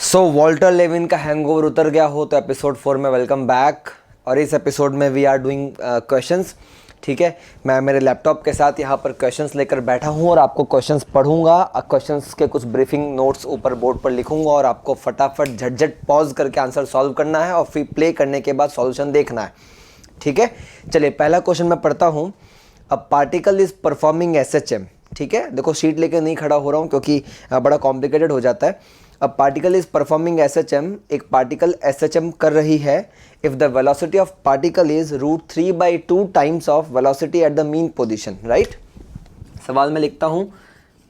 सो Walter Lewin का hangover उतर गया हो तो एपिसोड 4 में वेलकम बैक। और इस एपिसोड में वी आर डूइंग क्वेश्चंस। ठीक है, मैं मेरे लैपटॉप के साथ यहाँ पर क्वेश्चंस लेकर बैठा हूँ और आपको क्वेश्चंस पढ़ूंगा। क्वेश्चंस के कुछ ब्रीफिंग नोट्स ऊपर बोर्ड पर लिखूंगा और आपको फटाफट झटझट पॉज करके आंसर सॉल्व करना है और फिर प्ले करने के बाद सॉल्यूशन देखना है। ठीक है, चलिए पहला क्वेश्चन मैं पढ़ता हूँ। अ पार्टिकल इज परफॉर्मिंग एसएचएम। ठीक है, देखो शीट लेके नहीं खड़ा हो रहा हूँ क्योंकि बड़ा कॉम्प्लिकेटेड हो जाता है। A particle is performing SHM, एक पार्टिकल एसएचएम कर रही है if the velocity of particle is √3/2 times of velocity at the mean position. Right, सवाल में लिखता हूँ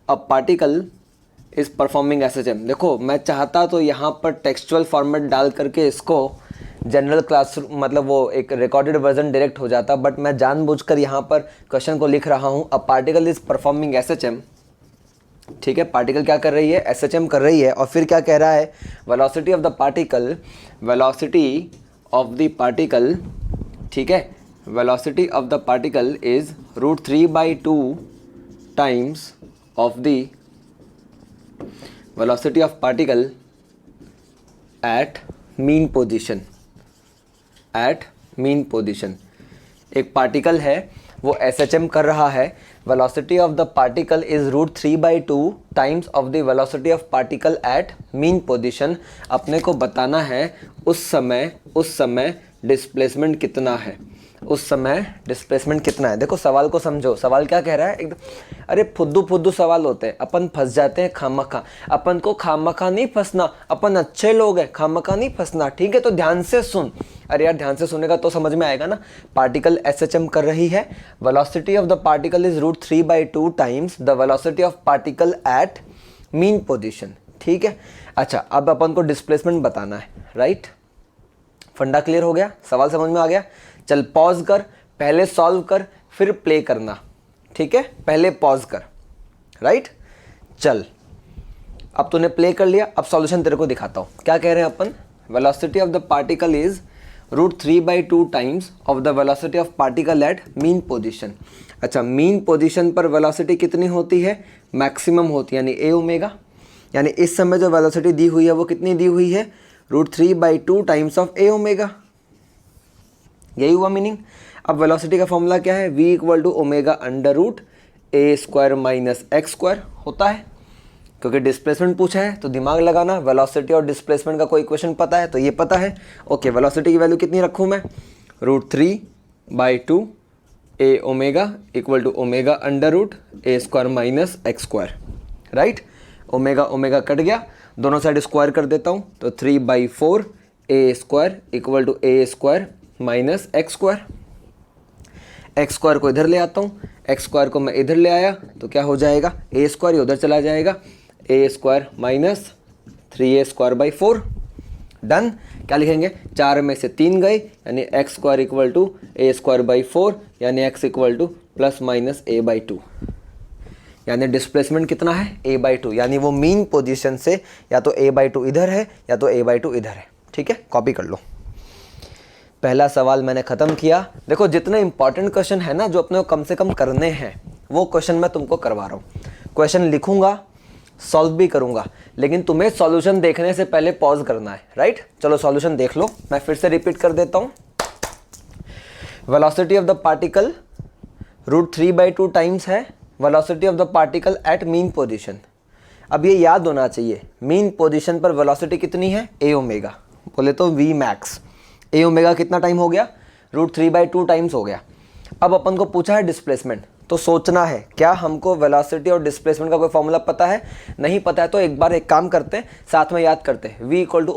अ पार्टिकल इज परफॉर्मिंग एसएचएम। देखो मैं चाहता तो यहाँ पर टेक्सचुअल फॉर्मेट डाल करके इसको जनरल क्लास मतलब वो एक रिकॉर्डेड वर्जन डायरेक्ट हो जाता, बट मैं जानबूझकर यहाँ पर क्वेश्चन को लिख रहा हूँ। अ पार्टिकल इज परफॉर्मिंग एसएचएम। ठीक है, पार्टिकल क्या कर रही है, एसएचएम कर रही है। और फिर क्या कह रहा है, velocity of the particle, velocity of the particle, ठीक है, velocity of the particle is √3/2 times of the velocity of particle at mean position. At mean position एक पार्टिकल है, वो एसएचएम कर रहा है। Velocity of the particle is √3/2 times of the velocity of particle at mean position. अपने को बताना है उस समय डिस्प्लेसमेंट कितना है, उस समय डिस्प्लेसमेंट कितना है। देखो सवाल को समझो, सवाल क्या कह रहा है एकदम, अरे फुद्दू सवाल होते हैं, अपन फंस जाते हैं खामखा। अपन को खामखा नहीं फंसना, अपन अच्छे लोग हैं, खामखा नहीं फंसना। ठीक है, तो ध्यान से सुन। अरे यार ध्यान से सुनेगा तो समझ में आएगा ना। पार्टिकल एसएचएम कर रही है, velocity of the particle is √3/2 times the velocity of particle at mean position. ठीक है, अच्छा अब अपन को डिस्प्लेसमेंट बताना है। राइट, फंडा क्लियर हो गया, सवाल समझ में आ गया। चल पॉज कर, पहले सॉल्व कर फिर प्ले करना। ठीक है, पहले पॉज कर। राइट, चल अब तूने प्ले कर लिया, अब सॉल्यूशन तेरे को दिखाता हूँ। क्या कह रहे हैं अपन, velocity of the particle is √3/2 times of the velocity of particle at mean position. अच्छा, मीन पोजीशन पर वेलोसिटी कितनी होती है, मैक्सिमम होती है, यानी ए ओमेगा। यानी इस समय जो वेलोसिटी दी हुई है वो कितनी दी हुई है, √3/2 टाइम्स ऑफ ए ओमेगा। यही हुआ मीनिंग। अब वेलोसिटी का फॉर्मूला क्या है, v = ω/√a² - x² होता है। क्योंकि डिस्प्लेसमेंट पूछा है तो दिमाग लगाना, वेलोसिटी और डिस्प्लेसमेंट का कोई इक्वेशन पता है तो ये पता है। ओके, वेलोसिटी की वैल्यू कितनी रखूँ मैं, √3/2 a ω = ω/√a² - x²। Right, omega omega cut गया, दोनों साइड स्क्वायर कर देता हूँ तो 3/4 a² = a² - x²। x² को इधर ले आता हूँ, x² को मैं इधर ले आया तो क्या हो जाएगा, a² ये उधर चला जाएगा, a² - 3a²/4। डन। क्या लिखेंगे, 4 में से 3 गए यानी x² = a²/4 यानी x = ±a/2। यानी डिस्प्लेसमेंट कितना है, a/2। यानी वो मीन पोजीशन से या तो a/2 इधर है या तो a/2 इधर है। ठीक है, कॉपी कर लो। पहला सवाल मैंने ख़त्म किया। देखो जितने इंपॉर्टेंट क्वेश्चन है ना जो अपने को कम से कम करने हैं वो क्वेश्चन मैं तुमको करवा रहा हूँ। क्वेश्चन लिखूंगा, सॉल्व भी करूंगा, लेकिन तुम्हें सॉल्यूशन देखने से पहले पॉज करना है। राइट, चलो सॉल्यूशन देख लो। मैं फिर से रिपीट कर देता हूँ। Velocity of the particle √3/2 times है velocity of the particle at mean position. अब ये याद होना चाहिए, मीन पोजीशन पर वेलोसिटी कितनी है, a ω, बोले तो v max। a ओमेगा कितना टाइम हो गया, √3/2 टाइम्स हो गया। अब अपन को पूछा है डिस्प्लेसमेंट, तो सोचना है क्या हमको वेलोसिटी और डिस्प्लेसमेंट का कोई फॉर्मूला पता है। नहीं पता है तो एक बार एक काम करते हैं, साथ में याद करते हैं। v = ω/√a² - y²,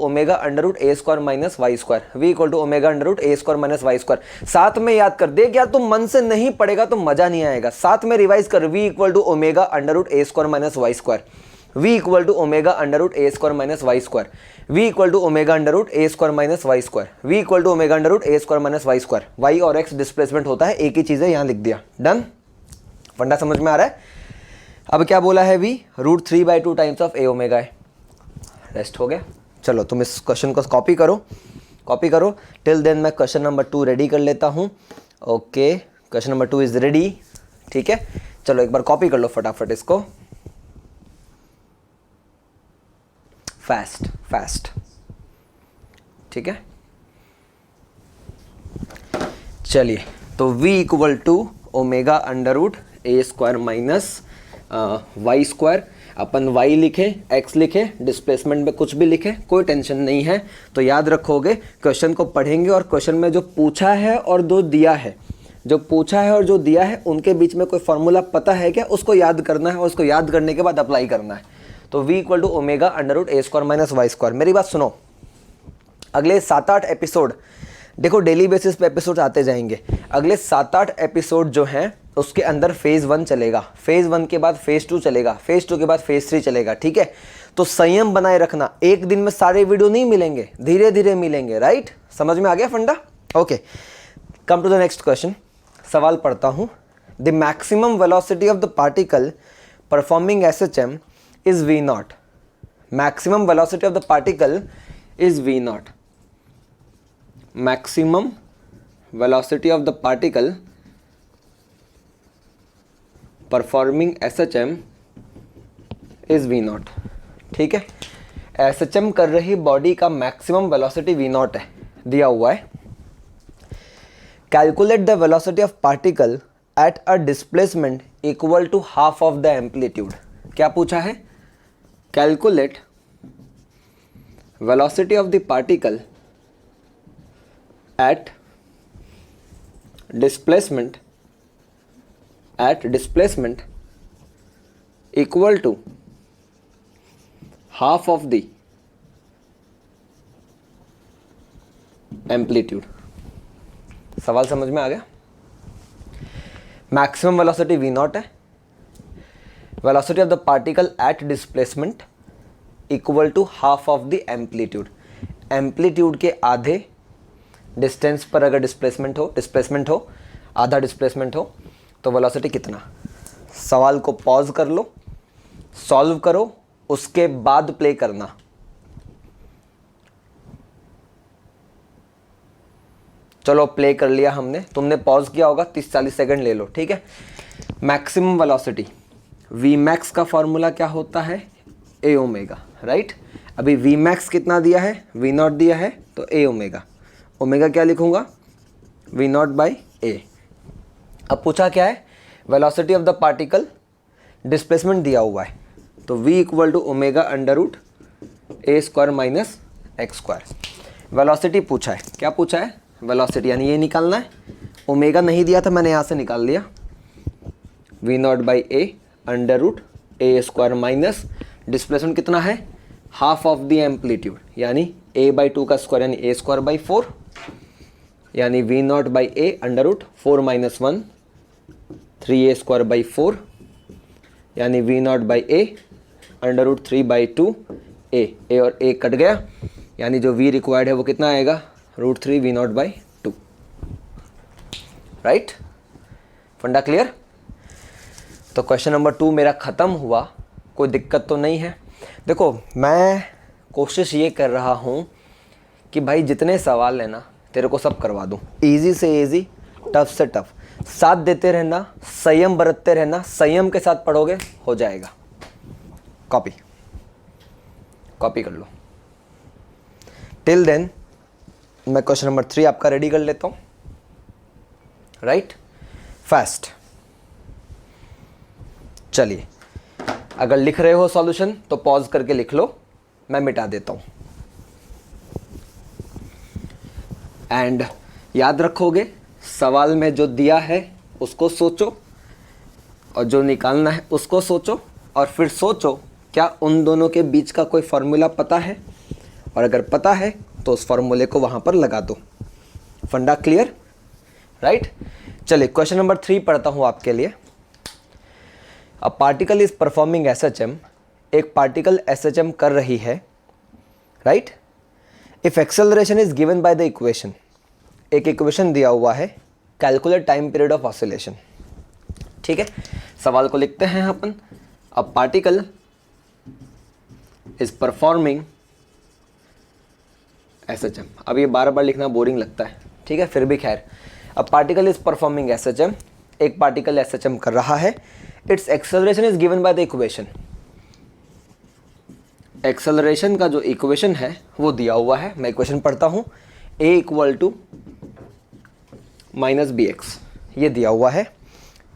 v = ω/√a² - y²। साथ में याद कर, देख यार तुम मन से नहीं पड़ेगा तो मजा नहीं आएगा। साथ में रिवाइज कर, v = ω/√a² - y², v = ω/√a² - y², v = ω/√a² - y², v = ω/√a² - y²। y और x डिस्प्लेसमेंट होता है, एक ही चीज़ है, यहाँ लिख दिया। डन, फंडा समझ में आ रहा है। अब क्या बोला है, v √3/2 टाइम्स ऑफ a ω है। रेस्ट हो गया। चलो तुम इस क्वेश्चन को कॉपी करो, कॉपी करो। टिल देन मैं क्वेश्चन नंबर 2 रेडी कर लेता हूँ। Okay, question number 2 is ready. ठीक है, चलो एक बार कॉपी कर लो फटाफट इसको। फास्ट। ठीक है, चलिए, तो v equal to omega under root a square minus y square. अपन y लिखे, x लिखे, डिस्प्लेसमेंट में कुछ भी लिखे, कोई टेंशन नहीं है। तो याद रखोगे, क्वेश्चन को पढ़ेंगे और क्वेश्चन में जो पूछा है और जो दिया है, जो पूछा है और जो दिया है उनके बीच में कोई फॉर्मूला पता है क्या, उसको याद करना है और उसको याद करने के बाद अप्लाई करना है। तो v equal to omega under root a square minus y square. मेरी बात सुनो, अगले 7-8 एपिसोड, देखो डेली बेसिस पे एपिसोड आते जाएंगे, अगले 7-8 एपिसोड जो हैं उसके अंदर फेज़ 1 चलेगा, फेज़ 1 के बाद फेज़ 2 चलेगा, फेज़ 2 के बाद फेज़ 3 चलेगा। ठीक है, तो संयम बनाए रखना, एक दिन में सारे वीडियो नहीं मिलेंगे, धीरे धीरे मिलेंगे। राइट, समझ में आ गया फंडा? Okay, come to the next question. सवाल पढ़ता हूँ। The maximum velocity of the particle performing SHM is v naught. Maximum velocity of the particle is v naught. maximum velocity of the particle performing SHM is V naught। ठीक है, SHM कर रही body का maximum velocity V naught है, दिया हुआ है। Calculate the velocity of particle at a displacement equal to half of the amplitude. क्या पूछा है? Calculate velocity of the particle at displacement equal to half of the amplitude। सवाल समझ में आ गया? मैक्सिमम वेलोसिटी v नॉट है, velocity of the particle at displacement equal to half of the amplitude. Amplitude के आधे डिस्टेंस पर अगर डिस्प्लेसमेंट हो, आधा डिस्प्लेसमेंट हो, तो वेलोसिटी कितना। सवाल को पॉज कर लो, सॉल्व करो, उसके बाद प्ले करना। चलो प्ले कर लिया हमने, तुमने पॉज किया होगा, 30-40 सेकंड ले लो। ठीक है, मैक्सिमम वेलोसिटी वी मैक्स का फॉर्मूला क्या होता है? ए ओमेगा। राइट, अभी वी मैक्स कितना दिया है? वी नॉट दिया है, तो ए ओमेगा। ओमेगा क्या लिखूंगा? V naught by a. अब पूछा क्या है? Velocity of the particle, displacement दिया हुआ है, तो v equal to omega under root a square minus x square. Velocity पूछा है, क्या पूछा है? वेलोसिटी, यानी ये निकालना है। ओमेगा नहीं दिया था, मैंने यहाँ से निकाल लिया, v naught by a under root a square minus displacement कितना है? हाफ ऑफ द एम्पलीट्यूड, यानी a बाई 2 का स्क्वायर यानी a स्क्वायर बाई 4, यानी v naught by a under root 4 minus 1 3a square by 4, यानी v naught by a under root 3 by 2 a और a cut गया, यानी जो v रिक्वायर्ड है वो कितना आएगा? √3 वी नॉट बाई 2। राइट, फंडा क्लियर? तो क्वेश्चन नंबर 2 मेरा ख़त्म हुआ, कोई दिक्कत तो नहीं है। देखो, मैं कोशिश ये कर रहा हूँ कि भाई जितने सवाल है ना तेरे को सब करवा दूँ, इजी से इजी, टफ से टफ। साथ देते रहना, संयम बरतते रहना, संयम के साथ पढ़ोगे हो जाएगा। कॉपी कर लो। टिल देन मैं क्वेश्चन नंबर 3 आपका रेडी कर लेता हूँ। Right, fast. चलिए, अगर लिख रहे हो सॉल्यूशन तो पॉज करके लिख लो, मैं मिटा देता हूं। एंड याद रखोगे, सवाल में जो दिया है उसको सोचो और जो निकालना है उसको सोचो, और फिर सोचो क्या उन दोनों के बीच का कोई फॉर्मूला पता है, और अगर पता है तो उस फॉर्मूले को वहां पर लगा दो। Funda clear? राइट, चलिए क्वेश्चन नंबर 3 पढ़ता हूं आपके लिए। A particle is performing SHM. एक पार्टिकल एसएचएम कर रही है। Right, if acceleration is given by the equation. एक इक्वेशन दिया हुआ है, calculate time period of oscillation. ठीक है, सवाल को लिखते हैं अपन। A particle is performing SHM. अब ये बार बार लिखना बोरिंग लगता है, ठीक है, फिर भी खैर। अ पार्टिकल इज परफॉर्मिंग एसएचएम। एक पार्टिकल एसएचएम कर रहा है। It's acceleration is given by the equation. Acceleration का जो इक्वेशन है वो दिया हुआ है, मैं इक्वेशन पढ़ता हूँ, a equal to minus b x, ये दिया हुआ है।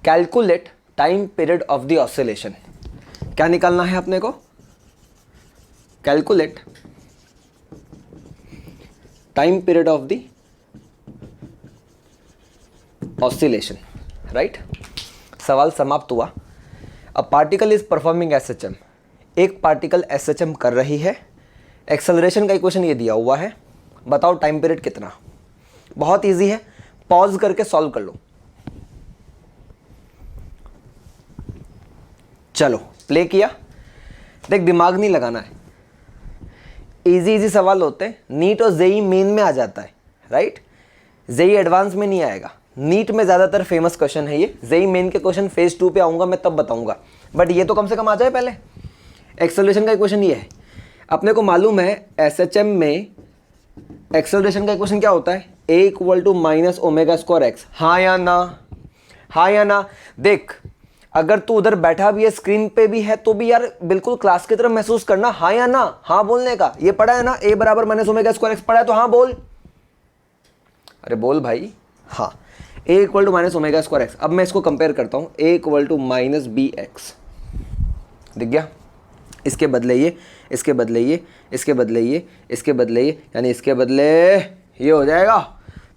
Calculate time period of the oscillation, क्या निकालना है अपने को? Calculate time period of the oscillation, right. सवाल समाप्त हुआ। A particle is performing SHM, एक पार्टिकल एसएचएम कर रही है, एक्सेलरेशन का इक्वेशन ये दिया हुआ है, बताओ टाइम पीरियड कितना। बहुत इजी है, पॉज करके सॉल्व कर लो। चलो प्ले किया, देख दिमाग नहीं लगाना है, इजी इजी सवाल होते हैं, नीट और जेई मेन में आ जाता है, राइट। जेई एडवांस में नहीं आएगा, नीट में ज़्यादातर फेमस क्वेश्चन है ये, जेई मेन के क्वेश्चन फेज 2 पे आऊँगा मैं तब बताऊँगा, बट ये तो कम से कम आ जाए पहले। एक्सेलरेशन का इक्वेशन ये है, अपने को मालूम है एसएचएम में एक्सेलरेशन का इक्वेशन क्या होता है, a equal to minus omega square x. हाँ या ना, हाँ या ना। देख अगर तू उधर बैठा भी है, स्क्रीन पे भी है, तो भी यार बिल्कुल क्लास की तरह महसूस करना, हाँ या ना। हाँ बोलने का, ये पढ़ा है ना, ए बराबर माइनस ओमेगा स्क्वायर एक्स पढ़ा है, तो हाँ बोल। अरे बोल भाई, हाँ। A equal to minus omega square x. अब मैं इसको कंपेयर करता हूँ, a equal to minus b x, दिख गया। इसके बदले ये, इसके बदले ये, इसके बदले ये, इसके बदले ये, यानी इसके बदले ये हो जाएगा,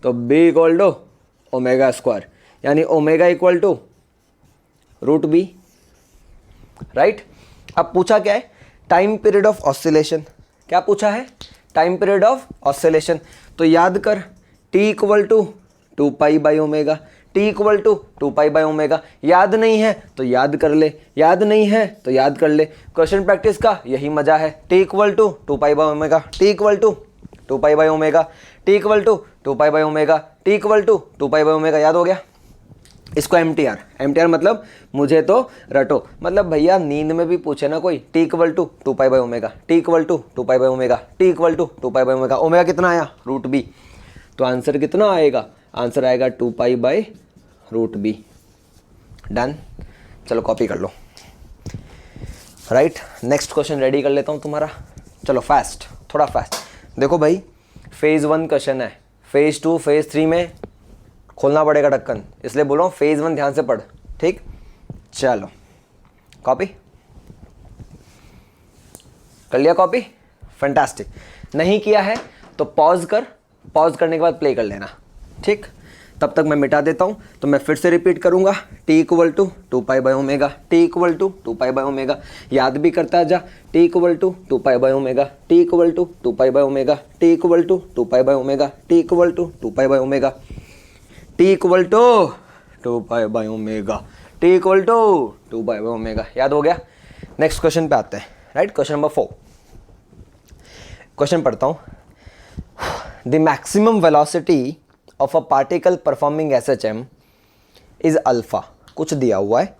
तो b equal to omega square, यानी omega equal to root b, right. अब पूछा क्या है, टाइम पीरियड ऑफ ऑसिलेशन। क्या पूछा है? Time period of oscillation. तो याद कर, T equal to 2 pi by omega, T equal to 2 pi by omega. याद नहीं है तो याद कर ले, याद नहीं है तो याद कर ले, क्वेश्चन प्रैक्टिस का यही मजा है। T equal to 2 pi by omega, T equal to 2 pi by omega, T equal to 2 pi by omega, T equal to 2 pi by omega. याद हो गया? इसको एमटीआर, एमटीआर मतलब मुझे तो रटो, मतलब भैया नींद में भी पूछे ना कोई, T equal to 2 pi by omega, T equal to 2 pi by omega, T equal to 2 pi by omega. Omega कितना आया? Root B. तो आंसर कितना आएगा? आंसर आएगा 2 pi by root b. Done. चलो कॉपी कर लो, राइट। नेक्स्ट क्वेश्चन रेडी कर लेता हूँ तुम्हारा। चलो फास्ट, थोड़ा फास्ट। देखो भाई, फेज़ 1 क्वेश्चन है, फेज़ 2 फेज़ 3 में खोलना पड़ेगा ढक्कन, इसलिए बोल रहा हूँ फेज़ 1 ध्यान से पढ़, ठीक। चलो कॉपी कर लिया? Copy, fantastic. नहीं किया है तो पॉज कर, पॉज करने के बाद प्ले कर लेना, ठीक। तब तक मैं मिटा देता हूँ, तो मैं फिर से रिपीट करूँगा, T equal to 2 pi by omega, T equal to 2 pi by omega. याद भी करता जा, T equal to 2 pi by omega, T equal to 2 pi by omega, T equal to 2 pi by omega, T equal to 2 pi by omega, T equal to 2 pi by omega, T equal to 2 pi by omega. याद हो गया? Next question पे आते हैं, right. Question number 4, question पढ़ता हूँ। The maximum velocity of a particle performing SHM is alpha. कुछ दिया हुआ है,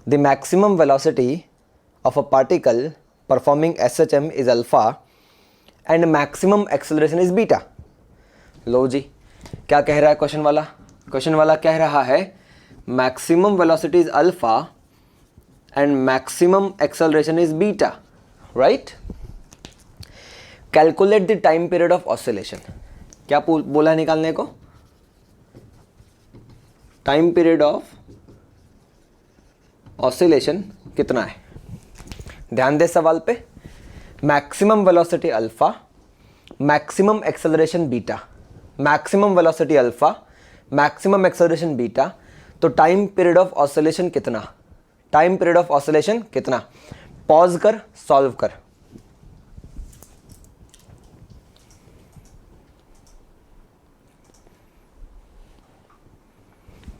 the maximum velocity of a particle performing SHM is alpha and maximum acceleration is beta. लो जी, क्या कह रहा है क्वेश्चन वाला? क्वेश्चन वाला कह रहा है maximum velocity is alpha and maximum acceleration is beta, right. Calculate the time period of oscillation. क्या बोला निकालने को? टाइम पीरियड ऑफ ऑसिलेशन कितना है? ध्यान दे सवाल पे। Maximum velocity alpha, maximum acceleration beta, maximum velocity alpha, maximum acceleration beta. तो टाइम पीरियड ऑफ ऑसिलेशन कितना? टाइम पीरियड ऑफ ऑसिलेशन कितना? पॉज कर, सॉल्व कर।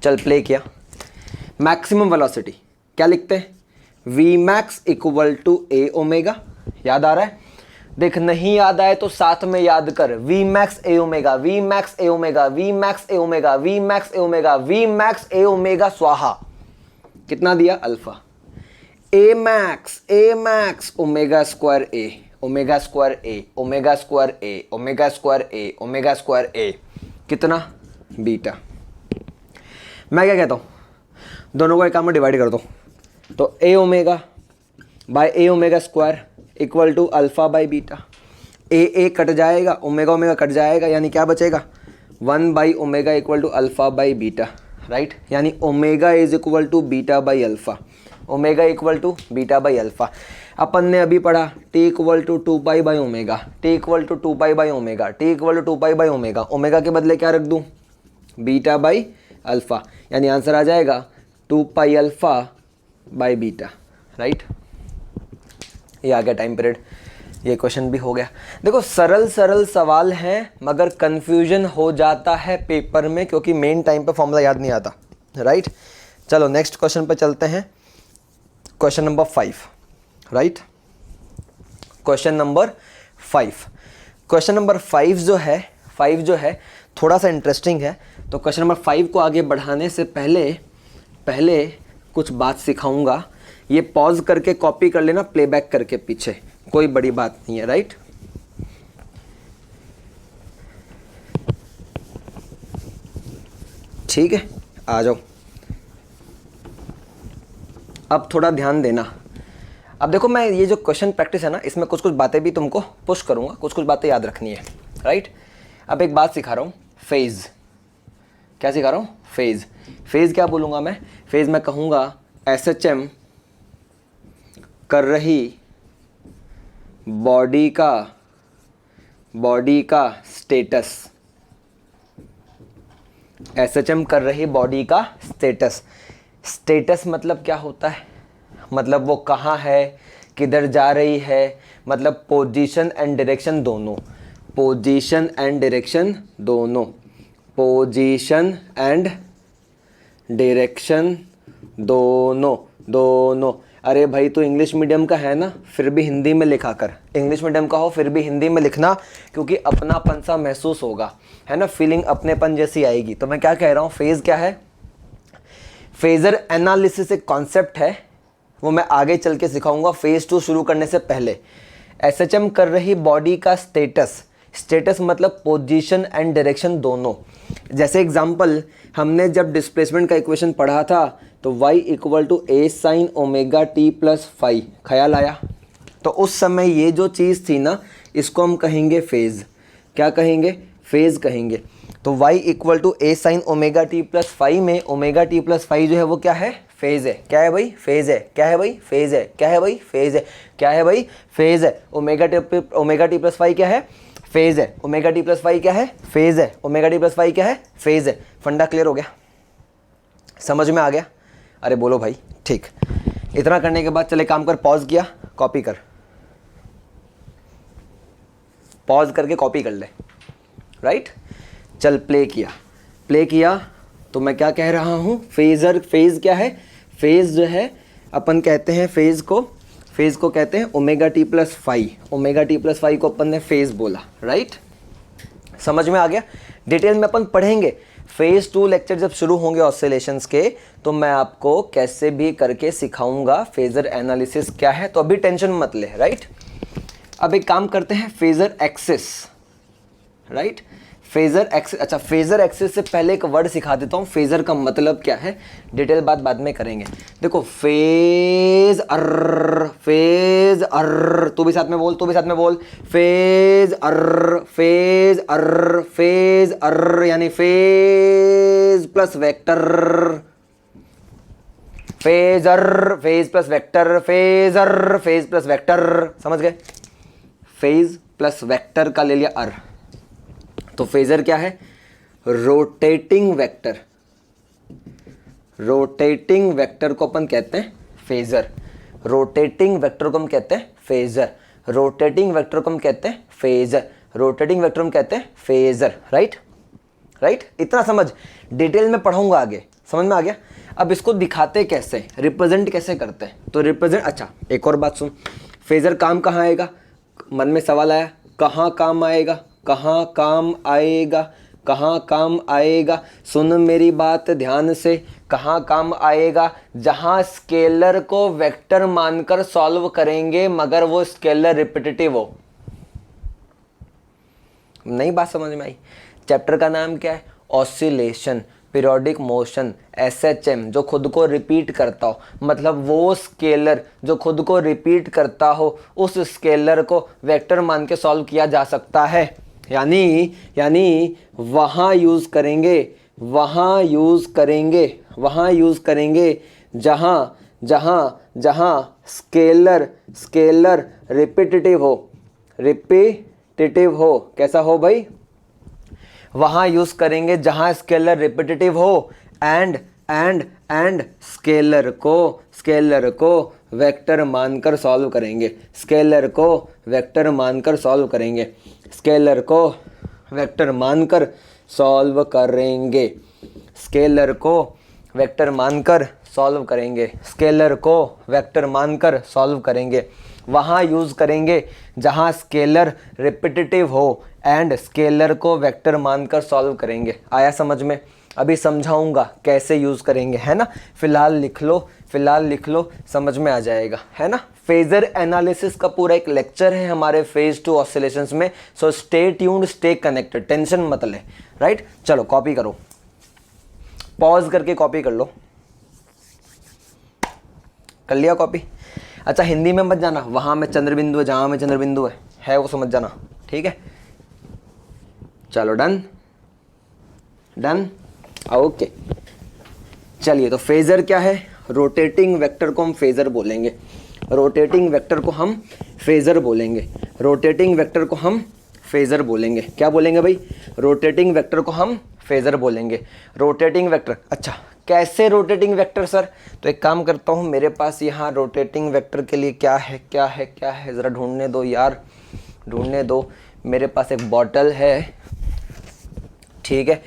चल प्ले किया। मैक्सिमम वेलोसिटी क्या लिखते हैं? V max equal to a omega. याद आ रहा है? देख, नहीं याद आए तो साथ में याद कर, v max a omega, v max a omega, v max a omega, v max a omega, v max a omega स्वाहा। कितना दिया? Alpha. A max omega square a, omega square a, omega square a, omega square a, omega square a. कितना? Beta. मैं क्या कहता हूँ, दोनों को एक काम में डिवाइड कर दो, तो a omega by a omega square, equal to alpha by beta, a cut जाएगा, ओमेगा ओमेगा कट जाएगा, यानी क्या बचेगा 1 by omega equal to alpha by beta, right. यानी omega is equal to beta by alpha, omega equal to beta by alpha. अपन ने अभी पढ़ा t equal to 2 pi by omega, T equal to 2 pi by omega, T equal to 2 pi by omega, omega के बदले क्या रख दूँ beta by alpha, यानी आंसर आ जाएगा 2 पाई अल्फ़ा बाई बीटा, राइट। ये आ गया टाइम पीरियड, ये क्वेश्चन भी हो गया। देखो सरल सरल सवाल हैं मगर कन्फ्यूजन हो जाता है पेपर में क्योंकि मेन टाइम पे फॉर्मूला याद नहीं आता, राइट। चलो नेक्स्ट क्वेश्चन पे चलते हैं, question number 5, right. Question number 5, question number 5 जो है थोड़ा सा इंटरेस्टिंग है। तो क्वेश्चन नंबर 5 को आगे बढ़ाने से पहले कुछ बात सिखाऊंगा, ये पॉज करके कॉपी कर लेना प्लेबैक करके पीछे, कोई बड़ी बात नहीं है, राइट। ठीक है, आ जाओ। अब थोड़ा ध्यान देना। अब देखो मैं ये जो क्वेश्चन प्रैक्टिस है ना, इसमें कुछ कुछ बातें भी तुमको पुश करूंगा, कुछ कुछ बातें याद रखनी है, राइट। अब एक बात सिखा रहा हूँ, फेज। क्या सिखा रहा हूँ? फेज। फेज क्या बोलूँगा मैं? फेज मैं कहूँगा एसएचएम कर रही बॉडी का स्टेटस, एसएचएम कर रही बॉडी का स्टेटस। स्टेटस मतलब क्या होता है? मतलब वो कहाँ है, किधर जा रही है, मतलब पोजीशन एंड डायरेक्शन दोनों, पोजीशन एंड डायरेक्शन दोनों, पोजीशन एंड डायरेक्शन दोनों। अरे भाई तो इंग्लिश मीडियम का है ना, फिर भी हिंदी में लिखा कर, इंग्लिश मीडियम का हो फिर भी हिंदी में लिखना, क्योंकि अपनापन सा महसूस होगा, है ना, फीलिंग अपनेपन जैसी आएगी। तो मैं क्या कह रहा हूँ, फेज क्या है? फेजर एनालिसिस एक कॉन्सेप्ट है, वो मैं आगे चल के सिखाऊंगा फेज 2 शुरू करने से पहले। एसएचएम कर रही बॉडी का स्टेटस, स्टेटस मतलब पोजीशन एंड डायरेक्शन दोनों। जैसे एग्जांपल हमने जब डिस्प्लेसमेंट का इक्वेशन पढ़ा था तो y equal to a sine omega t plus phi, ख्याल आया? तो उस समय ये जो चीज़ थी ना, इसको हम कहेंगे फेज। क्या कहेंगे? फेज कहेंगे। तो y equal to a sine omega t plus phi में ओमेगा टी प्लस फाई जो है वो क्या है? फेज है। क्या है भाई? फेज है। क्या है भाई? फेज है। क्या है भाई? फेज है। क्या है भाई? फेज है। ओमेगा टी प्लस फाई क्या है? फेज है। ओमेगा टी प्लस फाई क्या है? फेज है। ओमेगा टी प्लस फाई क्या है? फेज है। फंडा क्लियर हो गया? समझ में आ गया? अरे बोलो भाई। ठीक, इतना करने के बाद चले काम कर, पॉज किया, कॉपी कर, पॉज करके कॉपी कर ले, राइट। चल प्ले किया तो मैं क्या कह रहा हूँ, फेज क्या है? फेज जो है अपन कहते हैं फेज को कहते हैं omega t plus phi. Omega t plus phi को अपन ने फेज बोला, राइट। समझ में आ गया? डिटेल में अपन पढ़ेंगे। फेज 2 लेक्चर जब शुरू होंगे ऑसिलेशंस के, तो मैं आपको कैसे भी करके सिखाऊंगा फेजर एनालिसिस क्या है, तो अभी टेंशन मत ले, राइट। अब एक काम करते हैं, phasor axis, right. Phasor axis, अच्छा फेजर एक्सिस से पहले एक वर्ड सिखा देता हूँ, फेजर का मतलब क्या है, डिटेल बात बाद में करेंगे। देखो फेज अर, तू भी साथ में बोल, फेज अर यानी phase plus vector, phase plus vector, समझ गए? फेज प्लस वेक्टर का ले लिया अर। तो फेजर क्या है? Rotating vector. रोटेटिंग वेक्टर को अपन कहते हैं फेजर। रोटेटिंग वेक्टर को हम कहते हैं फेजर। रोटेटिंग वेक्टर को हम कहते हैं फेजर। रोटेटिंग वेक्टर हम कहते हैं फेजर, राइट। इतना समझ, डिटेल में पढ़ाऊंगा आगे, समझ में आ गया? अब इसको दिखाते कैसे, रिप्रेजेंट कैसे करते हैं, तो रिप्रेजेंट, अच्छा एक और बात सुन, फेजर काम कहाँ आएगा? मन में सवाल आया, कहाँ काम आएगा? कहाँ काम आएगा? सुन मेरी बात ध्यान से, कहाँ काम आएगा? जहाँ स्केलर को वेक्टर मानकर सॉल्व करेंगे मगर वो स्केलर रिपीटेटिव हो। नहीं बात समझ में आई? चैप्टर का नाम क्या है? ऑसिलेशन। पीरियोडिक मोशन SHM जो खुद को रिपीट करता हो, मतलब वो स्केलर जो खुद को रिपीट करता हो, उस स्केलर को वेक्टर मान के सॉल्व किया जा सकता है। यानी वहाँ यूज़ करेंगे जहाँ स्केलर रिपीटिटिव हो। कैसा हो भाई? वहाँ यूज़ करेंगे जहाँ स्केलर रिपीटिटिव हो एंड स्केलर को वेक्टर मानकर सॉल्व करेंगे। स्केलर को वेक्टर मानकर सॉल्व करेंगे। वहाँ यूज़ करेंगे जहाँ स्केलर रिपीटिटिव हो एंड स्केलर को वेक्टर मानकर सॉल्व करेंगे। आया समझ में? अभी समझाऊंगा कैसे यूज़ करेंगे, है ना। फिलहाल लिख लो, समझ में आ जाएगा, है ना। फेजर एनालिसिस का पूरा एक लेक्चर है हमारे फेज 2 ऑसिलेशंस में। So stay tuned, stay connected, tension मत ले, राइट। चलो कॉपी करो, पॉज करके कॉपी कर लो। कर लिया कॉपी? अच्छा, हिंदी में मत जाना, वहाँ में चंद्रबिंदु है, जहाँ में चंद्रबिंदु है वो समझ जाना, ठीक है। चलो डन, ओके। चलिए, तो फेजर क्या है? रोटेटिंग वेक्टर को हम फेजर बोलेंगे। क्या बोलेंगे भाई? रोटेटिंग वेक्टर को हम फेजर बोलेंगे। रोटेटिंग वेक्टर, अच्छा कैसे रोटेटिंग वेक्टर सर? तो एक काम करता हूँ, मेरे पास यहाँ रोटेटिंग वेक्टर के लिए क्या है ज़रा ढूंढने दो। मेरे पास एक बॉटल है, ठीक है।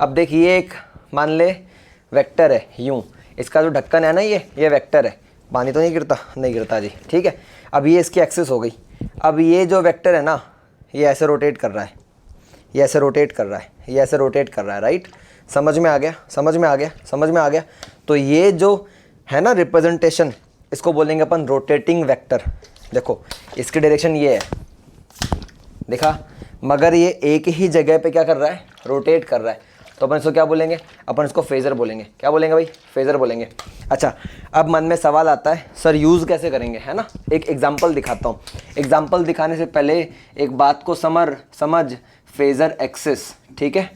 अब देखिए, एक मान ले वेक्टर है यूं, इसका जो ढक्कन है ना, ये वेक्टर है। पानी तो नहीं गिरता जी, ठीक है। अब ये इसकी एक्सिस हो गई। अब ये जो वेक्टर है ना, ये ऐसे रोटेट कर रहा है, ये ऐसे रोटेट कर रहा है, राइट। समझ में आ गया। तो ये जो है ना रिप्रेजेंटेशन, इसको बोलेंगे अपन रोटेटिंग वेक्टर। देखो, इसकी डायरेक्शन ये है, देखा, मगर ये एक ही जगह पे क्या कर रहा है? रोटेट कर रहा है। तो अपन इसको क्या बोलेंगे? अपन इसको फेजर बोलेंगे। क्या बोलेंगे भाई? फेजर बोलेंगे। अच्छा, अब मन में सवाल आता है, सर यूज़ कैसे करेंगे, है ना। एक एग्जांपल दिखाता हूँ। एग्जांपल दिखाने से पहले एक बात को समझ फेजर एक्सिस, ठीक है।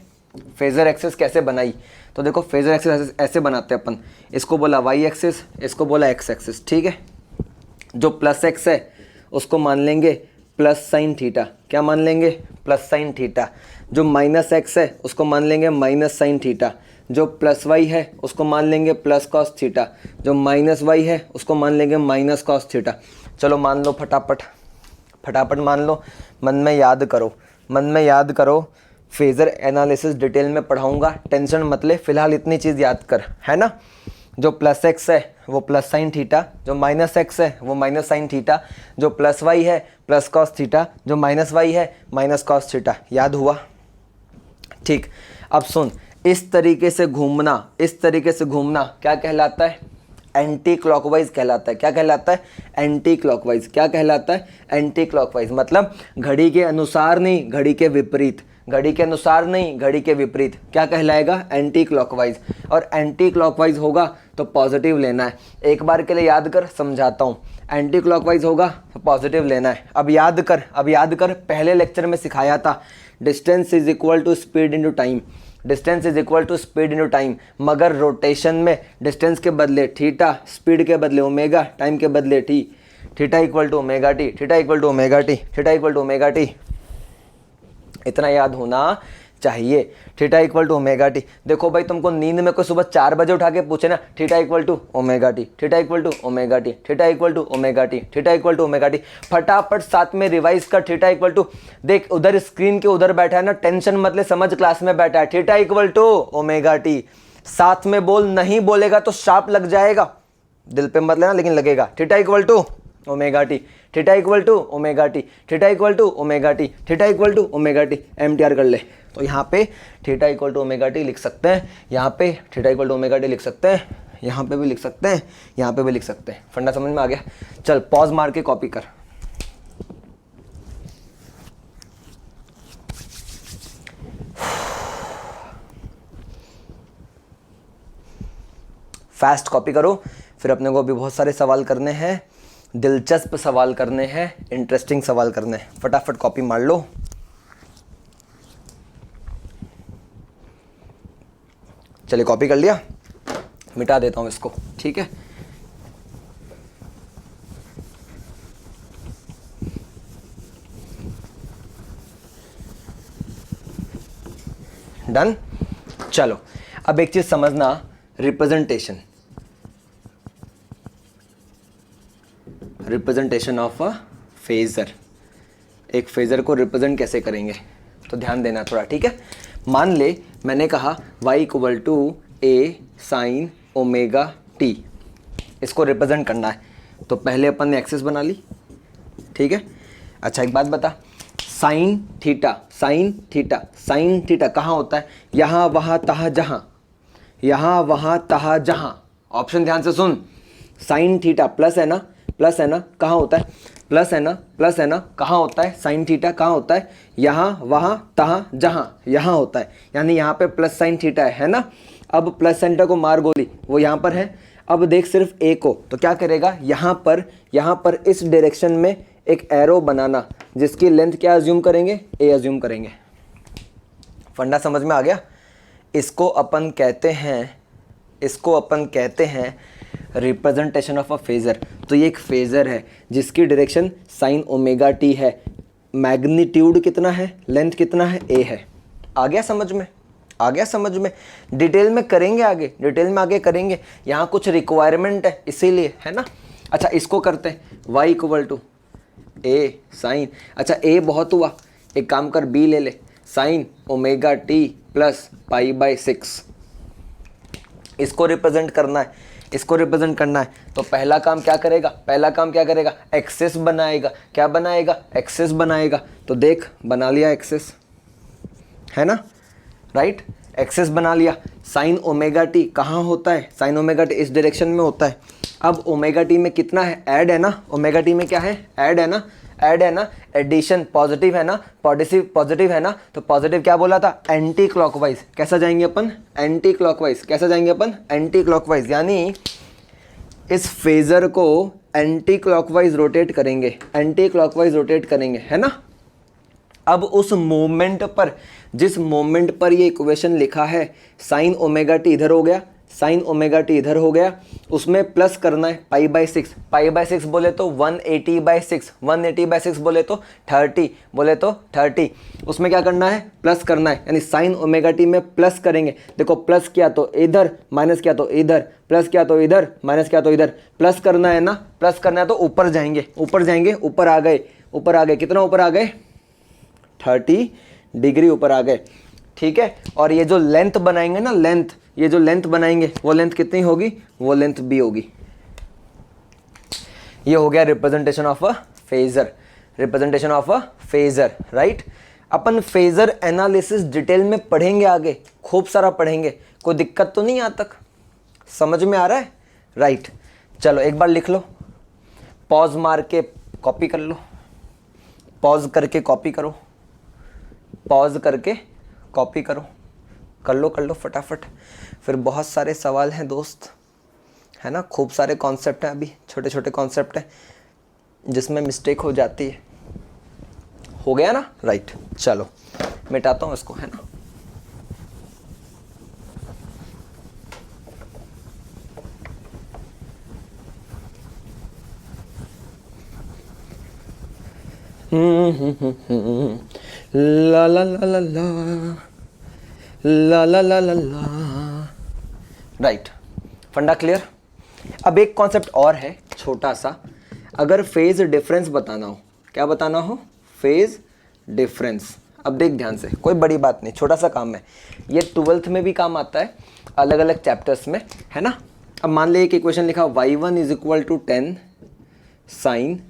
फेजर एक्सिस कैसे बनाई? तो देखो, फेजर एक्सिस ऐसे बनाते हैं अपन। इसको बोला वाई एक्सिस, इसको बोला एक्स एक्सिस, ठीक है। जो प्लस एक्स है उसको मान लेंगे प्लस साइन थीटा। क्या मान लेंगे? Plus sine theta. जो माइनस एक्स है उसको मान लेंगे माइनस साइन थीटा। जो प्लस वाई है उसको मान लेंगे प्लस कॉस थीटा। जो माइनस वाई है उसको मान लेंगे माइनस कॉस थीटा। चलो मान लो, फटाफट मान लो, मन में याद करो। फेजर एनालिसिस डिटेल में पढ़ाऊंगा, टेंशन मत ले, फिलहाल इतनी चीज़ याद कर, है ना। जो प्लस एक्स है वो प्लस साइन थीटा, जो माइनस एक्स है वो माइनस साइन थीटा, जो प्लस वाई है प्लस कॉस थीटा, जो माइनस वाई है माइनस कॉस थीटा। याद हुआ? ठीक। अब सुन, इस तरीके से घूमना क्या कहलाता है? एंटी क्लॉकवाइज कहलाता है। क्या कहलाता है? Anti clockwise. क्या कहलाता है? Anti clockwise. मतलब घड़ी के अनुसार नहीं, घड़ी के विपरीत। घड़ी के अनुसार नहीं, घड़ी के विपरीत। क्या कहलाएगा? Anti clockwise. और एंटी क्लॉकवाइज होगा तो पॉजिटिव लेना है। एक बार के लिए याद कर, समझाता हूँ। एंटी क्लॉकवाइज होगा तो पॉजिटिव लेना है। अब याद कर, पहले लेक्चर में सिखाया था, distance is equal to speed into time. Distance is equal to speed into time, मगर रोटेशन में डिस्टेंस के बदले थीटा, स्पीड के बदले ओमेगा, टाइम के बदले t. Theta equal to omega t, theta equal to omega t, theta equal to omega t. इतना याद होना चाहिए। Theta equal to omega t. देखो भाई, तुमको नींद में कोई सुबह 4 बजे उठा के पूछे ना, theta equal to omega t, theta equal to omega t, theta equal to omega t, theta equal to omega t, फटाफट साथ में रिवाइज कर। थीटा इक्वल टू, देख उधर स्क्रीन के उधर बैठा है ना, टेंशन मत ले, समझ क्लास में बैठा है। Theta equal to omega t साथ में बोल, नहीं बोलेगा तो शार्प लग जाएगा, दिल पे मत लेना लेकिन लगेगा। Theta equal to omega t, theta equal to omega t, theta equal to omega t, theta equal to omega t. MTR कर ले। तो यहाँ पे theta equal to omega t लिख सकते हैं, यहाँ पे theta equal to omega t लिख सकते हैं, यहाँ पे भी लिख सकते हैं, यहाँ पे भी लिख सकते हैं। फंडा समझ में आ गया? चल पॉज मार के कॉपी कर। फास्ट कॉपी करो, फिर अपने को भी बहुत सारे सवाल करने हैं, दिलचस्प सवाल करने हैं, इंटरेस्टिंग सवाल करने हैं। फटाफट कॉपी मार लो। चलिए कॉपी कर लिया, मिटा देता हूँ इसको, ठीक है। डन। चलो अब एक चीज समझना, representation, representation of a phasor. एक फेजर को रिप्रेजेंट कैसे करेंगे तो ध्यान देना थोड़ा, ठीक है। मान ले मैंने कहा y equal to a sine omega t, इसको रिप्रेजेंट करना है तो पहले अपन ने एक्सिस बना ली, ठीक है। अच्छा एक बात बता, sine theta, sine theta, sine theta कहाँ होता है? यहाँ वहाँ तहाँ जहाँ, यहाँ वहाँ तहाँ जहाँ। ऑप्शन ध्यान से सुन, साइन थीटा प्लस है ना, प्लस है ना, कहाँ होता है? प्लस है ना, प्लस है ना, कहाँ होता है? साइन थीटा कहाँ होता है? यहाँ वहाँ तहाँ जहाँ, यहाँ होता है, यानी यहाँ पे प्लस साइन थीटा है ना। अब प्लस सेंटर को मार गोली, वो यहाँ पर है। अब देख सिर्फ ए को, तो क्या करेगा, यहाँ पर इस डायरेक्शन में एक एरो बनाना, जिसकी लेंथ क्या अज्यूम करेंगे? ए अज्यूम करेंगे। फंडा समझ में आ गया? इसको अपन कहते हैं रिप्रेजेंटेशन ऑफ अ फेजर। तो ये एक फेजर है जिसकी डायरेक्शन साइन ओमेगा टी है, मैग्नीट्यूड कितना है, लेंथ कितना है, ए है। आ गया समझ में? आ गया समझ में? डिटेल में करेंगे आगे, डिटेल में आगे करेंगे, यहाँ कुछ रिक्वायरमेंट है इसीलिए, है ना। अच्छा इसको करते हैं, y equal to a sine, अच्छा ए बहुत हुआ, एक काम कर b ले ले, sign omega t plus pi by 6। इसको रिप्रेजेंट करना है, इसको रिप्रेजेंट करना है तो पहला काम क्या करेगा, एक्सेस बनाएगा। क्या बनाएगा? एक्सेस बनाएगा। तो देख बना लिया एक्सेस, है ना, राइट। एक्सेस बना लिया। साइन ओमेगा टी कहाँ होता है? साइन ओमेगा टी इस डायरेक्शन में होता है। अब ओमेगा टी में कितना है? ऐड है ना, ओमेगा टी में क्या है? ऐड है ना, ऐड है ना, एडिशन पॉजिटिव है ना, पॉजिटिव है ना। तो पॉजिटिव क्या बोला था? Anti clockwise. कैसा जाएंगे अपन? Anti clockwise. कैसा जाएंगे अपन? Anti clockwise. यानी इस फेजर को एंटी क्लॉकवाइज रोटेट करेंगे, एंटी क्लॉकवाइज रोटेट करेंगे, है ना। अब उस मोमेंट पर, जिस मोमेंट पर ये इक्वेशन लिखा है, साइन ओमेगा टी इधर हो गया, साइन ओमेगा टी इधर हो गया, उसमें प्लस करना है पाई बाई 6। पाई बाई 6 बोले तो 180/6, 180/6 बोले तो 30, बोले तो 30। उसमें क्या करना है? प्लस करना है, यानी साइन ओमेगा टी में प्लस करेंगे। देखो प्लस किया तो इधर, माइनस किया तो इधर, प्लस किया तो इधर, माइनस किया तो इधर। प्लस करना है ना, प्लस करना है तो ऊपर जाएंगे, ऊपर जाएंगे, ऊपर आ गए, ऊपर आ गए। कितना ऊपर आ गए? 30 डिग्री ऊपर आ गए, ठीक है। और ये जो लेंथ बनाएंगे ना, लेंथ, ये जो लेंथ बनाएंगे वो लेंथ कितनी होगी? वो लेंथ b होगी। ये हो गया representation of a phasor, representation of a phasor, right. Upon phasor analysis detail में पढ़ेंगे आगे, खूब सारा पढ़ेंगे, कोई दिक्कत तो नहीं आज तक? समझ में आ रहा है? राइट। चलो एक बार लिख लो, पॉज मार के कॉपी कर लो, पॉज करके कॉपी करो, पॉज करके कॉपी करो, कर लो फटाफट। फिर बहुत सारे सवाल हैं दोस्त, है ना, खूब सारे कॉन्सेप्ट हैं, अभी छोटे छोटे कॉन्सेप्ट हैं जिसमें मिस्टेक हो जाती है। हो गया ना? राइट। चलो मिटाता हूँ इसको, है ना। ला ला ला ला ला ला ला ला ला ला। राइट, फंडा क्लियर। अब एक कॉन्सेप्ट और है छोटा सा, अगर फेज डिफरेंस बताना हो, क्या बताना हो? Phase difference. अब देख ध्यान से, कोई बड़ी बात नहीं, छोटा सा काम है ये, 12th में भी काम आता है, अलग अलग चैप्टर्स में, है ना। अब मान ले एक इक्वेशन लिखा, y1 is equal to 10 sine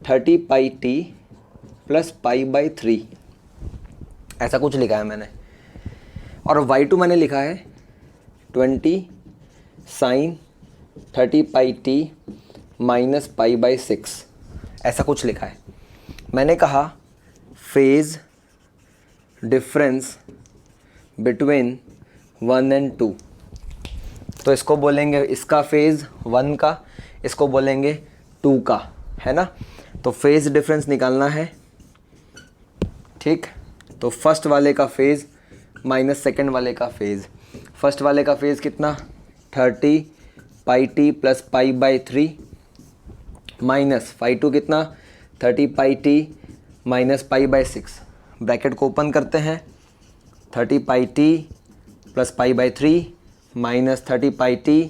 30 pi t plus pi by 3, ऐसा कुछ लिखा है मैंने। और y2 मैंने लिखा है 20 sine 30 pi t minus pi by 6, ऐसा कुछ लिखा है। मैंने कहा फेज डिफरेंस बिटवीन 1 and 2, तो इसको बोलेंगे इसका फेज़ 1 का, इसको बोलेंगे 2 का, है ना। तो फेज़ डिफरेंस निकालना है, ठीक। तो फर्स्ट वाले का फेज़ माइनस सेकेंड वाले का फेज़। फर्स्ट वाले का फेज़ कितना 30 pi t plus pi by 3 minus phi two कितना 30 pi t minus pi by 6। Bracket को ओपन करते हैं, 30 pi t plus pi by 3 minus 30 pi t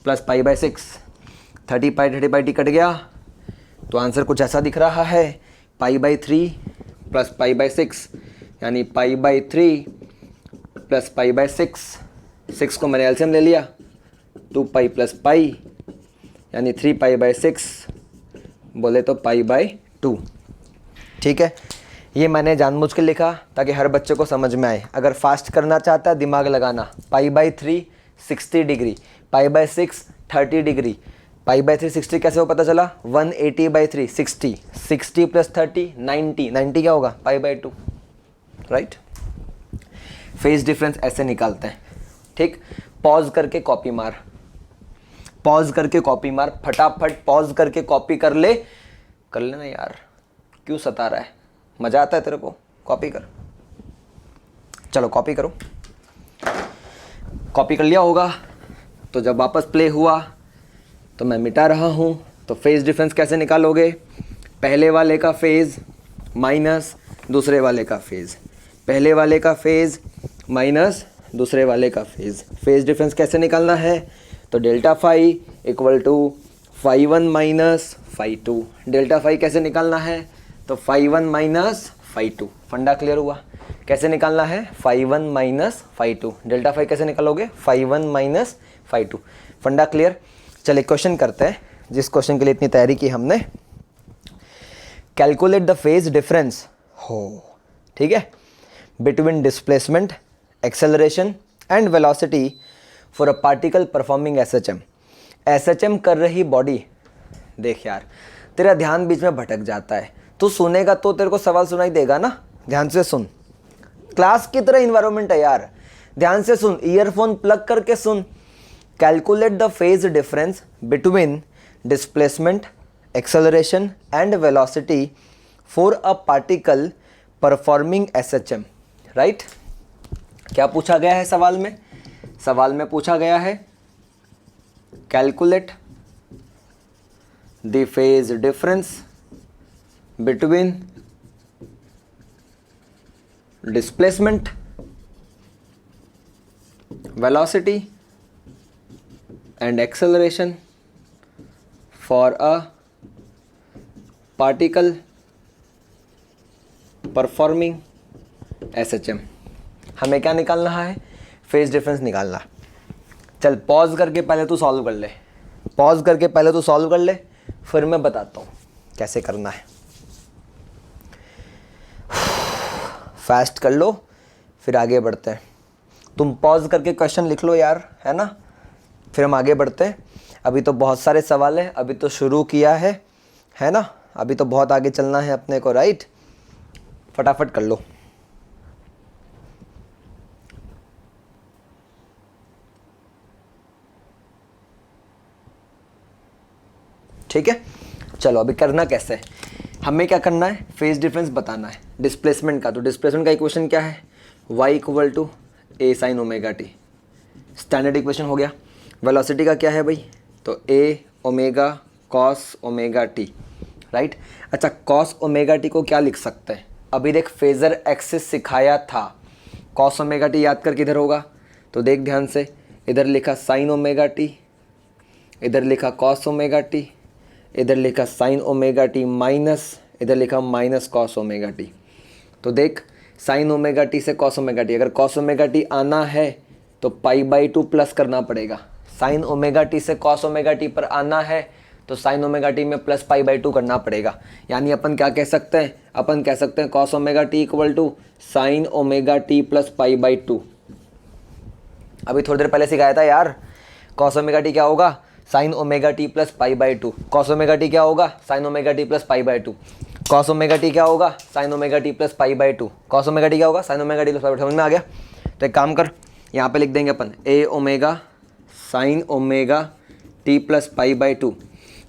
plus pi by 6। 30 pi t cut गया, तो answer कुछ ऐसा दिख रहा है, pi by 3 plus pi by 6, यानी pi by 3 plus pi by 6 को मैंने एलसीएम ले लिया, 2 पाई प्लस पाई यानी 3 पाई बाई 6, बोले तो पाई बाई 2, ठीक है। ये मैंने जानबूझ के लिखा ताकि हर बच्चे को समझ में आए। अगर फास्ट करना चाहता है दिमाग लगाना, पाई by 3 60 degree, pi by 6 30 degree, pi by 3 60 कैसे हो पता चला, 180 बाई 3 60, 60 प्लस 30 90, 90 क्या होगा पाई बाई 2, राइट। फेज डिफरेंस ऐसे निकालते हैं, ठीक। पॉज करके कॉपी मार, पॉज करके कॉपी मार, फटाफट पॉज करके कॉपी कर लेना यार, क्यों सता रहा है, मज़ा आता है तेरे को, कॉपी कर। चलो कॉपी करो। कॉपी कर लिया होगा, तो जब वापस प्ले हुआ तो मैं मिटा रहा हूँ। तो फेज़ डिफरेंस कैसे निकालोगे, पहले वाले का फेज़ माइनस दूसरे वाले का फेज़, पहले वाले का फेज़ माइनस दूसरे वाले का फेज़। फेज़ डिफरेंस कैसे निकालना है, तो delta phi equal to phi 1 minus phi 2। Delta phi कैसे निकालना है, तो फाई 1 माइनस फाई 2। फंडा क्लियर हुआ, कैसे निकालना है, phi 1 minus phi 2। Delta phi कैसे निकालोगे, फाई 1 माइनस फाई 2। फंडा क्लियर। चलिए क्वेश्चन करते हैं, जिस क्वेश्चन के लिए इतनी तैयारी की हमने। कैलकुलेट द फेज डिफरेंस हो, ठीक है, between displacement acceleration and velocity for a particle performing SHM. SHM कर रही बॉडी, देख यार तेरा ध्यान बीच में भटक जाता है, तू सुनेगा तो तेरे को सवाल सुनाई देगा ना, ध्यान से सुन, क्लास की तरह इन्वायरमेंट है यार, ध्यान से सुन, ईयरफोन प्लग करके सुन। Calculate the phase difference between displacement acceleration and velocity for a particle performing SHM, right. क्या पूछा गया है सवाल में, सवाल में पूछा गया है calculate the phase difference between displacement velocity and acceleration for a particle performing SHM। हमें क्या निकालना है, फेज डिफरेंस निकालना। चल पॉज करके पहले तू सॉल्व कर ले, पॉज करके पहले तू सॉल्व कर ले, फिर मैं बताता हूँ कैसे करना है। फास्ट कर लो, फिर आगे बढ़ते हैं। तुम पॉज करके क्वेश्चन लिख लो यार, है ना, फिर हम आगे बढ़ते हैं। अभी तो बहुत सारे सवाल हैं, अभी तो शुरू किया है ना, अभी तो बहुत आगे चलना है अपने को, राइट। फटाफट कर लो। ठीक है, चलो अभी करना कैसे है, हमें क्या करना है, फेज डिफरेंस बताना है डिस्प्लेसमेंट का। तो डिस्प्लेसमेंट का इक्वेशन क्या है, y equal to a sine omega t, standard equation हो गया। वेलोसिटी का क्या है भाई, तो a omega cos omega t, right. अच्छा कॉस ओमेगा टी को क्या लिख सकते हैं, अभी देख फेजर एक्सिस सिखाया था, कॉस ओमेगा टी याद कर किधर होगा, तो देख ध्यान से, इधर लिखा साइन ओमेगा टी, इधर लिखा कॉस ओमेगा टी, इधर लिखा साइन ओमेगा टी माइनस, इधर लिखा माइनस कॉस ओमेगा टी। तो देख साइन ओमेगा टी से कॉस ओमेगा टी, अगर कॉस ओमेगा टी आना है तो पाई बाई 2 प्लस करना पड़ेगा, साइन ओमेगा टी से कॉस ओमेगा टी पर आना है तो साइन ओमेगा टी में प्लस पाई बाई 2 करना पड़ेगा। यानी अपन क्या कह सकते हैं, अपन कह सकते हैं cos omega T equal to sine omega t plus pi by 2। अभी थोड़ी देर पहले सिखाया था यार, कॉस ओमेगा टी क्या होगा, sign omega t plus pi by 2। Cos omega t क्या होगा, sign omega t plus pi by 2। Cos omega t क्या होगा, sign omega t plus pi by 2। Cos omega t क्या होगा, sign omega t plus pi by 2। समझ में आ गया। तो एक काम कर, यहाँ पे लिख देंगे अपन a omega sine omega t plus pi by 2।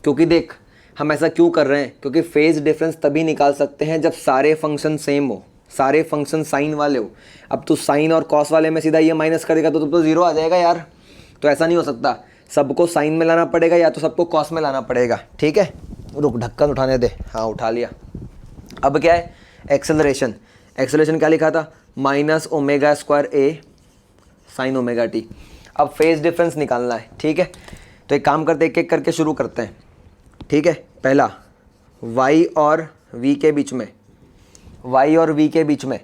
क्योंकि देख हम ऐसा क्यों कर रहे हैं, क्योंकि फेज डिफरेंस तभी निकाल सकते हैं जब सारे फंक्शन सेम हो, सारे फंक्शन साइन वाले हो। अब तू साइन और कॉस वाले में सीधा ये माइनस करेगा तो जीरो आ जाएगा यार। तो ऐसा नहीं हो सकता, सबको साइन में लाना पड़ेगा या तो सबको कॉस में लाना पड़ेगा। ठीक है, रुक ढक्कन उठाने दे। हाँ उठा लिया। अब क्या है, एक्सेलरेशन। एक्सेलरेशन क्या लिखा था, minus omega square a sine omega T. अब फेज डिफरेंस निकालना है। ठीक है, तो एक काम करते, एक एक करके शुरू करते हैं। ठीक है, पहला y और v के बीच में, y और v के बीच में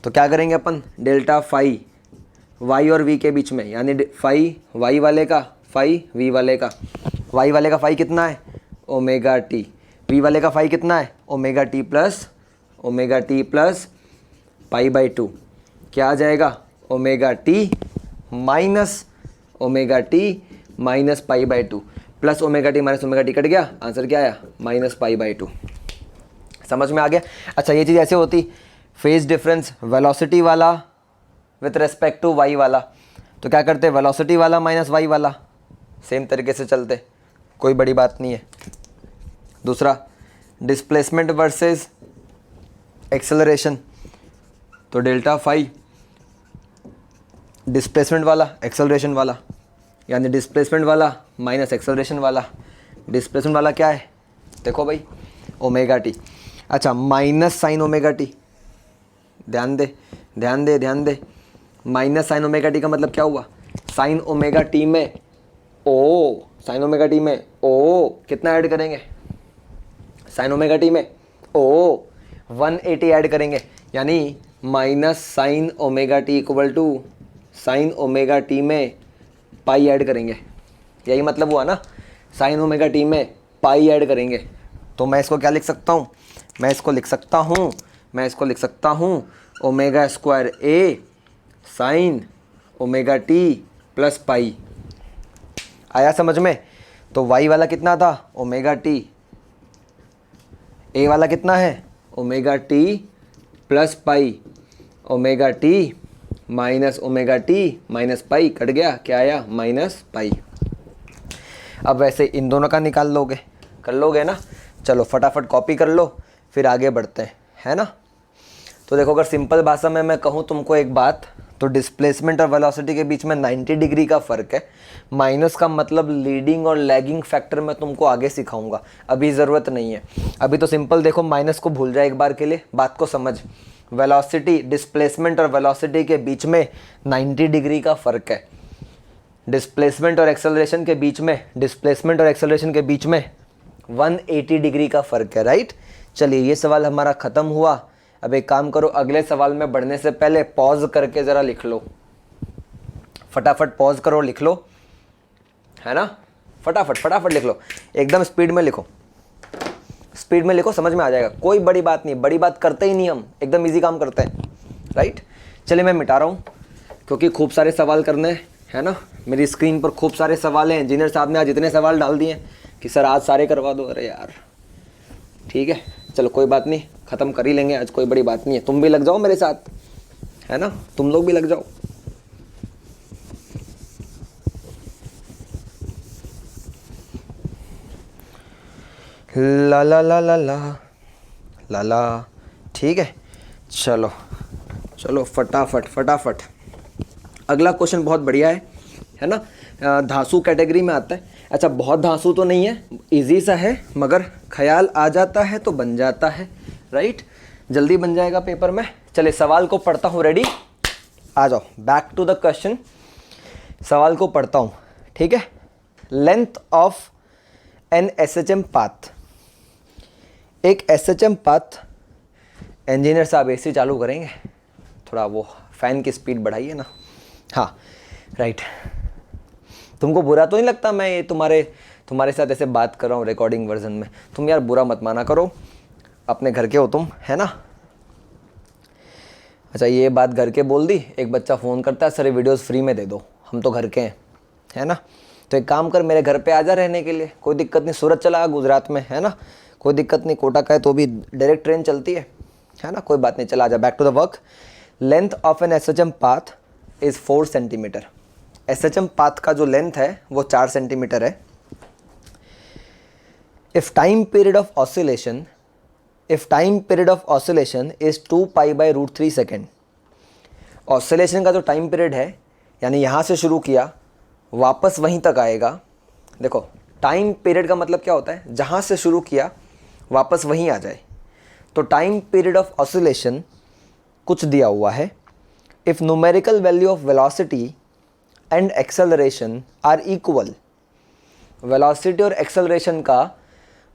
तो क्या करेंगे अपन, डेल्टा फाई y और v के बीच में, यानी फाई y वाले का, फाई v वाले का। y वाले का फाई कितना है, ओमेगा टी। v वाले का फाई कितना है, omega t plus pi by 2। क्या आ जाएगा, omega T minus pi by 2 plus omega T minus omega T cut गया, आंसर क्या आया, माइनस पाई बाई 2। समझ में आ गया। अच्छा ये चीज़ ऐसे होती, फेज डिफरेंस वेलोसिटी वाला विथ रेस्पेक्ट टू वाई वाला, तो क्या करते, वेलोसिटी वाला माइनस वाई वाला, सेम तरीके से चलते, कोई बड़ी बात नहीं है। दूसरा डिस्प्लेसमेंट वर्सेस एक्सेलरेशन, तो डेल्टा फाई डिस्प्लेसमेंट वाला एक्सेलरेशन वाला, यानी डिस्प्लेसमेंट वाला माइनस एक्सेलरेशन वाला। डिस्प्लेसमेंट वाला क्या है, देखो भाई ओमेगा टी। अच्छा माइनस साइन ओमेगा टी, ध्यान दे, माइनस साइन ओमेगा टी का मतलब क्या हुआ, साइन ओमेगा टी में ओ कितना ऐड करेंगे, साइन ओमेगा टी में ओ 180 ऐड करेंगे, यानी minus sine omega T equal to sine omega t में पाई ऐड करेंगे। यही मतलब हुआ ना, साइन ओमेगा टी में पाई ऐड करेंगे। तो मैं इसको क्या लिख सकता हूँ, मैं इसको लिख सकता हूँ omega square a sine omega t plus pi. आया समझ में। तो y वाला कितना था, ओमेगा टी, ए वाला कितना है, ओमेगा टी प्लस पाई, omega T minus omega T minus pi cut गया, क्या आया, माइनस पाई। अब वैसे इन दोनों का निकाल लोगे, कर लोगे ना। चलो फटाफट कॉपी कर लो, फिर आगे बढ़ते हैं, है ना। तो देखो अगर सिंपल भाषा में मैं कहूँ तुमको एक बात, तो डिस्प्लेसमेंट और वेलोसिटी के बीच में 90 डिग्री का फ़र्क है। माइनस का मतलब लीडिंग और लैगिंग फैक्टर मैं तुमको आगे सिखाऊंगा, अभी ज़रूरत नहीं है। अभी तो सिंपल देखो, माइनस को भूल जाए एक बार के लिए, बात को समझ। वेलोसिटी, डिस्प्लेसमेंट और वेलोसिटी के बीच में 90 डिग्री का फ़र्क है। डिस्प्लेसमेंट और एक्सेलरेशन के बीच में 180 डिग्री का फ़र्क है, राइट। चलिए ये सवाल हमारा ख़त्म हुआ। अब एक काम करो, अगले सवाल में बढ़ने से पहले पॉज करके ज़रा लिख लो, फटाफट पॉज करो, लिख लो, है ना। फटाफट लिख लो, एकदम स्पीड में लिखो, समझ में आ जाएगा। कोई बड़ी बात नहीं, बड़ी बात करते ही नहीं हम, एकदम इजी काम करते हैं, राइट। चलिए मैं मिटा रहा हूँ क्योंकि खूब सारे सवाल करने हैं, है ना। मेरी स्क्रीन पर खूब सारे सवाल हैं। इंजीनियर साहब ने आज इतने सवाल डाल दिए कि सर आज सारे करवा दो। अरे यार ठीक है, चलो कोई बात नहीं, ख़त्म कर ही लेंगे आज, कोई बड़ी बात नहीं है। तुम भी लग जाओ मेरे साथ, है ना, तुम लोग भी लग जाओ। ला ला ला ला ला ला ला, ठीक है। चलो फटाफट। अगला क्वेश्चन बहुत बढ़िया है ना। धांसू कैटेगरी में आता है। अच्छा बहुत धांसू तो नहीं है, इजी सा है, मगर ख्याल आ जाता है तो बन जाता है, राइट। जल्दी बन जाएगा पेपर में। चलिए सवाल को पढ़ता हूँ, रेडी, आ जाओ, बैक टू द क्वेश्चन। सवाल को पढ़ता हूँ, ठीक है। Length of an SHM path, एक एसएचएम पाथ, इंजीनियर साहब एसी चालू करेंगे, थोड़ा वो फैन की स्पीड बढ़ाइए ना। हाँ राइट, तुमको बुरा तो नहीं लगता मैं ये तुम्हारे साथ ऐसे बात कर रहा हूँ रिकॉर्डिंग वर्जन में? तुम यार बुरा मत माना करो, अपने घर के हो तुम, है ना। अच्छा ये बात घर के बोल दी, एक बच्चा फ़ोन करता है, सर वीडियोस फ्री में दे दो, हम तो घर के हैं, है ना। तो एक काम कर, मेरे घर पे आ जा रहने के लिए, कोई दिक्कत नहीं। सूरत चला गुजरात में, है ना, कोई दिक्कत नहीं। कोटा का है तो भी डायरेक्ट ट्रेन चलती है ना, कोई बात नहीं। चला आ जा, back to the work. Length of an SHM path is 4 centimetre. SHM path का जो लेंथ है वो 4 सेंटीमीटर है। If time period of oscillation is 2 pi by root 3 second, oscillation का जो टाइम पीरियड है यानी यहाँ से शुरू किया वापस वहीं तक आएगा। देखो टाइम पीरियड का मतलब क्या होता है, जहाँ से शुरू किया वापस वहीं आ जाए। तो टाइम पीरियड ऑफ ऑसिलेशन कुछ दिया हुआ है। If numerical value of velocity and acceleration are equal, velocity और एक्सेलरेशन का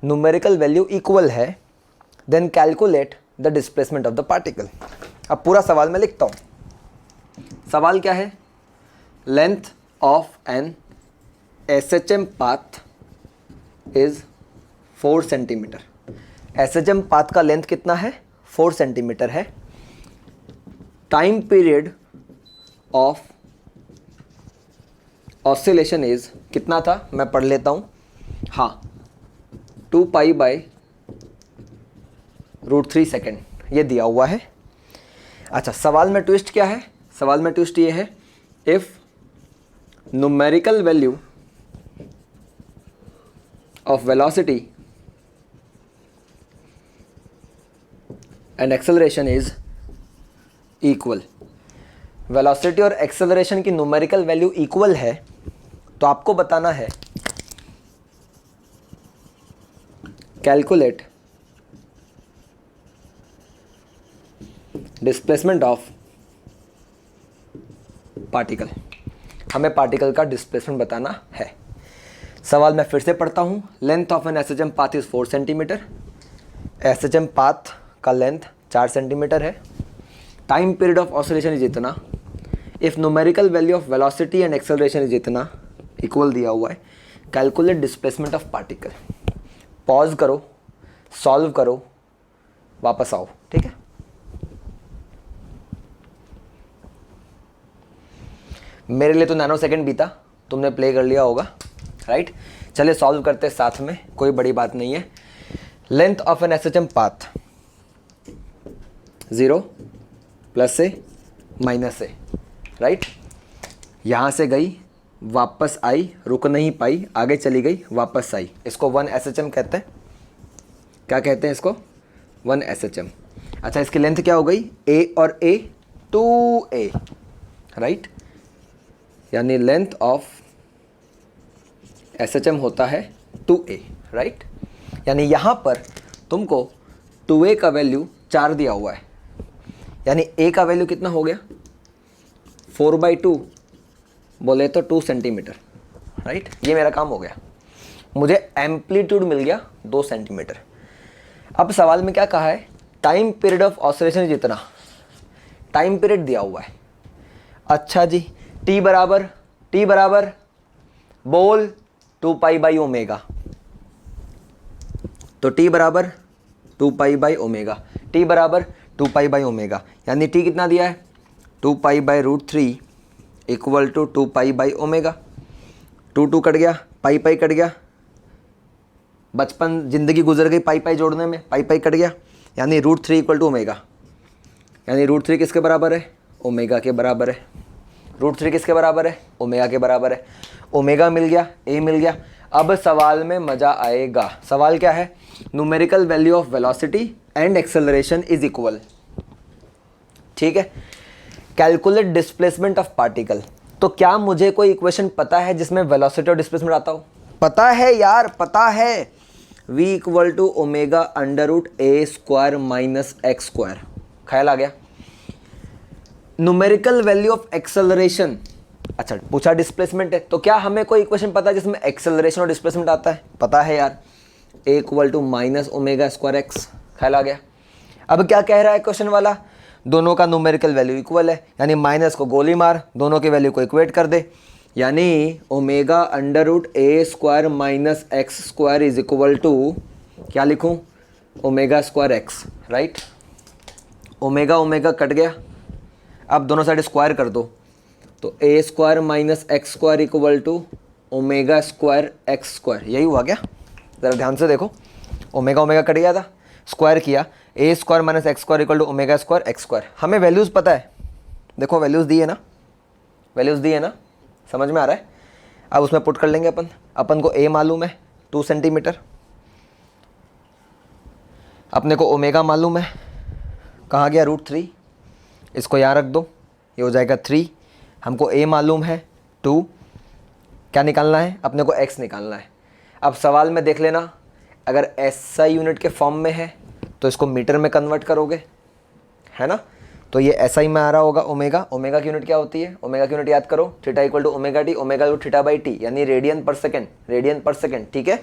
न्यूमेरिकल वैल्यू इक्वल है, then calculate the displacement of the particle. अब पूरा सवाल मैं लिखता हूँ। सवाल क्या है, length of an SHM path is 4 centimetre. SHM path का लेंथ कितना है, 4 सेंटीमीटर है। Time period of oscillation is कितना था, मैं पढ़ लेता हूँ। हाँ, 2 पाई बाई रूट 3 सेकेंड ये दिया हुआ है। अच्छा, सवाल में ट्विस्ट क्या है, सवाल में ट्विस्ट ये है, if numerical value of velocity and acceleration is equal. Velocity और एक्सेलरेशन की न्यूमेरिकल वैल्यू इक्वल है तो आपको बताना है कैलकुलेट डिस्प्लेसमेंट ऑफ पार्टिकल। हमें पार्टिकल का डिस्प्लेसमेंट बताना है। सवाल मैं फिर से पढ़ता हूँ। Length of an SHM path is 4 centimetre. SHM path का लेंथ 4 सेंटीमीटर है। Time period of oscillation is इतना। If numerical value of velocity and acceleration is इतना, इक्वल दिया हुआ है। Calculate displacement of particle. Pause करो, सॉल्व करो, वापस आओ, ठीक है। मेरे लिए तो नैनो सेकेंड बीता, तुमने प्ले कर लिया होगा, राइट। चलिए सॉल्व करते साथ में, कोई बड़ी बात नहीं है। Length of an SHM path 0 plus से माइनस से, राइट। यहाँ से गई, वापस आई, रुक नहीं पाई, आगे चली गई, वापस आई। इसको 1 SHM कहते हैं। क्या कहते हैं इसको, 1 SHM। अच्छा, इसकी लेंथ क्या हो गई, A और A 2A, राइट। यानी लेंथ ऑफ SHM होता है 2A, राइट। यानी यहाँ पर तुमको 2A का वैल्यू 4 दिया हुआ है, यानी A का वैल्यू कितना हो गया, 4/2 बोले तो 2 सेंटीमीटर, राइट। ये मेरा काम हो गया, मुझे एम्पलीट्यूड मिल गया 2 सेंटीमीटर। अब सवाल में क्या कहा है, टाइम पीरियड ऑफ ऑसिलेशन जितना, टाइम पीरियड दिया हुआ है। अच्छा जी, T बराबर बोल 2 पाई बाई ओमेगा, तो T बराबर 2 पाई बाई ओमेगा, T बराबर 2 पाई बाई ओमेगा, यानी T कितना दिया है, 2 pi by root 3 equal to 2 pi by omega. 2 cut गया, पाई कट गया, बचपन जिंदगी गुजर गई पाई जोड़ने में, पाई कट गया, यानी रूट 3 इक्वल टू ओमेगा। यानी रूट 3 किसके बराबर है, ओमेगा के बराबर है। रूट 3 किसके बराबर है, ओमेगा के बराबर है। ओमेगा मिल गया, ए मिल गया। अब सवाल में मज़ा आएगा। सवाल क्या है, numerical value of velocity and acceleration is equal, ठीक है। Calculate displacement of particle. तो क्या मुझे कोई इक्वेशन पता है जिसमें वेलोसिटी और डिस्प्लेसमेंट आता हो, पता है यार, पता है। v equal to omega under root a square minus x square, ख्याल आ गया। न्यूमेरिकल वैल्यू ऑफ एक्सेलरेशन, अच्छा पूछा डिस्प्लेसमेंट है, तो क्या हमें कोई इक्वेशन पता है जिसमें एक्सेलरेशन और डिस्प्लेसमेंट आता है, पता है यार। a equal to minus omega square x, ख्याल आ गया। अब क्या कह रहा है क्वेश्चन वाला, दोनों का न्यूमेरिकल वैल्यू इक्वल है, यानी माइनस को गोली मार, दोनों की वैल्यू को इक्वेट कर दे, यानी omega under root a square minus x square is equal to, क्या लिखूं, omega square x, right. Omega omega cut गया, अब दोनों साइड स्क्वायर कर दो, तो a square minus x square equal to omega square x square, यही हुआ क्या, ज़रा ध्यान से देखो। ओमेगा ओमेगा कट गया था, स्क्वायर किया, a square minus x square equal to omega square x square. हमें वैल्यूज़ पता है, देखो वैल्यूज़ दी है ना, वैल्यूज़ दी है ना, समझ में आ रहा है? अब उसमें पुट कर लेंगे अपन को ए मालूम है 2 सेंटीमीटर, अपने को ओमेगा मालूम है, कहाँ गया √3, इसको यहाँ रख दो, ये हो जाएगा 3। हमको ए मालूम है 2, क्या निकालना है अपने को, एक्स निकालना है। अब सवाल में देख लेना, अगर एसआई यूनिट के फॉर्म में है तो इसको मीटर में कन्वर्ट करोगे, है ना? तो ये एसआई में आ रहा होगा ओमेगा। ओमेगा की यूनिट क्या होती है? ओमेगा की यूनिट याद करो, theta equal to omega t, omega theta by t, यानी radian per second, radian per second, ठीक है।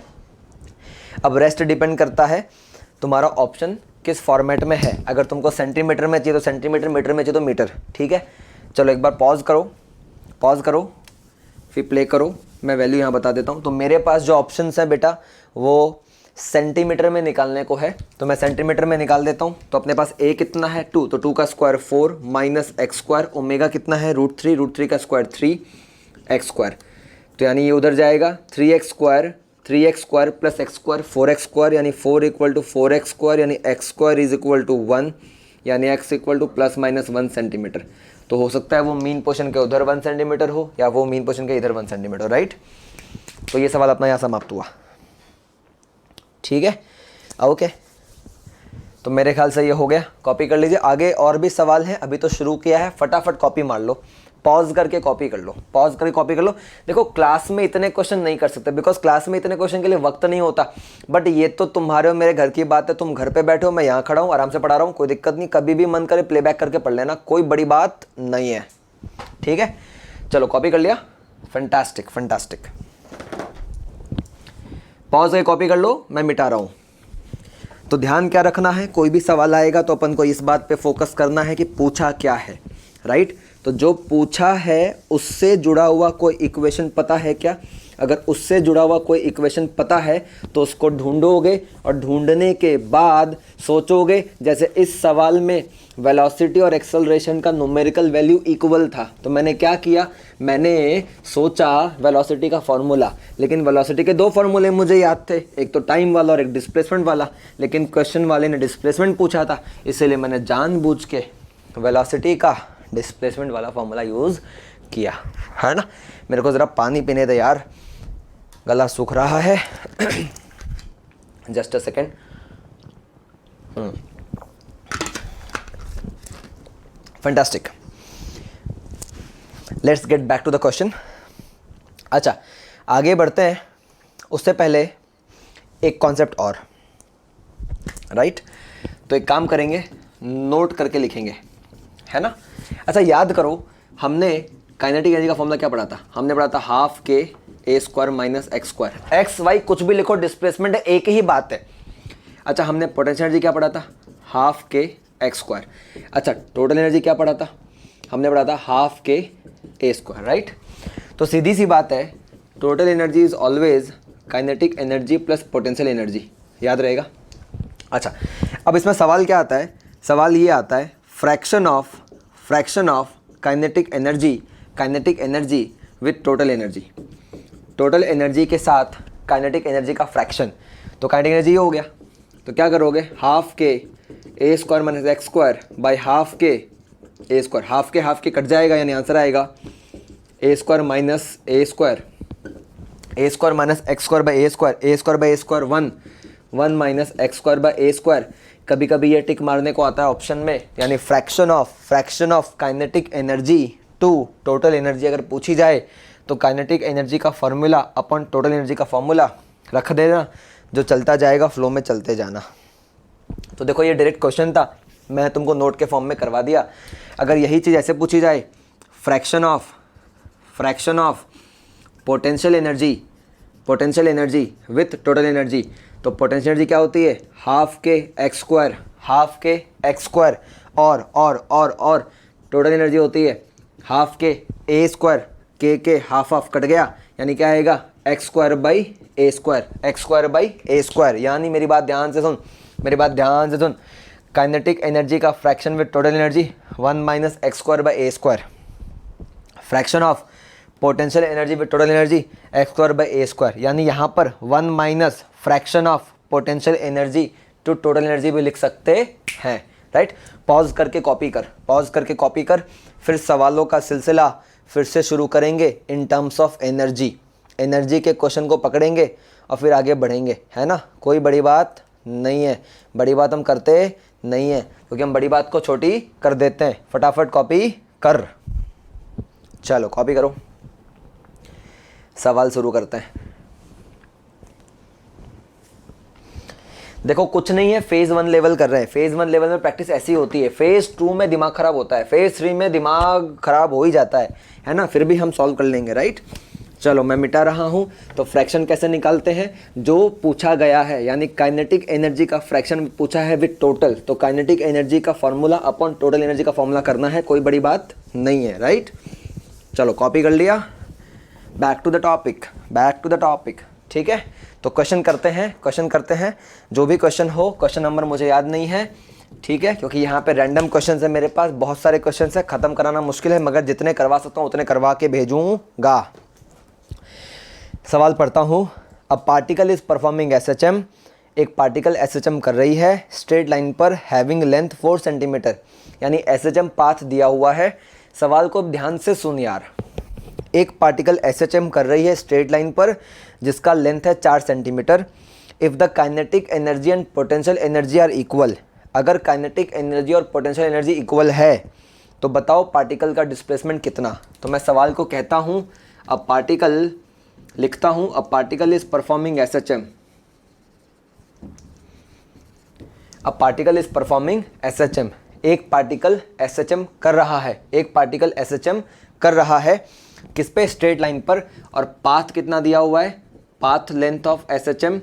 अब रेस्ट डिपेंड करता है तुम्हारा ऑप्शन किस फॉर्मेट में है। अगर तुमको सेंटीमीटर में चाहिए तो सेंटीमीटर, मीटर में चाहिए तो मीटर, ठीक है। चलो एक बार पॉज करो फिर प्ले करो, मैं वैल्यू यहाँ बता देता हूँ। तो मेरे पास जो ऑप्शंस हैं बेटा वो सेंटीमीटर में निकालने को है, तो मैं सेंटीमीटर में निकाल देता हूँ। तो अपने पास ए कितना है 2, तो 2 का square 4 minus x square, omega कितना है √3 का स्क्वायर 3 एक्स स्क्वायर, तो यानी ये उधर जाएगा 3x square plus x square 4x square, यानी 4 इक्वल टू 4x स्क्वायर, यानी x square is equal to 1, यानी x इक्वल टू ±1 सेंटीमीटर। तो हो सकता है वो मीन पोर्शन के उधर 1 सेंटीमीटर हो या वो मीन पोर्शन के इधर 1 सेंटीमीटर, राइट। तो ये सवाल अपना यहाँ समाप्त हुआ, ठीक है, ओके। तो मेरे ख्याल से ये हो गया, कॉपी कर लीजिए। आगे और भी सवाल हैं, अभी तो शुरू किया है, फटाफट कॉपी मार लो, पॉज करके कॉपी कर लो, पॉज करके कॉपी कर लो। देखो क्लास में इतने क्वेश्चन नहीं कर सकते, बिकॉज क्लास में इतने क्वेश्चन के लिए वक्त नहीं होता, बट ये तो तुम्हारे और मेरे घर की बात है। तुम घर पे बैठे हो, मैं यहाँ खड़ा हूँ, आराम से पढ़ा रहा हूँ, कोई दिक्कत नहीं। कभी भी मन करे प्लेबैक करके पढ़ लेना, कोई बड़ी बात नहीं है, ठीक है। चलो कॉपी कर लिया, फैंटास्टिक फैंटास्टिक। पॉज करके कॉपी कर लो, मैं मिटा रहा हूँ। तो ध्यान क्या रखना है, कोई भी सवाल आएगा तो अपन को इस बात पे फोकस करना है कि पूछा क्या है, राइट। तो जो पूछा है उससे जुड़ा हुआ कोई इक्वेशन पता है क्या? अगर उससे जुड़ा हुआ कोई इक्वेशन पता है तो उसको ढूंढोगे, और ढूंढने के बाद सोचोगे, जैसे इस सवाल में वेलोसिटी और एक्सेलरेशन का न्यूमेरिकल वैल्यू इक्वल था, तो मैंने क्या किया, मैंने सोचा वेलोसिटी का फॉर्मूला, लेकिन वेलोसिटी के 2 फॉर्मूले मुझे याद थे, एक तो टाइम वाला और एक डिस्प्लेसमेंट वाला, लेकिन क्वेश्चन वाले ने डिस्प्लेसमेंट पूछा था, इसलिए मैंने जानबूझ के वेलोसिटी का डिस्प्लेसमेंट वाला फॉर्मूला यूज़ किया, है ना। मेरे को ज़रा पानी पीने दे यार, गला सूख रहा है। Just a second. Fantastic, let's get back to the question. अच्छा आगे बढ़ते हैं, उससे पहले एक कॉन्सेप्ट और, राइट। तो एक काम करेंगे, नोट करके लिखेंगे, है ना। अच्छा याद करो, हमने काइनेटिक एनर्जी का फॉर्मूला क्या पढ़ा था? हमने पढ़ा था half k a square minus x square. X y कुछ भी लिखो, डिस्प्लेसमेंट है, एक ही बात है। अच्छा हमने पोटेंशियल एनर्जी क्या पढ़ा था? Half k x square. अच्छा टोटल एनर्जी क्या पढ़ा था? हमने पढ़ा था half k a square, right. तो सीधी सी बात है, total energy is always kinetic energy plus potential energy, याद रहेगा। अच्छा अब इसमें सवाल क्या आता है? सवाल ये आता है fraction of kinetic energy with total energy, total energy के साथ काइनेटिक एनर्जी का फ्रैक्शन। तो काइनेटिक एनर्जी ये हो गया, तो क्या करोगे, half k a square minus x square by half k a square, half k cut जाएगा, यानी आंसर आएगा a square minus a square minus x square by a square 1 minus x square by a square. कभी कभी ये टिक मारने को आता है ऑप्शन में, यानी fraction of kinetic energy to total energy अगर पूछी जाए तो काइनेटिक एनर्जी का फॉर्मूला अपन टोटल एनर्जी का फॉर्मूला रख देना, जो चलता जाएगा फ्लो में चलते जाना। तो देखो ये डायरेक्ट क्वेश्चन था, मैं तुमको नोट के फॉर्म में करवा दिया। अगर यही चीज़ ऐसे पूछी जाए, fraction of potential energy with total energy, तो पोटेंशियल एनर्जी क्या होती है? हाफ के एक्स स्क्वायर और टोटल एनर्जी होती है हाफ के ए स्क्वायर, के हाफ कट गया, यानी क्या आएगा x square by a square. यानी मेरी बात ध्यान से सुन, काइनेटिक एनर्जी का fraction with total energy 1 minus x square by a square, fraction of potential energy with total energy x square by a square. यानी यहाँ पर 1 minus fraction of potential energy to total energy भी लिख सकते हैं, right. Pause करके copy कर, फिर सवालों का सिलसिला फिर से शुरू करेंगे in terms of energy. Energy के क्वेश्चन को पकड़ेंगे और फिर आगे बढ़ेंगे, है ना। कोई बड़ी बात नहीं है, बड़ी बात हम करते नहीं है क्योंकि हम बड़ी बात को छोटी कर देते हैं। फटाफट कॉपी कर, चलो कॉपी करो, सवाल शुरू करते हैं। देखो कुछ नहीं है, फेज 1 लेवल कर रहे हैं। फेज 1 लेवल में प्रैक्टिस ऐसी होती है। फेज 2 में दिमाग खराब होता है, फेज 3 में दिमाग खराब हो ही जाता है ना। फिर भी हम सॉल्व कर लेंगे, राइट। चलो मैं मिटा रहा हूँ। तो फ्रैक्शन कैसे निकालते हैं, जो पूछा गया है, यानी काइनेटिक एनर्जी का फ्रैक्शन पूछा है विद टोटल, तो काइनेटिक एनर्जी का फॉर्मूला अपॉन टोटल एनर्जी का फॉर्मूला करना है। कोई बड़ी बात नहीं है, राइट। चलो कॉपी कर लिया, back to the topic, back to the topic, ठीक है। तो क्वेश्चन करते हैं, जो भी क्वेश्चन हो। क्वेश्चन नंबर मुझे याद नहीं है, ठीक है, क्योंकि यहाँ पे रैंडम क्वेश्चन है मेरे पास, बहुत सारे क्वेश्चन है, ख़त्म कराना मुश्किल है, मगर जितने करवा सकता हूँ उतने करवा के भेजूँगा। सवाल पढ़ता हूँ। अ पार्टिकल इज़ परफॉर्मिंग एसएचएम, एक पार्टिकल एसएचएम कर रही है स्ट्रेट लाइन पर, हैविंग लेंथ 4 सेंटीमीटर, यानी एसएचएम पाथ दिया हुआ है। सवाल को ध्यान से सुन यार। एक पार्टिकल एसएचएम कर रही है स्ट्रेट लाइन पर जिसका लेंथ है 4 centimetre. If the kinetic energy and potential energy are equal, अगर काइनेटिक एनर्जी और पोटेंशियल एनर्जी इक्वल है तो बताओ पार्टिकल का डिस्प्लेसमेंट कितना। तो मैं सवाल को कहता हूँ, अब पार्टिकल लिखता हूँ, अब पार्टिकल इज परफॉर्मिंग एसएचएम, अब पार्टिकल इज परफॉर्मिंग एसएचएम। एक पार्टिकल एसएचएम कर रहा है, एक पार्टिकल एसएचएम कर रहा है किस पे, स्ट्रेट लाइन पर, और पाथ कितना दिया हुआ है, path length of SHM,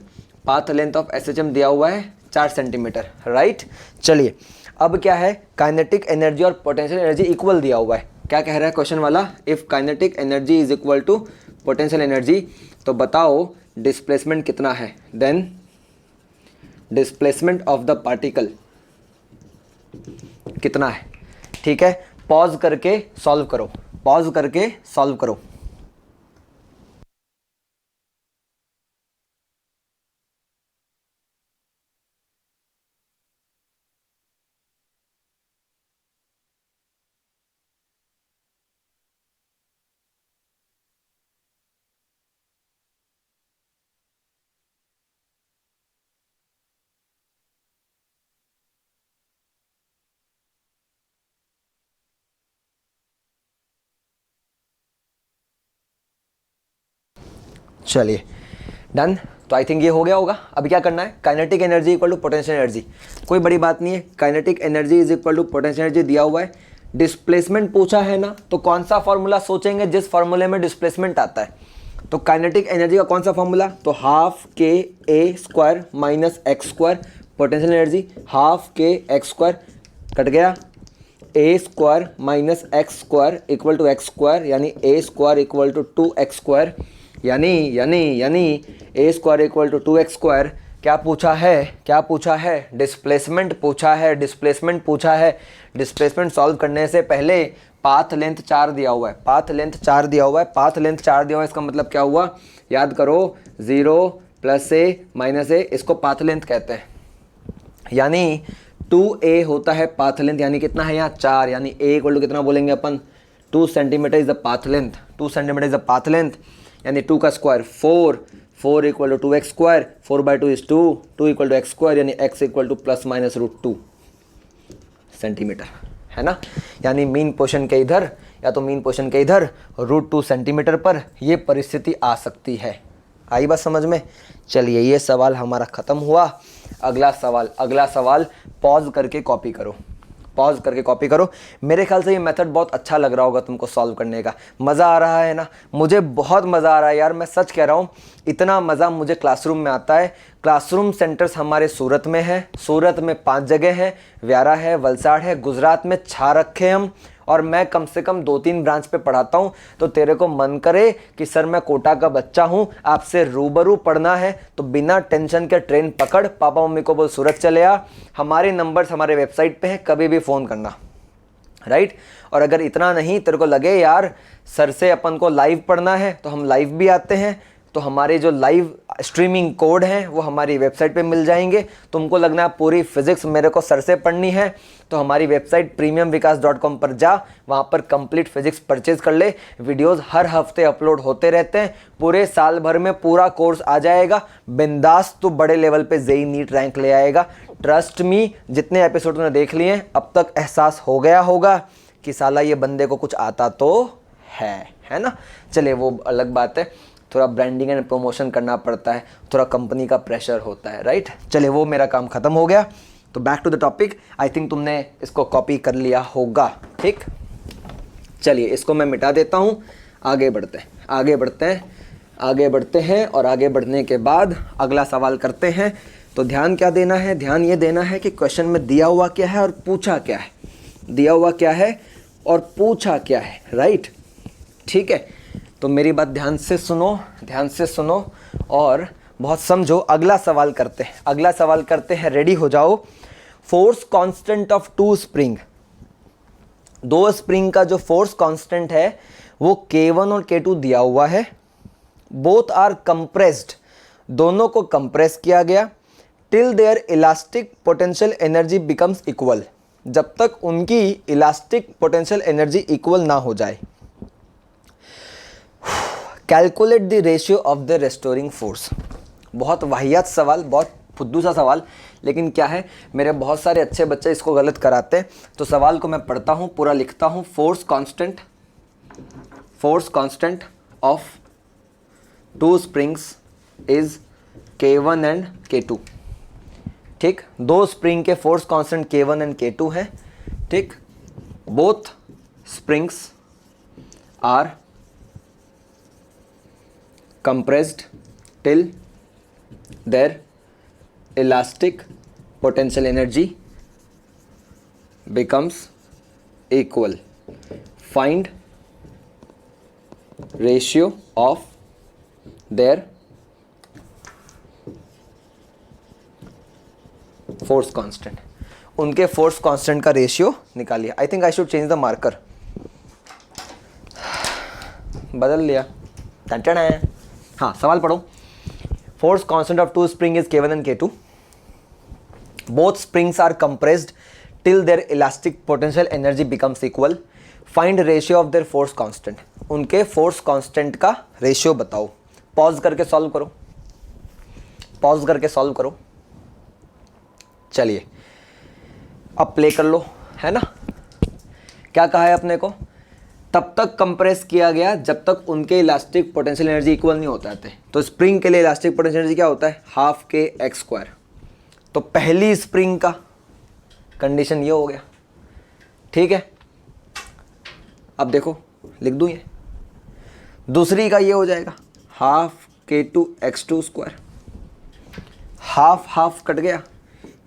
path length of SHM दिया हुआ है 4 सेंटीमीटर, राइट। चलिए अब क्या है, काइनेटिक एनर्जी और पोटेंशियल एनर्जी इक्वल दिया हुआ है। क्या कह रहा है क्वेश्चन वाला, if kinetic energy is equal to potential energy, तो बताओ डिस्प्लेसमेंट कितना है। Then displacement of the particle कितना है, ठीक है। पॉज करके सॉल्व करो, पॉज करके सॉल्व करो। चलिए डन। तो आई थिंक ये हो गया होगा। अभी क्या करना है, kinetic energy equal to potential energy, कोई बड़ी बात नहीं है। Kinetic energy is equal to potential energy दिया हुआ है, डिस्प्लेसमेंट पूछा है ना, तो कौन सा फॉर्मूला सोचेंगे जिस फॉर्मूले में डिस्प्लेसमेंट आता है। तो काइनेटिक एनर्जी का कौन सा फॉर्मूला, तो half k a square minus x square, potential energy half k x square cut गया, a square minus x square equal to x square, यानी a square equal to 2x square, यानी a square equal to 2x square. क्या पूछा है, क्या पूछा है, displacement पूछा है, डिस्प्लेसमेंट पूछा है। डिस्प्लेसमेंट सॉल्व करने से पहले पाथ लेंथ 4 दिया हुआ है, पाथ लेंथ 4 दिया हुआ है, पाथ लेंथ 4 दिया हुआ है, इसका मतलब क्या हुआ, याद करो 0 प्लस ए माइनस ए, इसको पाथ लेंथ कहते हैं। यानी 2a होता है पाथ लेंथ, यानी कितना है यहाँ 4, यानी a इक्वल टू कितना बोलेंगे अपन, 2 centimetre is the path length, 2 centimetre is the path length, यानी 2 का square 4, 4 equal to 2x square, 4/2 is 2, 2 equal to x square, यानी x equal to plus minus √2 centimetre, है ना। यानी मीन पोर्शन के इधर या तो मीन पोर्शन के इधर √2 सेंटीमीटर पर ये परिस्थिति आ सकती है। आई बात समझ में। चलिए ये सवाल हमारा ख़त्म हुआ। अगला सवाल, अगला सवाल पॉज करके कॉपी करो, पॉज करके कॉपी करो। मेरे ख्याल से ये मेथड बहुत अच्छा लग रहा होगा तुमको सॉल्व करने का, मज़ा आ रहा है ना। मुझे बहुत मज़ा आ रहा है यार, मैं सच कह रहा हूँ, इतना मज़ा मुझे क्लासरूम में आता है। क्लासरूम सेंटर्स हमारे सूरत में है, सूरत में 5 जगह हैं, व्यारा है, वलसाड़ है, गुजरात में 6 रखे हम, और मैं कम से कम 2-3 ब्रांच पे पढ़ाता हूँ। तो तेरे को मन करे कि सर मैं कोटा का बच्चा हूँ, आपसे रूबरू पढ़ना है, तो बिना टेंशन के ट्रेन पकड़, पापा मम्मी को बोल सूरत चले आ, हमारे नंबर्स हमारे वेबसाइट पे हैं, कभी भी फ़ोन करना, राइट। और अगर इतना नहीं तेरे को लगे यार सर से अपन को लाइव पढ़ना है, तो हम लाइव भी आते हैं, तो हमारे जो लाइव स्ट्रीमिंग कोड हैं वो हमारी वेबसाइट पे मिल जाएंगे। तुमको लगना है पूरी फिजिक्स मेरे को सर से पढ़नी है तो हमारी वेबसाइट premiumvikas.com पर जा, वहाँ पर कंप्लीट फिजिक्स परचेज कर ले। वीडियोस हर हफ्ते अपलोड होते रहते हैं, पूरे साल भर में पूरा कोर्स आ जाएगा। बिंदास तू बड़े लेवल पे जेईई नीट रैंक ले आएगा। ट्रस्ट मी, जितने एपिसोड तूने देख लिए हैं अब तक एहसास हो गया होगा कि साला ये बंदे को कुछ आता तो है ना। चलिए वो अलग बात है, थोड़ा ब्रांडिंग एंड प्रमोशन करना पड़ता है, थोड़ा कंपनी का प्रेशर होता है, राइट। चलिए वो मेरा काम खत्म हो गया, तो back to the topic. I think तुमने इसको कॉपी कर लिया होगा, ठीक। चलिए इसको मैं मिटा देता हूँ, आगे बढ़ते हैं और आगे बढ़ने के बाद अगला सवाल करते हैं। तो ध्यान क्या देना है, ध्यान ये देना है कि क्वेश्चन में दिया हुआ क्या है और पूछा क्या है, दिया हुआ क्या है और पूछा क्या है, राइट, ठीक है। तो मेरी बात ध्यान से सुनो और बहुत समझो। अगला सवाल करते हैं, रेडी हो जाओ। Force constant of two spring, दो स्प्रिंग का जो फोर्स कांस्टेंट है वो K1 और K2 दिया हुआ है। बोथ आर कंप्रेस्ड, दोनों को कंप्रेस किया गया। Till their elastic potential energy becomes equal, जब तक उनकी इलास्टिक पोटेंशियल एनर्जी इक्वल ना हो जाए। Calculate the ratio of the restoring force. बहुत वाहियात सवाल, बहुत फुद्दू सा सवाल, लेकिन क्या है, मेरे बहुत सारे अच्छे बच्चे इसको गलत कराते हैं। तो सवाल को मैं पढ़ता हूँ, पूरा लिखता हूँ। Force constant of two springs is K1 and K2, ठीक। दो स्प्रिंग के force constant K1 and K2 है, ठीक। Both springs are compressed till their elastic potential energy becomes equal. Find ratio of their force constant. उनके force constant का ratio निकालिए। I think I should change the marker, बदल लिया। टन है। हाँ, सवाल पढ़ो। Force constant of two spring is K1 and K2. Both springs are compressed till their elastic potential energy becomes equal. Find ratio of their force constant. उनके force constant का ratio बताओ। पॉज करके सॉल्व करो, चलिए अब play कर लो, है ना। क्या कहा है अपने को, तब तक कंप्रेस किया गया जब तक उनके इलास्टिक पोटेंशियल एनर्जी इक्वल नहीं होता है। तो स्प्रिंग के लिए इलास्टिक पोटेंशियल एनर्जी क्या होता है, हाफ kx²। तो पहली स्प्रिंग का कंडीशन ये हो गया, ठीक है। अब देखो लिख दूं, ये दूसरी का ये हो जाएगा हाफ K2x²। हाफ कट गया,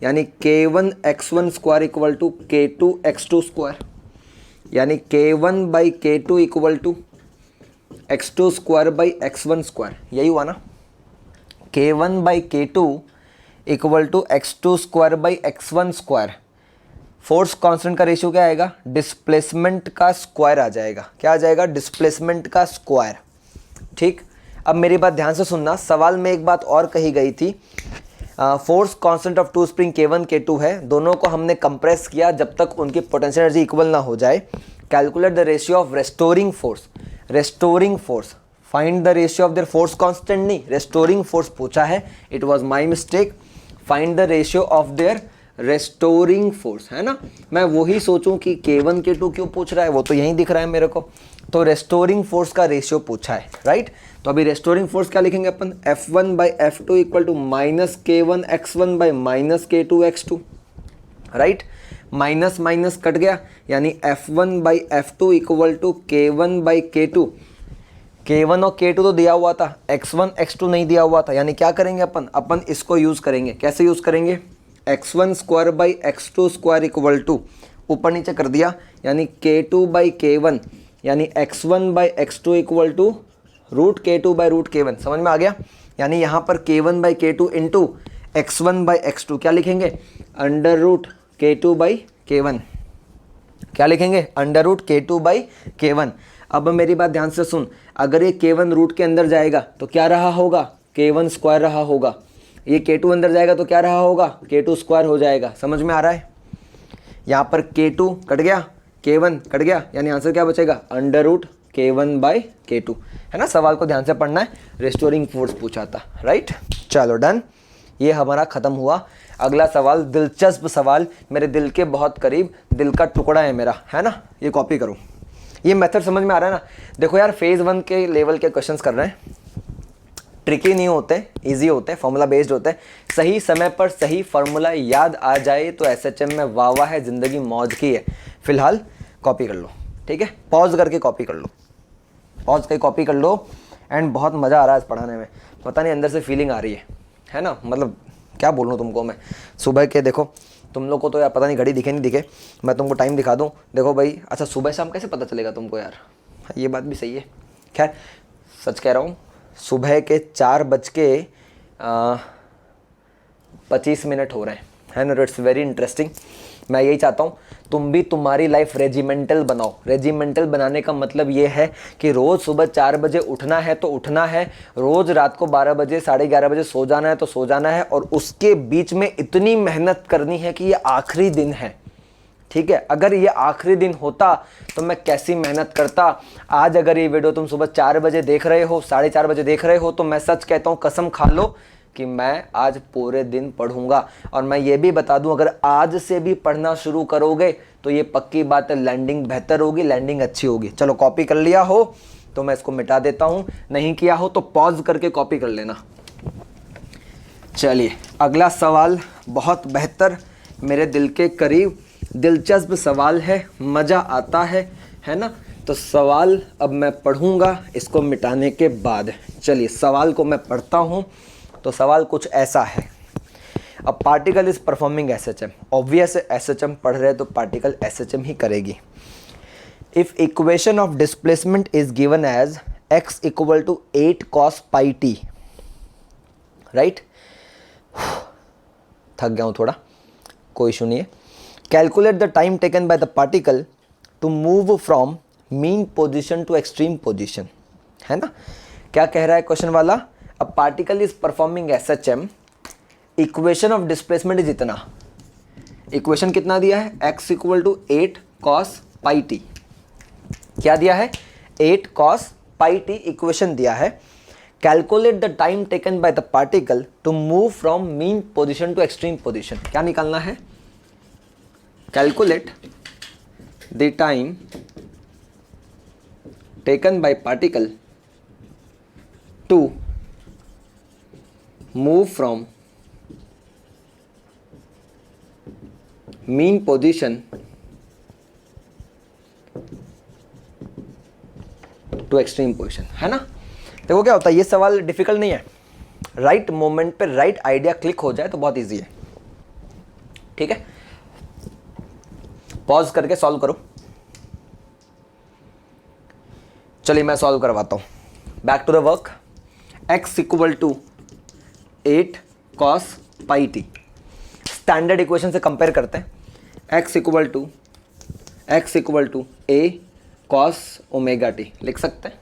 यानी K1x1² इक्वल टू K2x2², यानी K1/K2 इक्वल टू x2² यही हुआ ना। K1/K2 equal to x2² force constant का रेशियो क्या आएगा, डिस्प्लेसमेंट का स्क्वायर आ जाएगा। क्या आ जाएगा, डिस्प्लेसमेंट का स्क्वायर, ठीक। अब मेरी बात ध्यान से सुनना, सवाल में एक बात और कही गई थी। Force constant of two spring K1 K2 है, दोनों को हमने कंप्रेस किया जब तक उनकी पोटेंशियल एनर्जी इक्वल ना हो जाए। Calculate the ratio of restoring force. Find the ratio of their force constant नहीं, रेस्टोरिंग फोर्स पूछा है, it was my mistake. Find the ratio of there restoring force, है ना। मैं वही सोचूं कि K1 K2 क्यों पूछ रहा है, वो तो यहीं दिख रहा है मेरे को। तो रेस्टोरिंग फोर्स का रेशियो पूछा है, राइट। तो अभी रेस्टोरिंग फोर्स क्या लिखेंगे अपन, F1/F2 equal to -K1x1 -K2x2, right. Minus कट गया, यानी F1/F2 equal to K1/K2। K1 और K2 तो दिया हुआ था, x1 x2 नहीं दिया हुआ था, यानी क्या करेंगे अपन इसको यूज़ करेंगे। कैसे यूज़ करेंगे, x1² इक्वल टू ऊपर नीचे कर दिया, यानी K2/K1, यानी x1/x2 इक्वल टू √K2/√K1। समझ में आ गया। यानी यहाँ पर K1/K2 इंटू x1/x2 क्या लिखेंगे, √K2/K1। क्या लिखेंगे, √K2/K1। अब मेरी बात ध्यान से सुन, अगर ये K1 रूट के अंदर जाएगा तो क्या रहा होगा, K1 स्क्वायर रहा होगा। ये K2 अंदर जाएगा तो क्या रहा होगा, K2 स्क्वायर हो जाएगा। समझ में आ रहा है? यहाँ पर K2 कट गया, K1 कट गया, यानी आंसर क्या बचेगा, अंडर रूट K1/K2, है ना। सवाल को ध्यान से पढ़ना है, रिस्टोरिंग फोर्स पूछा था, राइट। चलो डन, ये हमारा ख़त्म हुआ। अगला सवाल, दिलचस्प सवाल, मेरे दिल के बहुत करीब, दिल का टुकड़ा है मेरा, है ना। ये कॉपी करो। ये मेथड समझ में आ रहा है ना। देखो यार, फेज़ 1 के लेवल के क्वेश्चंस कर रहे हैं, ट्रिकी नहीं होते, इजी होते हैं, फार्मूला बेस्ड होते हैं। सही समय पर सही फार्मूला याद आ जाए तो एसएचएम में वाह वाह है, ज़िंदगी मौज की है। फिलहाल कॉपी कर लो, ठीक है, पॉज करके कॉपी कर लो, पॉज करके कॉपी कर लो। एंड बहुत मज़ा आ रहा है इस पढ़ाने में, पता नहीं अंदर से फीलिंग आ रही है ना। मतलब क्या बोलूँ तुमको मैं। सुबह के देखो, तुम लोग को तो यार पता नहीं घड़ी दिखे नहीं दिखे, मैं तुमको टाइम दिखा दूँ। देखो भाई, अच्छा सुबह शाम कैसे पता चलेगा तुमको यार, ये बात भी सही है। खैर सच कह रहा हूँ, सुबह के 4:25 हो रहे हैं ना। It's very interesting. मैं यही चाहता हूँ तुम भी तुम्हारी लाइफ रेजिमेंटल बनाओ। रेजिमेंटल बनाने का मतलब ये है कि रोज़ सुबह 4 बजे उठना है तो उठना है, रोज़ रात को 12 बजे 11:30 बजे सो जाना है तो सो जाना है, और उसके बीच में इतनी मेहनत करनी है कि ये आखिरी दिन है, ठीक है। अगर ये आखिरी दिन होता तो मैं कैसी मेहनत करता। आज अगर ये वीडियो तुम सुबह 4 बजे देख रहे हो, 4:30 बजे देख रहे हो, तो मैं सच कहता हूँ, कसम खा लो कि मैं आज पूरे दिन पढ़ूंगा। और मैं ये भी बता दूं, अगर आज से भी पढ़ना शुरू करोगे तो ये पक्की बात है, लैंडिंग बेहतर होगी, लैंडिंग अच्छी होगी। चलो कॉपी कर लिया हो तो मैं इसको मिटा देता हूं, नहीं किया हो तो पॉज करके कॉपी कर लेना। चलिए अगला सवाल बहुत बेहतर, मेरे दिल के करीब, दिलचस्प सवाल है, मज़ा आता है ना। तो सवाल अब मैं पढ़ूंगा इसको मिटाने के बाद। चलिए सवाल को मैं पढ़ता हूं। तो सवाल कुछ ऐसा है, a particle is performing SHM. Obvious है, एसएचएम पढ़ रहे हैं तो पार्टिकल एसएचएम ही करेगी। If equation of displacement is given as x = 8 cos πt, right. थक गया हूँ थोड़ा, कोई इशू नहीं है। Calculate the time taken by the particle to move from mean position to extreme position, है ना। क्या कह रहा है क्वेश्चन वाला, a particle is performing SHM, equation of displacement is इतना। इक्वेशन कितना दिया है, x = 8 cos πt। क्या दिया है, 8 cos πt इक्वेशन दिया है। Calculate the time taken by the particle to move from mean position to extreme position. क्या निकालना है, calculate the time taken by particle to move from mean position to extreme position, है ना। देखो क्या होता है, ये सवाल डिफिकल्ट नहीं है, राइट मोमेंट पे राइट आइडिया क्लिक हो जाए तो बहुत इजी है, ठीक है। पॉज करके सॉल्व करो। चलिए मैं सॉल्व करवाता हूं, back to the work. x = 8 cos πt, standard equation से कंपेयर करते हैं। x = a cos ωt लिख सकते हैं।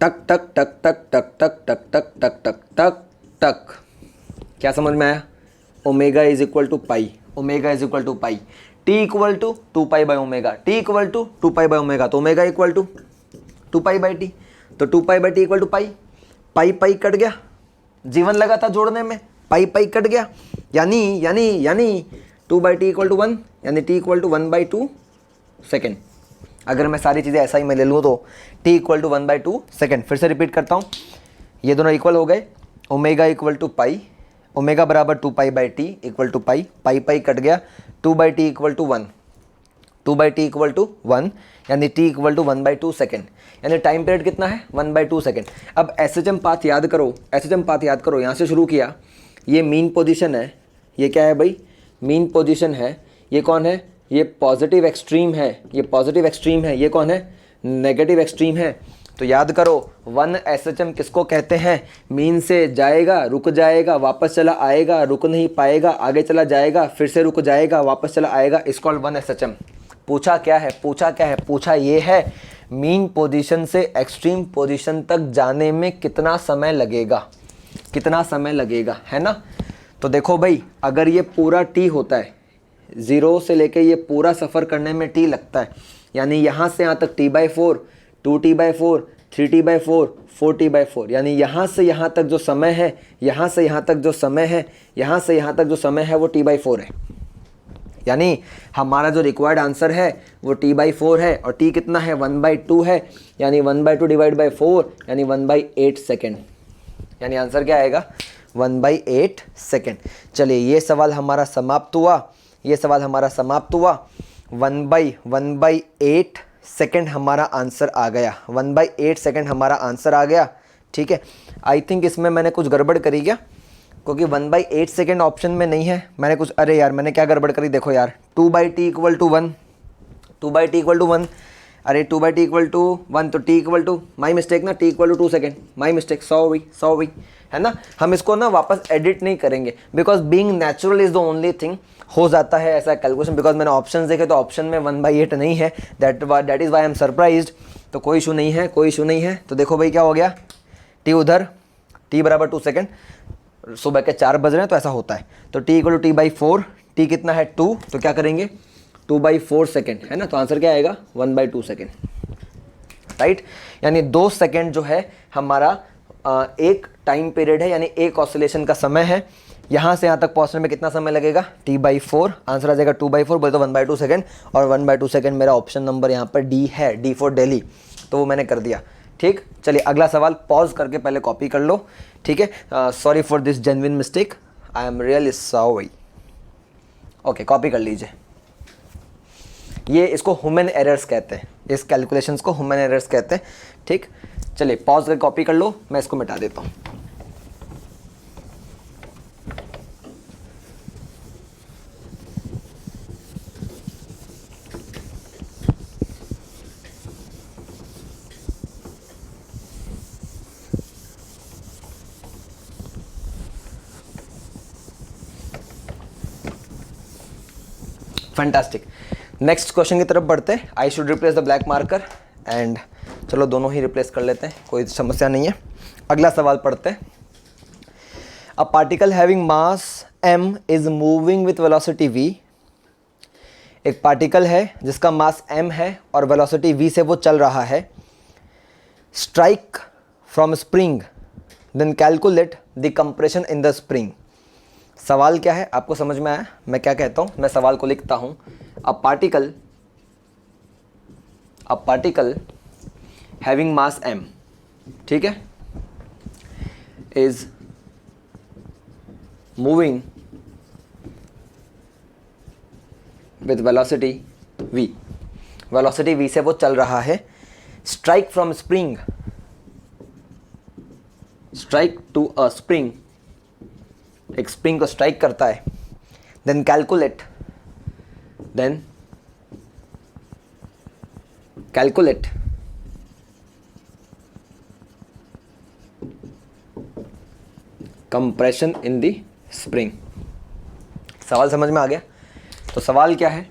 टक टक टक टक टक टक टक टक टक टक टक टक, क्या समझ में आया, ओमेगा = पाई, ओमेगा = पाई, t = 2π/ω, t = 2π/ω, तो ओमेगा = 2π/t, तो 2π/t = पाई, पाई पाई कट गया, जीवन लगा था जोड़ने में, पाई पाई कट गया, यानी 2/t = 1, यानी t = 1/2 सेकेंड। अगर मैं सारी चीज़ें ऐसा ही मैं ले लूँ तो t = 1/2 सेकेंड। फिर से रिपीट करता हूँ, ये दोनों इक्वल हो गए, ओमेगा = पाई, ओमेगा बराबर 2π/t = पाई, पाई पाई कट गया, 2/t = 1, 2/t = 1, यानी t = 1/2 सेकेंड, यानी टाइम पीरियड कितना है, 1/2 सेकेंड। अब एसएचएम पाथ याद करो, एसएचएम पाथ याद करो, यहाँ से शुरू किया, ये मीन पोजीशन है, ये क्या है भाई, मीन पोजीशन है। ये कौन है, ये पॉजिटिव एक्सट्रीम है, ये पॉजिटिव एक्सट्रीम है। ये कौन है, नेगेटिव एक्सट्रीम है। तो याद करो 1 एसएचएम किसको कहते हैं, मीन से जाएगा, रुक जाएगा, वापस चला आएगा, रुक नहीं पाएगा, आगे चला जाएगा, फिर से रुक जाएगा, वापस चला आएगा, इस कॉल्ड 1 एसएचएम। पूछा क्या है, पूछा ये है मीन पोजीशन से एक्सट्रीम पोजीशन तक जाने में कितना समय लगेगा, है ना। तो देखो भाई, अगर ये पूरा टी होता है, 0 से लेके ये पूरा सफ़र करने में टी लगता है, यानी यहाँ से यहाँ तक t/4, 2t/4, 3t/4, 4t/4, यानी यहाँ से यहाँ तक जो समय है, यहाँ से यहाँ तक जो समय है, यहाँ से यहाँ तक जो समय है वो t/4 है। यानी हमारा जो रिक्वायर्ड आंसर है वो t/4 है, और t कितना है, 1/2 है, यानी 1/2 डिवाइड बाई 4 यानी 1/8 सेकेंड, यानी आंसर क्या आएगा, 1/8 सेकेंड। चलिए ये सवाल हमारा समाप्त हुआ, 1/8 सेकेंड हमारा आंसर आ गया, 1/8 सेकेंड हमारा आंसर आ गया। ठीक है, आई थिंक इसमें मैंने कुछ गड़बड़ करी क्या, क्योंकि 1/8 सेकेंड ऑप्शन में नहीं है, मैंने कुछ, अरे यार मैंने क्या गड़बड़ करी, देखो यार, 2/t = 1, 2/t = 1, अरे 2/t = 1, तो t = माई मिस्टेक ना, t = 2 second, my mistake, sorry, है ना। हम इसको ना वापस एडिट नहीं करेंगे, because being natural is the only thing. हो जाता है ऐसा कैलकुलेशन, बिकॉज मैंने ऑप्शन देखे तो ऑप्शन में 1/8 नहीं है, that is why I am surprised. तो कोई इशू नहीं है, तो देखो भाई क्या हो गया, t उधर, t = 2 सेकेंड, सुबह के 4 बज रहे हैं तो ऐसा होता है। तो t = t/4, t कितना है 2, तो क्या करेंगे 2/4 सेकेंड, है ना। तो आंसर क्या आएगा 1/2 सेकेंड, राइट। यानी 2 सेकेंड जो है हमारा एक टाइम पीरियड है, यानी एक ऑसिलेशन का समय है। यहाँ से यहाँ तक पहुँचने में कितना समय लगेगा, t/4, आंसर आ जाएगा 2/4, बोले तो 1/2 सेकेंड, और 1/2 सेकेंड मेरा ऑप्शन नंबर यहाँ पर डी है, डी फॉर दिल्ली, तो वो मैंने कर दिया। ठीक, चलिए अगला सवाल पॉज करके पहले कॉपी कर लो। ठीक है, sorry for this genuine mistake, I am really sorry. Okay, copy कर लीजिए। ये इसको ह्यूमन एरर्स कहते हैं, इस कैलकुलेशंस को ह्यूमन एरर्स कहते हैं। ठीक, चलिए पॉज करके कॉपी कर लो, मैं इसको मिटा देता हूँ। फैंटास्टिक, नेक्स्ट क्वेश्चन की तरफ बढ़ते हैं। I should replace the black marker, and चलो दोनों ही रिप्लेस कर लेते हैं, कोई समस्या नहीं है। अगला सवाल पढ़ते हैं। अ particle having mass m is moving with velocity v। एक पार्टिकल है जिसका मास m है और वेलोसिटी v से वो चल रहा है। Strike from spring, then calculate the compression in the spring. सवाल क्या है आपको समझ में आया मैं क्या कहता हूं, मैं सवाल को लिखता हूं। A particle having mass m, ठीक है, is moving with velocity v, velocity v से वो चल रहा है। Strike from spring, strike to a spring, एक स्प्रिंग को स्ट्राइक करता है। Then calculate compression in the spring. सवाल समझ में आ गया? तो सवाल क्या है,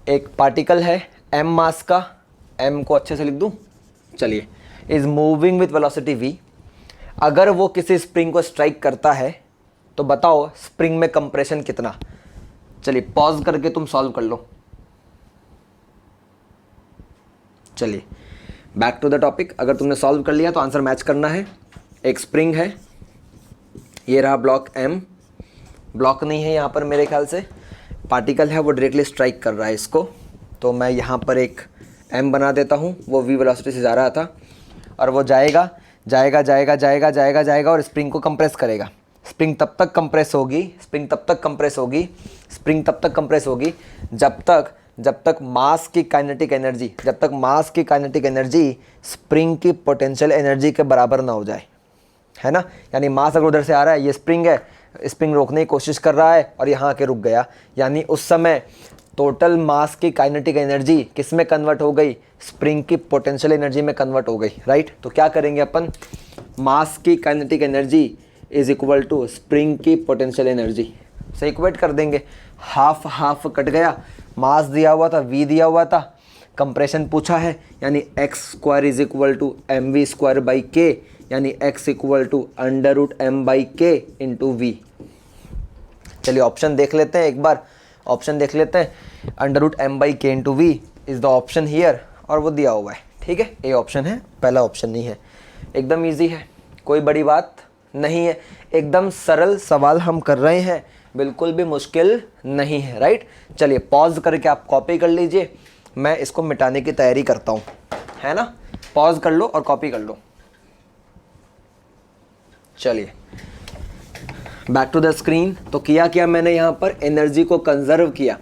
एक पार्टिकल है m मास का, m को अच्छे से लिख दूं, चलिए, is moving with velocity v। अगर वो किसी स्प्रिंग को स्ट्राइक करता है तो बताओ स्प्रिंग में कंप्रेशन कितना। चलिए पॉज करके तुम सॉल्व कर लो। चलिए बैक टू द टॉपिक। अगर तुमने सॉल्व कर लिया तो आंसर मैच करना है। एक स्प्रिंग है, ये रहा ब्लॉक m, ब्लॉक नहीं है यहाँ पर मेरे ख्याल से, पार्टिकल है वो डायरेक्टली स्ट्राइक कर रहा है इसको। तो मैं यहाँ पर एक m बना देता हूँ, वो v वेलोसिटी से जा रहा था और वो जाएगा और स्प्रिंग को कंप्रेस करेगा। स्प्रिंग तब तक कंप्रेस होगी जब तक मास की काइनेटिक एनर्जी स्प्रिंग की पोटेंशियल एनर्जी के बराबर ना हो जाए, है ना। यानी मास अगर उधर से आ रहा है, ये स्प्रिंग है, स्प्रिंग रोकने की कोशिश कर रहा है और यहाँ आके रुक गया, यानी उस समय टोटल मास की काइनेटिक एनर्जी किस में कन्वर्ट हो गई, स्प्रिंग की पोटेंशियल एनर्जी में कन्वर्ट हो गई, राइट। तो क्या करेंगे अपन, मास की kinetic energy is equal to spring की पोटेंशियल एनर्जी से इक्वेट कर देंगे। हाफ कट गया मास दिया हुआ था, v दिया हुआ था, कंप्रेशन पूछा है यानी x square is equal to m v square by k, यानी x equal to under root m by k into v. चलिए ऑप्शन देख लेते हैं एक बार, ऑप्शन देख लेते हैं। Under root m by k into v is the option here, और वो दिया हुआ है, ठीक है, ए ऑप्शन है, पहला ऑप्शन नहीं है। एकदम ईजी है, कोई बड़ी बात नहीं है, एकदम सरल सवाल हम कर रहे हैं, बिल्कुल भी मुश्किल नहीं है, राइट। चलिए पॉज करके आप कॉपी कर लीजिए, मैं इसको मिटाने की तैयारी करता हूँ, है ना। पॉज कर लो और कॉपी कर लो। चलिए बैक टू द स्क्रीन। तो किया मैंने यहाँ पर एनर्जी को कंजर्व किया।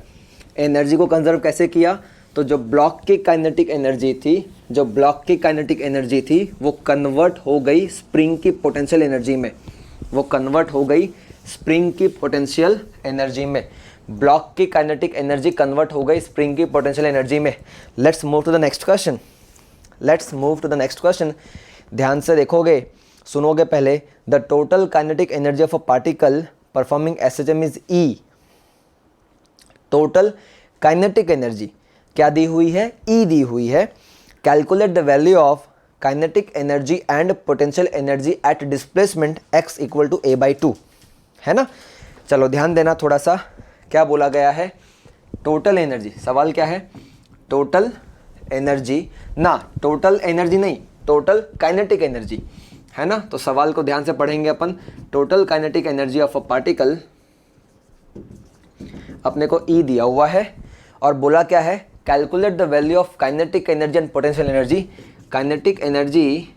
एनर्जी को कंजर्व कैसे किया, तो जो ब्लॉक की काइनेटिक एनर्जी थी, जो ब्लॉक की काइनेटिक एनर्जी थी वो कन्वर्ट हो गई स्प्रिंग की पोटेंशियल एनर्जी में, वो कन्वर्ट हो गई स्प्रिंग की पोटेंशियल एनर्जी में। ब्लॉक की काइनेटिक एनर्जी कन्वर्ट हो गई स्प्रिंग की पोटेंशियल एनर्जी में। Let's move to the next question, let's move to the next question. ध्यान से देखोगे, सुनोगे पहले। The total kinetic energy of a particle performing SHM is E. Total kinetic energy क्या दी हुई है, ई दी हुई है। Calculate the value of kinetic energy and potential energy at displacement x equal to a by 2, है ना। चलो ध्यान देना थोड़ा सा, क्या बोला गया है, टोटल एनर्जी। सवाल क्या है, टोटल एनर्जी ना, टोटल एनर्जी नहीं, टोटल काइनेटिक एनर्जी, है ना। तो सवाल को ध्यान से पढ़ेंगे अपन। Total kinetic energy of a particle, अपने को ई दिया हुआ है और बोला क्या है, calculate the value of kinetic energy and potential energy. Kinetic energy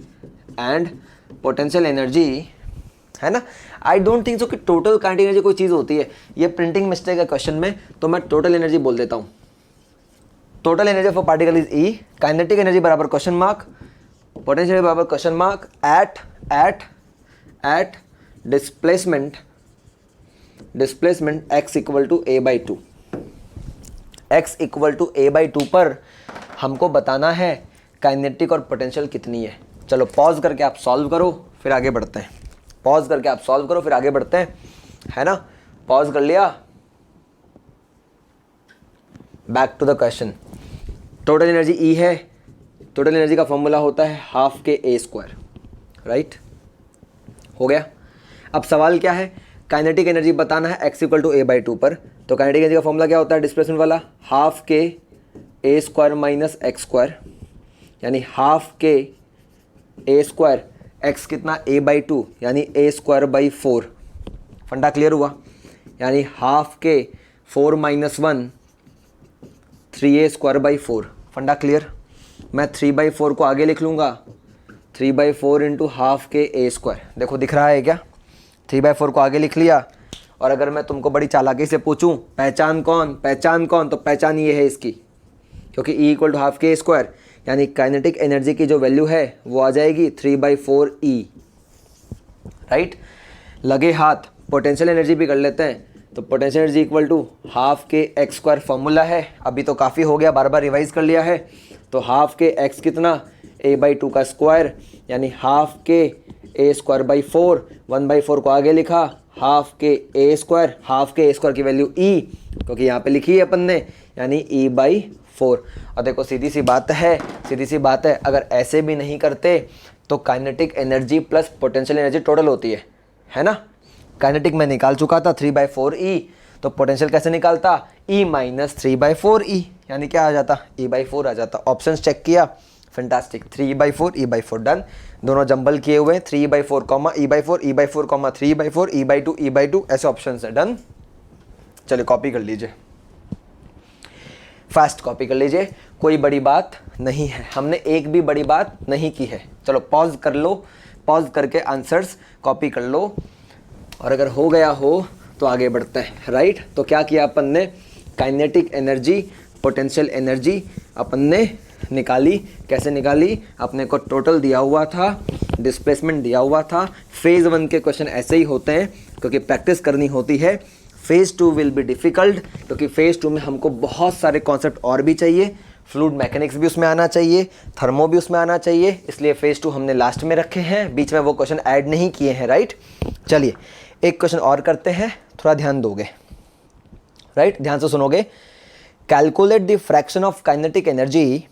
and potential energy, है ना। आई डोंट थिंक सो कि टोटल काइनेटिक एनर्जी कोई चीज़ होती है, ये प्रिंटिंग मिस्टेक है क्वेश्चन में, तो मैं टोटल एनर्जी बोल देता हूँ। Total energy of a particle is E, kinetic energy बराबर क्वेश्चन मार्क, पोटेंशियल बराबर question mark, at displacement x equal to a by 2। x equal to a by 2 पर हमको बताना है काइनेटिक और पोटेंशियल कितनी है। चलो पॉज करके आप सॉल्व करो फिर आगे बढ़ते हैं, पॉज करके आप सॉल्व करो फिर आगे बढ़ते हैं, है ना। पॉज कर लिया, back to the question. Total energy E है, टोटल एनर्जी का फॉर्मूला होता है हाफ के a स्क्वायर, राइट, हो गया। अब सवाल क्या है, काइनेटिक एनर्जी बताना है x equal to a by 2 पर। तो काइनेटिक एनर्जी का फॉर्मूला क्या होता है, डिस्प्लेसमेंट वाला, हाफ के a square minus x square, यानी हाफ के a स्क्वायर, x कितना a बाई 2 यानी a स्क्वायर बाई 4। फंडा क्लियर हुआ, यानी हाफ के 4 माइनस 1 3a स्क्वायर बाई 4। फंडा क्लियर। मैं 3 बाई 4 को आगे लिख लूँगा, 3 बाई 4 इंटू हाफ के a स्क्वायर। देखो दिख रहा है क्या, 3 बाई 4 को आगे लिख लिया। और अगर मैं तुमको बड़ी चालाकी से पूछूं पहचान कौन, तो पहचान ये है इसकी, क्योंकि E इक्वल टू हाफ के स्क्वायर, यानी काइनेटिक एनर्जी की जो वैल्यू है वो आ जाएगी 3 बाई 4 E, राइट। लगे हाथ पोटेंशियल एनर्जी भी कर लेते हैं। तो potential energy equal to half k x square formula है, अभी तो काफ़ी हो गया, बार बार रिवाइज कर लिया है। तो हाफ के एक्स कितना, a बाई 2 का स्क्वायर, यानी हाफ के a स्क्वायर बाई 4, 1 बाई 4 को आगे लिखा, हाफ के a स्क्वायर, हाफ के a स्क्वायर की वैल्यू e, क्योंकि यहाँ पे लिखी है अपन ने, यानी e बाई 4। और देखो सीधी सी बात है, अगर ऐसे भी नहीं करते तो kinetic energy plus potential energy total होती है ना। काइनेटिक में निकाल चुका था 3 बाई 4 ई, तो पोटेंशियल कैसे निकालता, e माइनस 3 बाई 4 ई, यानी क्या आ जाता, e बाई 4 आ जाता। ऑप्शन चेक किया, fantastic, 3 by 4 e by 4 done. दोनों जंबल किए हुए, 3 by 4 comma e by 4, e by 4 comma 3 by 4, e by 2 ऐसे ऑप्शन है, डन। चलिए कॉपी कर लीजिए, फास्ट कॉपी कर लीजिए, कोई बड़ी बात नहीं है, हमने एक भी बड़ी बात नहीं की है। चलो पॉज कर लो, पॉज करके आंसर्स कॉपी कर लो, और अगर हो गया हो तो आगे बढ़ते हैं, राइट। तो क्या किया अपन ने, काइनेटिक एनर्जी, पोटेंशियल एनर्जी अपन ने निकाली। कैसे निकाली, अपने को टोटल दिया हुआ था, डिस्प्लेसमेंट दिया हुआ था। फेज़ 1 के क्वेश्चन ऐसे ही होते हैं, क्योंकि प्रैक्टिस करनी होती है। फेज़ 2 विल बी डिफ़िकल्ट, क्योंकि फेज़ 2 में हमको बहुत सारे कॉन्सेप्ट और भी चाहिए, फ्लूइड मैकेनिक्स भी उसमें आना चाहिए, थर्मो भी उसमें आना चाहिए, इसलिए फेज़ 2 हमने लास्ट में रखे हैं, बीच में वो क्वेश्चन ऐड नहीं किए हैं, राइट। चलिए एक क्वेश्चन और करते हैं, थोड़ा ध्यान दोगे, राइट, ध्यान से सुनोगे। Calculate the fraction of kinetic energy,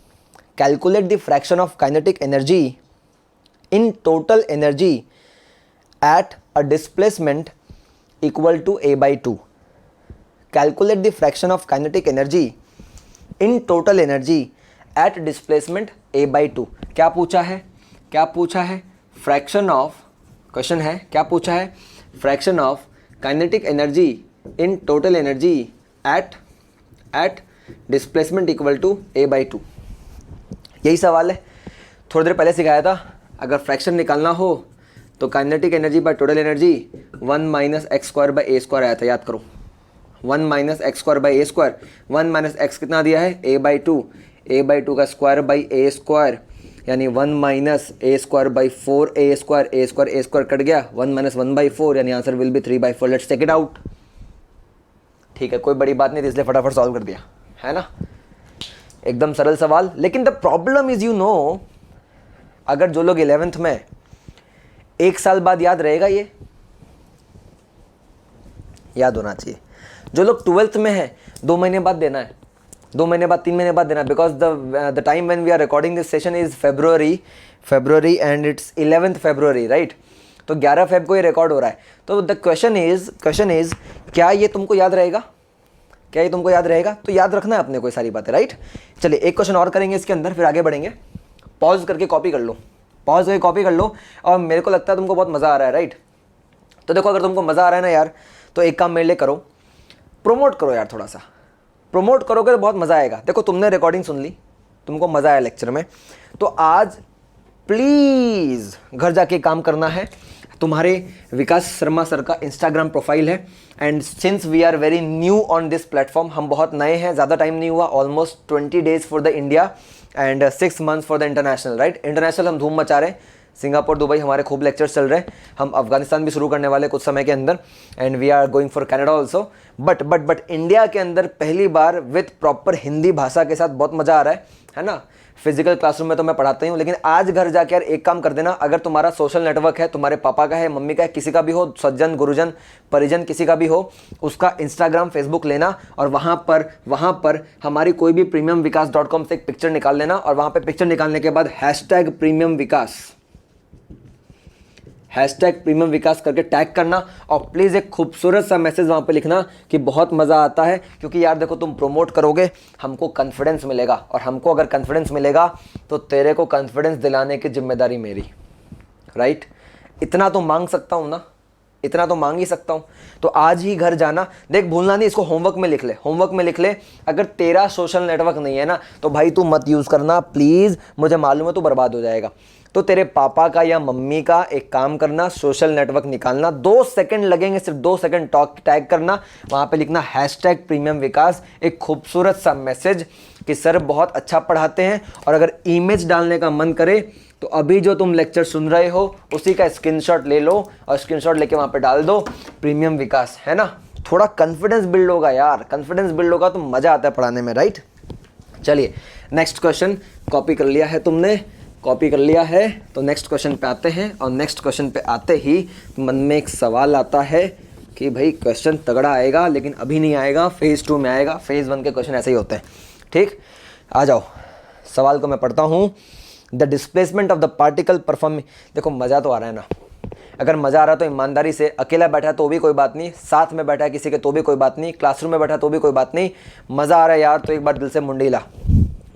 calculate the fraction of kinetic energy in total energy at a displacement equal to a/2। Calculate the fraction of kinetic energy in total energy at displacement a/2। क्या पूछा है, क्या पूछा है? Fraction of, question है क्या पूछा है? Fraction of kinetic energy in total energy at displacement equal to a/2। यही सवाल है, थोड़ी देर पहले सिखाया था। अगर फ्रैक्शन निकालना हो तो kinetic energy by total energy 1 minus x square by a square आया था, याद करो। 1 minus x square by a square, 1 minus x कितना दिया है? a/2, a/2 का स्क्वायर बाई ए स्क्वायर, यानी 1 minus a square by 4 a square, a square cut गया, 1 माइनस 1/4, यानी answer will be 3/4। Let's take it out. ठीक है, कोई बड़ी बात नहीं थी, इसलिए फटाफट सॉल्व कर दिया, है ना? एकदम सरल सवाल। लेकिन the problem is, you know, अगर जो लोग 11th में, 1 साल बाद याद रहेगा ये? याद होना चाहिए। जो लोग 12th में है, 2 महीने बाद देना है, 2 महीने बाद, 3 महीने बाद देना, because the time when we are recording this session is February and it's 11th February, right? तो 11 फेब को ये रिकॉर्ड हो रहा है। तो द क्वेश्चन इज क्या ये तुमको याद रहेगा? क्या ये तुमको याद रहेगा? तो याद रखना है अपने को सारी बातें, राइट? चलिए एक क्वेश्चन और करेंगे इसके अंदर, फिर आगे बढ़ेंगे। पॉज करके कॉपी कर लो, पॉज करके कॉपी कर लो। और मेरे को लगता है तुमको बहुत मज़ा आ रहा है, राइट? तो देखो, अगर तुमको मज़ा आ रहा है ना यार, तो एक काम मेरे लिए करो, प्रोमोट करो यार, थोड़ा सा प्रोमोट करोगे तो बहुत मज़ा आएगा। देखो, तुमने रिकॉर्डिंग सुन ली, तुमको मज़ा आया लेक्चर में, तो आज प्लीज़ घर जाके काम करना है। तुम्हारे विकास शर्मा सर का इंस्टाग्राम प्रोफाइल है, and since we are very new on this platform, हम बहुत नए हैं, ज़्यादा टाइम नहीं हुआ, almost 20 days for the India and 6 months for the international, right? International हम धूम मचा रहे हैं, सिंगापुर, दुबई हमारे खूब लेक्चर्स चल रहे हैं। हम अफगानिस्तान भी शुरू करने वाले कुछ समय के अंदर, and we are going for Canada also. But India के अंदर पहली बार विथ प्रॉपर हिंदी भाषा के साथ बहुत मज़ा आ रहा है ना? फिजिकल क्लासरूम में तो मैं पढ़ाता ही हूँ, लेकिन आज घर जाकर एक काम कर देना, अगर तुम्हारा सोशल नेटवर्क है, तुम्हारे पापा का है, मम्मी का है, किसी का भी हो, सज्जन, गुरुजन, परिजन किसी का भी हो, उसका इंस्टाग्राम, फेसबुक लेना और वहाँ पर हमारी कोई भी premiumvikas.com से एक पिक्चर निकाल लेना, और वहाँ पे पिक्चर निकालने के बाद #premiumvikas करके टैग करना, और प्लीज़ एक खूबसूरत सा मैसेज वहाँ पे लिखना कि बहुत मज़ा आता है। क्योंकि यार देखो, तुम प्रमोट करोगे, हमको कॉन्फिडेंस मिलेगा, और हमको अगर कॉन्फिडेंस मिलेगा तो तेरे को कॉन्फिडेंस दिलाने की जिम्मेदारी मेरी, राइट? इतना तो मांग सकता हूँ ना, इतना तो मांग ही सकता हूँ। तो आज ही घर जाना, देख भूलना नहीं, इसको होमवर्क में लिख ले, होमवर्क में लिख ले। अगर तेरा सोशल नेटवर्क नहीं है ना, तो भाई तू मत यूज़ करना प्लीज़, मुझे मालूम है तू बर्बाद हो जाएगा। तो तेरे पापा का या मम्मी का एक काम करना, सोशल नेटवर्क निकालना, 2 सेकंड लगेंगे, सिर्फ 2 सेकंड टैग करना, वहाँ पे लिखना #premiumvikas, एक खूबसूरत सा मैसेज कि सर बहुत अच्छा पढ़ाते हैं। और अगर इमेज डालने का मन करे तो अभी जो तुम लेक्चर सुन रहे हो उसी का स्क्रीनशॉट ले लो, और स्क्रीनशॉट लेके वहाँ पे डाल दो प्रीमियम विकास, है ना? थोड़ा कॉन्फिडेंस बिल्ड होगा यार, कॉन्फिडेंस बिल्ड होगा तो मज़ा आता है पढ़ाने में, राइट? चलिए नेक्स्ट क्वेश्चन, कॉपी कर लिया है तुमने, कॉपी कर लिया है, तो नेक्स्ट क्वेश्चन पे आते हैं। और नेक्स्ट क्वेश्चन पे आते ही मन में एक सवाल आता है कि भाई क्वेश्चन तगड़ा आएगा, लेकिन अभी नहीं आएगा, फेज़ 2 में आएगा। फेज़ 1 के क्वेश्चन ऐसे ही होते हैं, ठीक? आ जाओ, सवाल को मैं पढ़ता हूँ। The displacement of the particle performing, देखो मज़ा तो आ रहा है ना? अगर मज़ा आ रहा है तो ईमानदारी से, अकेला बैठा है तो भी कोई बात नहीं, साथ में बैठा है किसी के तो भी कोई बात नहीं, क्लासरूम में बैठा है तो भी कोई बात नहीं, मज़ा आ रहा है यार तो एक बार दिल से मुंडी ला,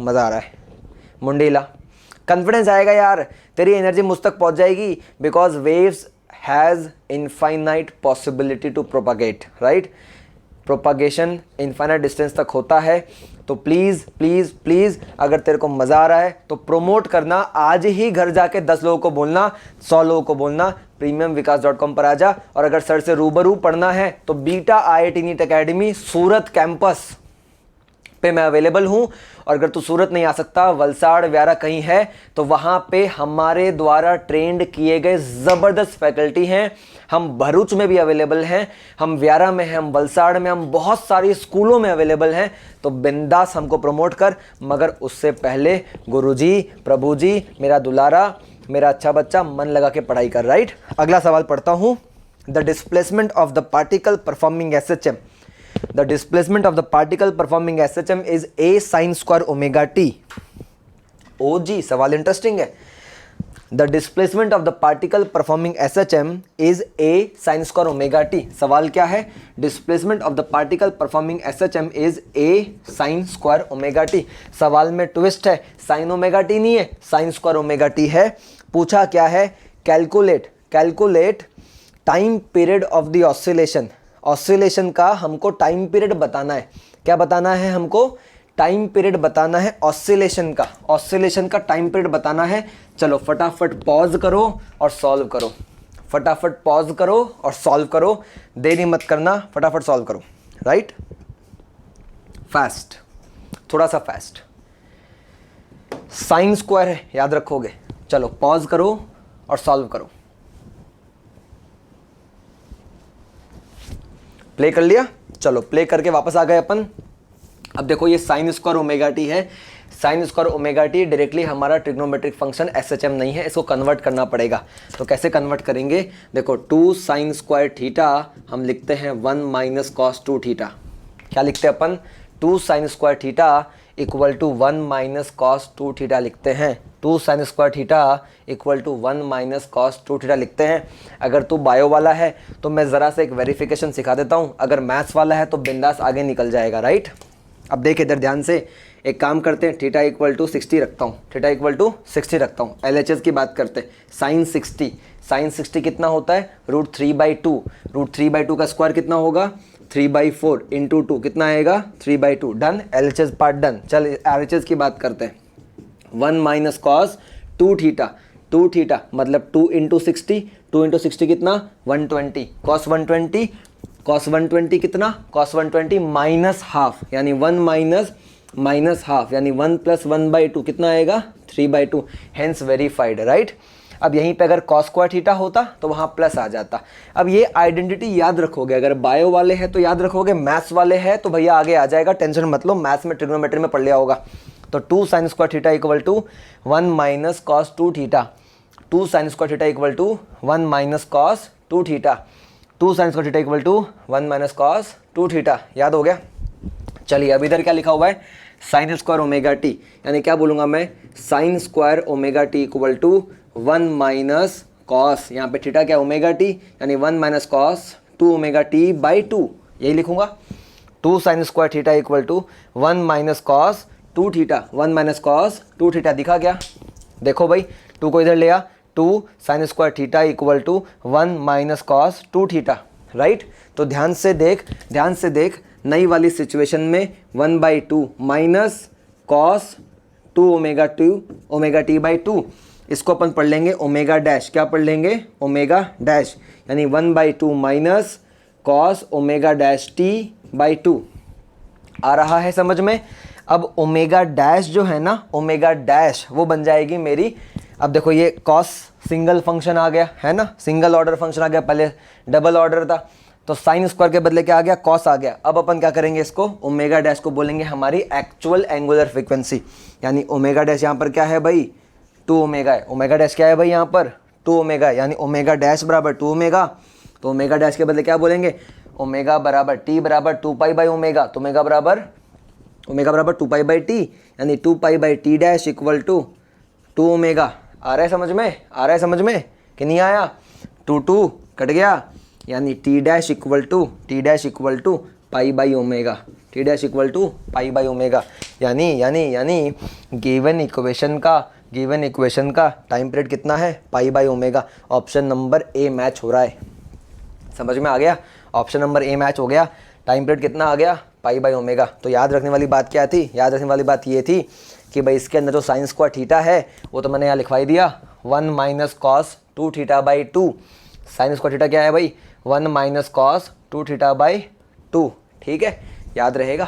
मज़ा आ रहा है, मुंडी ला, कॉन्फिडेंस आएगा यार, तेरी एनर्जी मुझ तक पहुँच जाएगी, because waves has infinite possibility to propagate, right? Propagation infinite distance तक होता है। तो प्लीज़ प्लीज़ प्लीज़, अगर तेरे को मज़ा आ रहा है तो प्रोमोट करना, आज ही घर जाके 10 लोगों को बोलना, 100 लोगों को बोलना, premiumvikas.com पर आ जा। और अगर सर से रूबरू पढ़ना है तो बीटा IIT नीट अकेडमी सूरत कैंपस पे मैं अवेलेबल हूँ। और अगर तू सूरत नहीं आ सकता, वलसाड़ व्यारा कहीं है, तो वहाँ पे हमारे द्वारा ट्रेंड किए गए ज़बरदस्त फैकल्टी हैं। हम भरूच में भी अवेलेबल हैं, हम व्यारा में हैं, हम वलसाड़ में, हम बहुत सारी स्कूलों में अवेलेबल हैं। तो बिंदास हमको प्रमोट कर, मगर उससे पहले गुरुजी, प्रभुजी, मेरा दुलारा, मेरा अच्छा बच्चा, मन लगा के पढ़ाई कर, राइट? अगला सवाल पढ़ता हूँ। The displacement of the particle performing SHM, the displacement of the particle performing SHM is a sin square omega t. ओ जी, सवाल इंटरेस्टिंग है। The displacement of the particle performing SHM is a sin square omega t. सवाल क्या है? Displacement of the particle performing SHM is a sin square omega t. सवाल में twist है, साइन ओमेगा टी नहीं है, साइन स्क्वायर ओमेगा टी है। पूछा क्या है? Calculate time period of the oscillation. Oscillation का हमको टाइम पीरियड बताना है। क्या बताना है हमको? टाइम पीरियड बताना है ऑसिलेशन का। ऑसिलेशन का टाइम पीरियड बताना है। चलो फटाफट पॉज करो और सॉल्व करो। फटाफट पॉज करो और सॉल्व करो, देरी मत करना, फटाफट सॉल्व करो। राइट, फास्ट, थोड़ा सा फास्ट। साइन स्क्वायर है, याद रखोगे। चलो पॉज करो और सॉल्व करो। प्ले कर लिया? चलो प्ले करके वापस आ गए अपन। अब देखो ये साइन स्क्वायर ओमेगा टी है। Sign square omega T directly हमारा ट्रिग्नोमेट्रिक फंक्शन SHM नहीं है, इसको कन्वर्ट करना पड़ेगा। तो कैसे कन्वर्ट करेंगे? देखो 2 साइन स्क्वायर थीटा हम लिखते हैं 1 माइनस कॉस 2 थीटा। क्या लिखते हैं अपन? 2 sine square theta equal to 1 minus cos 2 theta लिखते हैं। 2 sine square theta equal to 1 minus cos 2 theta लिखते हैं। अगर तू बायो वाला है तो मैं ज़रा सा एक वेरिफिकेशन सिखा देता हूँ, अगर मैथ्स वाला है तो बिंदास आगे निकल जाएगा। राइट, अब देख इधर ध्यान से, एक काम करते हैं, थीटा इक्वल टू 60 रखता हूँ, थीटा इक्वल टू 60 रखता हूँ। LHS की बात करते हैं। साइन 60 कितना होता है? √3/2। √3/2 का स्क्वायर कितना होगा? 3/4 इंटू 2 कितना आएगा? 3/2। Done, LHS part done. चल RHS की बात करते हैं। 1 माइनस कॉस 2 थीटा, 2 थीटा मतलब 2 इंटू 60, 2 इंटू 60 कितना? 120। कॉस 120 कितना? कॉस 120 माइनस हाफ, यानी 1 माइनस हाफ, यानी 1 प्लस 1/2 कितना आएगा? 3/2। Hence verified. राइट, अब यहीं पे अगर कॉस स्क्वायर थीटा होता तो वहाँ प्लस आ जाता। अब ये आइडेंटिटी याद रखोगे, अगर बायो वाले हैं तो याद रखोगे, मैथ्स वाले हैं तो भैया आगे आ जाएगा, टेंशन मत लो, मैथ्स में ट्रिग्नोमेट्री में पढ़ लिया होगा। तो 2 sine square theta equal to 1 minus cos 2 theta. 2 sine square theta equal to 1 minus cos 2 theta. 2 sine square theta equal to 1 minus cos 2 theta. याद हो गया? चलिए अब इधर क्या लिखा हुआ है? साइन स्क्वायर ओमेगा टी, यानी क्या बोलूँगा मैं? Sine square omega T equal to 1 minus cos, यहाँ पे थीटा क्या? ओमेगा टी, यानी 1 minus cos 2 omega t by 2, यही लिखूंगा। 2 sine square theta equal to 1 minus cos 2 theta. 1 minus cos 2 theta दिखा क्या? देखो भाई, 2 को इधर ले आ। 2 sine square theta equal to 1 minus cos 2 theta. Right, तो ध्यान से देख, नई वाली सिचुएशन में 1/2 minus cos 2 omega t by 2, इसको अपन पढ़ लेंगे ओमेगा डैश। क्या पढ़ लेंगे? ओमेगा डैश, यानी 1/2 minus cos omega dash T by 2। आ रहा है समझ में? अब ओमेगा डैश जो है ना, ओमेगा डैश वो बन जाएगी मेरी, अब देखो ये कॉस सिंगल फंक्शन आ गया है ना, सिंगल ऑर्डर फंक्शन आ गया, पहले डबल ऑर्डर था, तो साइन स्क्वायर के बदले क्या आ गया? कॉस आ गया। अब अपन क्या करेंगे? इसको ओमेगा डैश को बोलेंगे हमारी एक्चुअल एंगुलर फ्रीक्वेंसी, यानी ओमेगा डैश यहाँ पर क्या है भाई? 2 ओमेगा है। ओमेगा डैश क्या है भाई? यहाँ पर 2 ओमेगा है, यानी ओमेगा डैश बराबर 2 ओमेगा। तो ओमेगा डैश के बदले क्या बोलेंगे? ओमेगा बराबर टी बराबर 2 पाई ओमेगा, तो ओमेगा बराबर 2 पाई बाई टी, यानी 2 pi by t dash equal to 2 omega. आ रहा है समझ में कि नहीं आया? 2 कट गया, यानी t dash equal to pi by omega, t dash equal to pi by omega. यानी गिवन इक्वेशन का टाइम पीरियड कितना है? Pi by omega. Option number a match हो रहा है। समझ में आ गया? ऑप्शन नंबर ए मैच हो गया। टाइम पीरियड कितना आ गया? पाई बाई ओमेगा। तो याद रखने वाली बात क्या थी? याद रखने वाली बात ये थी कि भाई इसके अंदर जो साइन स्क्वायर थीटा है वो तो मैंने यहाँ लिखवाई दिया, 1 minus cos 2 theta by 2। Sine square theta क्या है भाई? 1 माइनस कॉस 2 थीटा बाई 2। ठीक है, याद रहेगा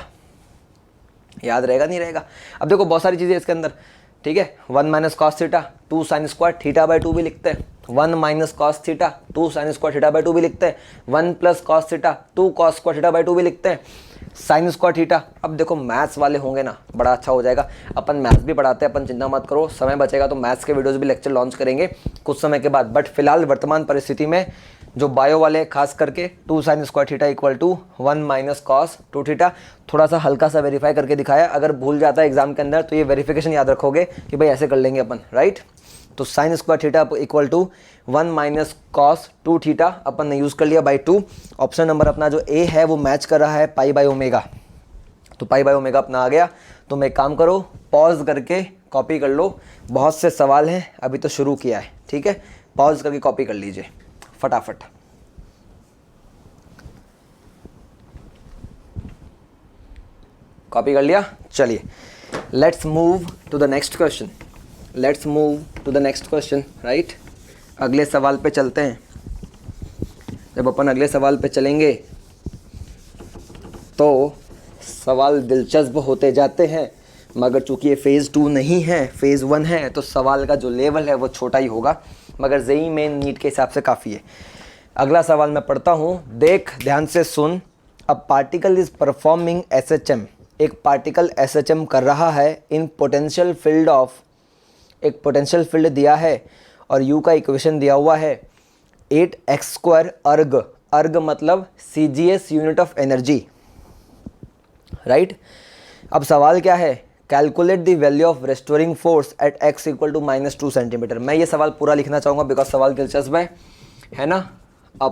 नहीं रहेगा? अब देखो बहुत सारी चीज़ें इसके अंदर, ठीक है। 1 minus cos theta 2 sine square theta by 2 भी लिखते हैं। 1 minus cos theta 2 sine square theta by 2 भी लिखते हैं। 1 plus cos theta 2 cos square theta by 2 भी लिखते हैं। साइन स्क्वायर थीटा, अब देखो मैथ्स वाले होंगे ना, बड़ा अच्छा हो जाएगा। अपन मैथ्स भी पढ़ाते हैं, अपन चिंता मत करो, समय बचेगा तो मैथ्स के वीडियोस भी लेक्चर लॉन्च करेंगे कुछ समय के बाद। बट फिलहाल वर्तमान परिस्थिति में जो बायो वाले खास करके 2 sin square theta equal to 1 minus cos 2 theta, थोड़ा सा हल्का सा वेरीफाई करके दिखाया। अगर भूल जाता है एग्जाम के अंदर तो ये वेरिफिकेशन याद रखोगे कि भाई ऐसे कर लेंगे अपन, राइट। तो sine square theta equal to 1 minus cos 2 theta अपन ने यूज़ कर लिया बाई 2। ऑप्शन नंबर अपना जो ए है वो मैच कर रहा है पाई बाई ओमेगा, तो पाई बाई ओमेगा अपना आ गया। तो मैं एक काम करो, पॉज करके कॉपी कर लो, बहुत से सवाल हैं, अभी तो शुरू किया है, ठीक है। पॉज करके कॉपी कर लीजिए फटाफट। कॉपी कर लिया, चलिए let's move to the next question, let's move to the next question, right. अगले सवाल पे चलते हैं। जब अपन अगले सवाल पे चलेंगे तो सवाल दिलचस्प होते जाते हैं, मगर चूंकि ये फ़ेज़ 2 नहीं है, फ़ेज़ 1 है, तो सवाल का जो लेवल है वो छोटा ही होगा, मगर जेई मेन नीट के हिसाब से काफ़ी है। अगला सवाल मैं पढ़ता हूँ, देख ध्यान से सुन। A particle is performing SHM, एक पार्टिकल SHM कर रहा है इन पोटेंशियल फील्ड ऑफ, एक पोटेंशियल फील्ड दिया है और U का इक्वेशन दिया हुआ है 8x² अर्ग, अर्ग मतलब CGS unit of energy, right. अब सवाल क्या है, calculate the value of restoring force at x equal to -2 centimetre. मैं ये सवाल पूरा लिखना चाहूँगा बिकॉज सवाल दिलचस्प है ना। A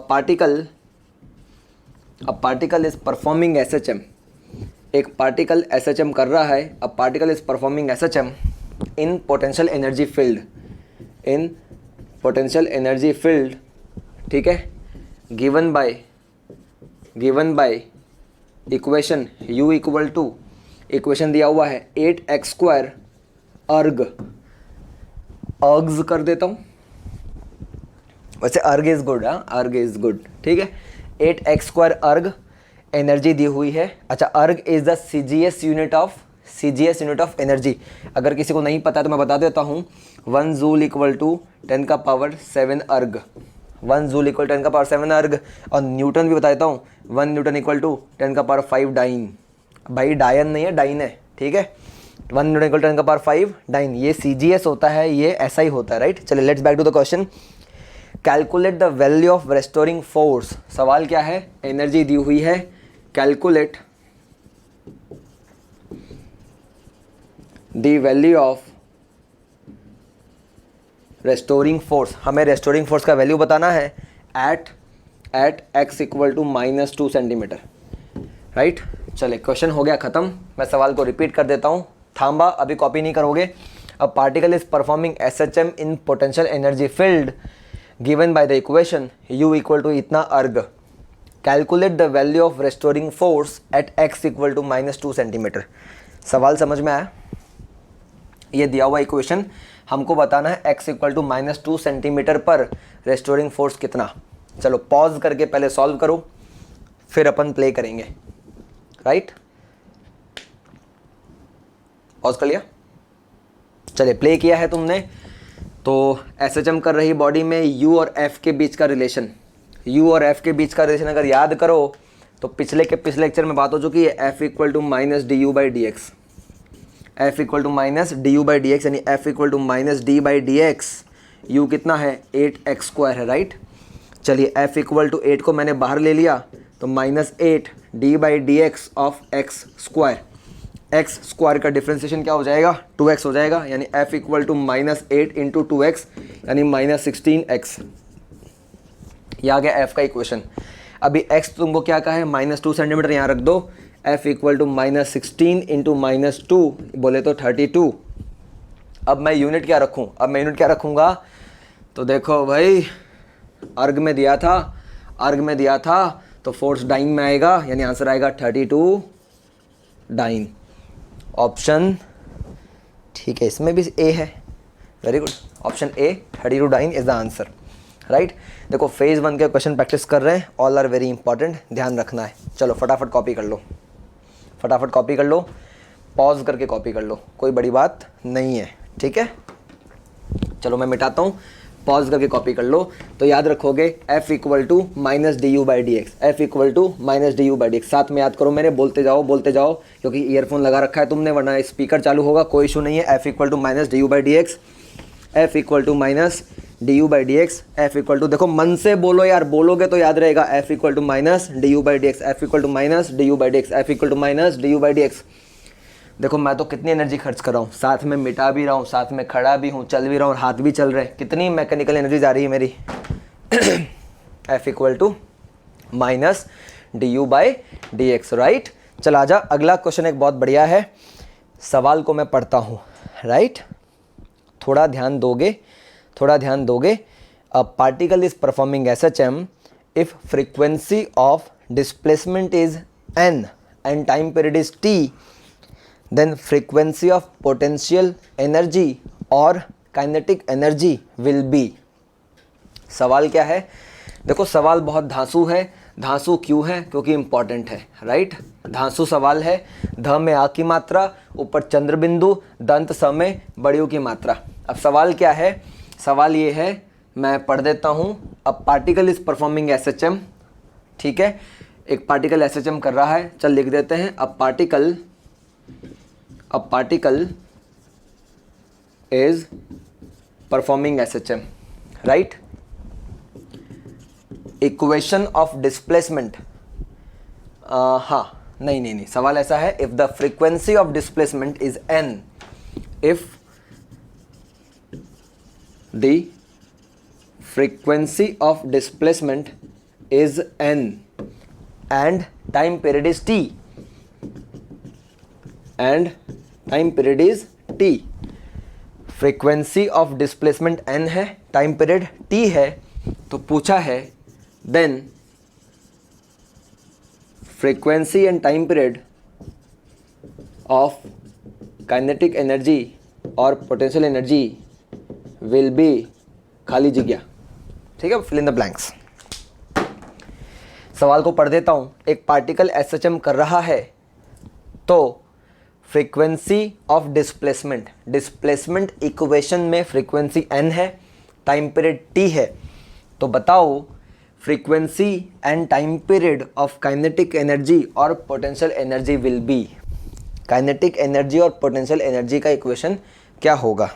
particle is performing SHM, एक पार्टिकल SHM कर रहा है। A particle is performing SHM in potential energy field, in potential energy field, ठीक है, given by equation U equal to, equation दिया हुआ है 8x² अर्ग, अर्ग्स कर देता हूँ, वैसे अर्ग इज गुड, हाँ अर्ग इज गुड, ठीक है। 8x² अर्ग एनर्जी दी हुई है। अच्छा, अर्ग is the CGS unit of energy. अगर किसी को नहीं पता तो मैं बता देता हूँ, 1 जूल इक्वल टू 10⁻7 अर्ग, 1 जूल इक्वल 10⁻7 अर्ग। और न्यूटन भी बता देता हूँ, 1 न्यूटन इक्वल टू 10⁻5 डाइन। भाई डायन नहीं है, डाइन है, ठीक है। 1 न्यूटन इक्वल 10⁻5 डाइन, ये CGS होता है, ये ऐसा ही होता है, राइट। चलिए let's back to the question. Calculate the value of restoring force. सवाल क्या है, एनर्जी दी हुई है, calculate the value of restoring force. हमें रेस्टोरिंग फोर्स का वैल्यू बताना है at x equal to -2 centimetre, right. चले क्वेश्चन हो गया ख़त्म। मैं सवाल को रिपीट कर देता हूँ, थांबा अभी कॉपी नहीं करोगे। A particle is performing SHM in potential energy field given by the equation U equal to इतना erg, calculate the value of restoring force at x equal to -2 centimetre. सवाल समझ में आया? ये दिया हुआ इक्वेशन हमको बताना है x इक्वल टू -2 सेंटीमीटर पर रेस्टोरिंग फोर्स कितना। चलो पॉज करके पहले सॉल्व करो, फिर अपन प्ले करेंगे, राइट। पॉज कर लिया, चलिए प्ले किया है तुमने। तो SHM कर रही बॉडी में U और F के बीच का रिलेशन, U और F के बीच का रिलेशन अगर याद करो तो पिछले लेक्चर में बात हो चुकी है। F equal to -du/dx, F equal to -du/dx यानी F equal to -d/dx। U कितना है, 8x² है, राइट। चलिए F इक्वल टू 8 को मैंने बाहर ले लिया तो -8 d/dx ऑफ x², x² का डिफ्रेंसिएशन क्या हो जाएगा, 2x हो जाएगा, यानी F equal to -8 into 2x यानी -16x। ये आ गया F का इक्वेशन। अभी x तुमको क्या कहा है, -2 सेंटीमीटर, यहाँ रख दो। F इक्वल टू -16 इंटू -2 बोले तो 32। अब मैं यूनिट क्या रखूँगा, तो देखो भाई अर्ग में दिया था तो फोर्स डाइन में आएगा, यानी आंसर आएगा 32 डाइन। ऑप्शन ठीक है, इसमें भी ए है, very good, option A 32 dyne is the answer, right. देखो फेज़ 1 के क्वेश्चन प्रैक्टिस कर रहे हैं, ऑल आर वेरी इंपॉर्टेंट, ध्यान रखना है। चलो फटाफट कॉपी कर लो, पॉज करके कॉपी कर लो, कोई बड़ी बात नहीं है, ठीक है। चलो मैं मिटाता हूँ, पॉज करके कॉपी कर लो। तो याद रखोगे F equal to -du/dx, F equal to -du/dx। साथ में याद करो मेरे, बोलते जाओ क्योंकि ईयरफोन लगा रखा है तुमने, वरना स्पीकर चालू होगा, कोई इशू नहीं है। F equal to -du/dx, F equal to d u by d x f equal to, देखो मन से बोलो यार, बोलोगे तो याद रहेगा, f equal to minus d u by d x, f equal to minus d u by d x, f equal to minus d u by d x. देखो मैं तो कितनी एनर्जी खर्च कर रहा हूँ, साथ में मिटा भी रहा हूँ, साथ में खड़ा भी हूँ, चल भी रहा हूँ, हाथ भी चल रहे हैं, कितनी मैकेनिकल एनर्जी जा रही है मेरी। F equal to minus d u by d x, right. चल आजा, अगला क्वेश्चन एक बहुत बढ़िया है, सवाल को मैं पढ़ता हूँ, राइट। थोड़ा ध्यान दोगे, थोड़ा ध्यान दोगे। A particle is performing SHM if frequency of displacement is n and time period is t, then frequency of potential energy और काइनेटिक एनर्जी विल बी। सवाल क्या है? देखो सवाल बहुत धांसू है। धांसू क्यों है? क्योंकि इंपॉर्टेंट है, राइट। धांसू सवाल है। ध में आ की मात्रा, ऊपर चंद्र बिंदु, दंत स में बड़ी ऊ की मात्रा। अब सवाल क्या है? सवाल ये है, मैं पढ़ देता हूँ। अब पार्टिकल इज परफॉर्मिंग एसएचएम, ठीक है, एक पार्टिकल एसएचएम कर रहा है। चल लिख देते हैं, अब particle is performing SHM, right. Equation of displacement, हाँ नहीं, सवाल ऐसा है, if the frequency of displacement is n, if the frequency of displacement is n and time period is t, and time period is t. Frequency of displacement n है, time period t है, तो पूछा है then frequency and time period of kinetic energy और potential energy will be, खाली जगह, ठीक है, फिल इन द ब्लैंक्स। सवाल को पढ़ देता हूं। एक पार्टिकल एसएचएम कर रहा है, तो frequency of displacement, displacement equation में फ्रीक्वेंसी n है, टाइम पीरियड t है, तो बताओ frequency and time period of kinetic energy और potential energy will be. Kinetic energy और पोटेंशियल एनर्जी का इक्वेशन क्या होगा,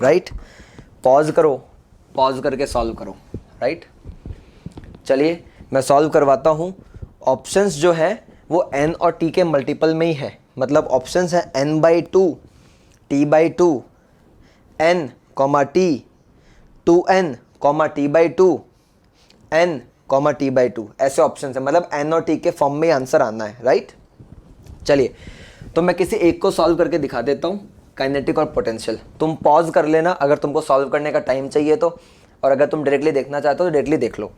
राइट। पॉज करो, पॉज करके सॉल्व करो, राइट। चलिए मैं सॉल्व करवाता हूँ। ऑप्शंस जो है वो n और t के मल्टीपल में ही है, मतलब ऑप्शंस है n/2, t/2, n, t, 2n, t/2, n, t/2, ऐसे ऑप्शंस है, मतलब n और t के फॉर्म में आंसर आना है, राइट। चलिए तो मैं किसी एक को सॉल्व करके दिखा देता हूँ, काइनेटिक और पोटेंशियल। तुम पॉज कर लेना अगर तुमको सॉल्व करने का टाइम चाहिए तो, और अगर तुम डायरेक्टली देखना चाहते हो तो डायरेक्टली देख लो।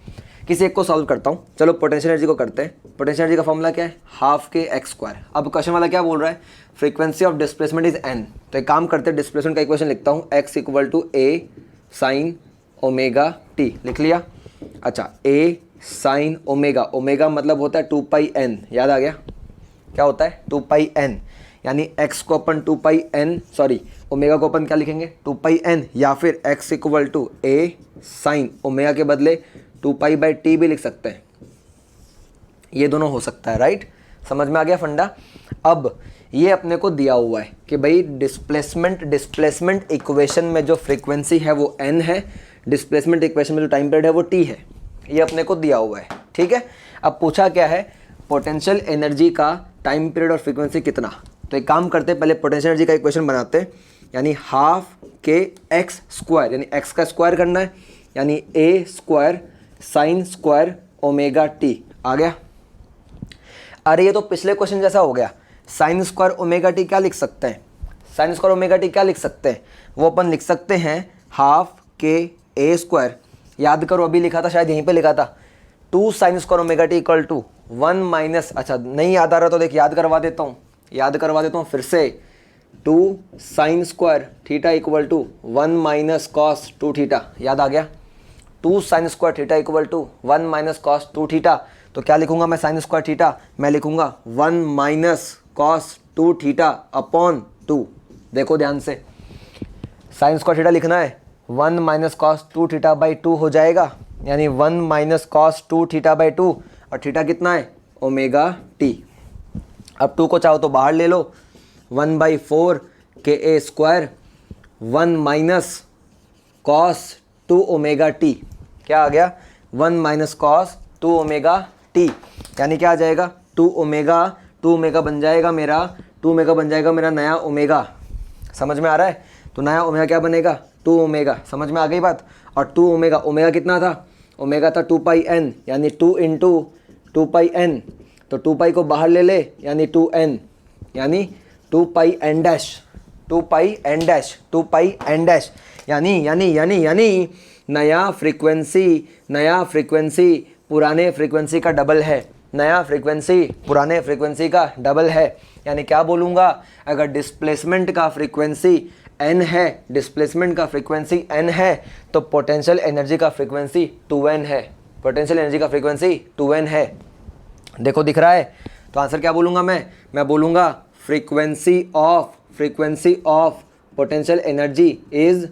किसी एक को सॉल्व करता हूँ। चलो पोटेंशियल एनर्जी को करते हैं। पोटेंशियल एनर्जी का फॉर्मूला क्या है? Half k x square. अब क्वेश्चन वाला क्या बोल रहा है? Frequency of displacement is N. तो एक काम करते हैं, डिस्प्लेसमेंट का इक्वेशन लिखता हूँ, x equal to a sine omega t. लिख लिया। अच्छा, ए साइन ओमेगा, ओमेगा मतलब होता है 2πn, याद आ गया क्या होता है? 2πn, यानी x को अपन 2πn, सॉरी ओमेगा को अपन क्या लिखेंगे? 2πn, या फिर x equal to a sine omega के बदले 2π/t भी लिख सकते हैं। ये दोनों हो सकता है, राइट। समझ में आ गया फंडा। अब ये अपने को दिया हुआ है कि भाई डिस्प्लेसमेंट इक्वेशन में जो फ्रीक्वेंसी है वो n है, डिस्प्लेसमेंट इक्वेशन में जो टाइम पीरियड है वो t है। ये अपने को दिया हुआ है, ठीक है। अब पूछा क्या है? पोटेंशियल एनर्जी का टाइम पीरियड और फ्रीक्वेंसी कितना। तो एक काम करते हैं, पहले पोटेंशियल एनर्जी का इक्वेशन बनाते हैं, यानी हाफ के एक्स स्क्वायर, यानी एक्स का स्क्वायर करना है, यानी a square sine square omega t. आ गया? अरे ये तो पिछले क्वेश्चन जैसा हो गया। साइन स्क्वायर ओमेगा टी क्या लिख सकते हैं? साइन स्क्वायर ओमेगा टी क्या लिख सकते हैं? वो अपन लिख सकते हैं हाफ के ए स्क्वायर, याद करो अभी लिखा था, शायद यहीं पे लिखा था, 2 sine square omega T equal to 1 minus, अच्छा नहीं याद आ रहा तो देख याद करवा देता हूँ फिर से, 2 sine square theta equal to 1 minus cos 2 theta. याद आ गया? 2 sine square theta equal to 1 minus cos 2 theta. तो क्या लिखूंगा मैं? साइन स्क्वायर थीटा मैं लिखूंगा 1 माइनस कॉस 2 थीटा अपॉन 2। देखो ध्यान से, साइन स्क्वायर थीटा लिखना है, 1 माइनस कॉस 2 थीटा बाई 2 हो जाएगा, यानी 1 माइनस कॉस 2 थीटा बाई 2, और थीटा कितना है? Omega T. अब 2 को चाहो तो बाहर ले लो, 1/4 k a square 1 minus cos 2 omega t, क्या आ गया 1 माइनस कॉस 2 ओमेगा टी, यानी क्या आ जाएगा 2 ओमेगा बन जाएगा मेरा 2 ओमेगा बन जाएगा मेरा नया ओमेगा। समझ में आ रहा है? तो नया ओमेगा क्या बनेगा 2 ओमेगा। समझ में आ गई बात? और 2 ओमेगा कितना था? ओमेगा था 2 पाई एन, यानी 2 इंटू 2 पाई एन, तो 2 पाई को बाहर ले ले यानी 2n, यानी 2 पाई एन डैश, 2 पाई एन डैश, 2 पाई एन डैश, यानी नया फ्रीक्वेंसी पुराने फ्रीक्वेंसी का डबल है, नया फ्रीक्वेंसी पुराने फ्रीक्वेंसी का डबल है। यानी क्या बोलूँगा, अगर डिस्प्लेसमेंट का फ्रीक्वेंसी n है, डिस्प्लेसमेंट का फ्रीक्वेंसी n है, तो पोटेंशियल एनर्जी का फ्रीक्वेंसी 2n है, पोटेंशियल एनर्जी का फ्रीक्वेंसी 2n है। देखो दिख रहा है? तो आंसर क्या बोलूँगा मैं बोलूँगा frequency of potential energy is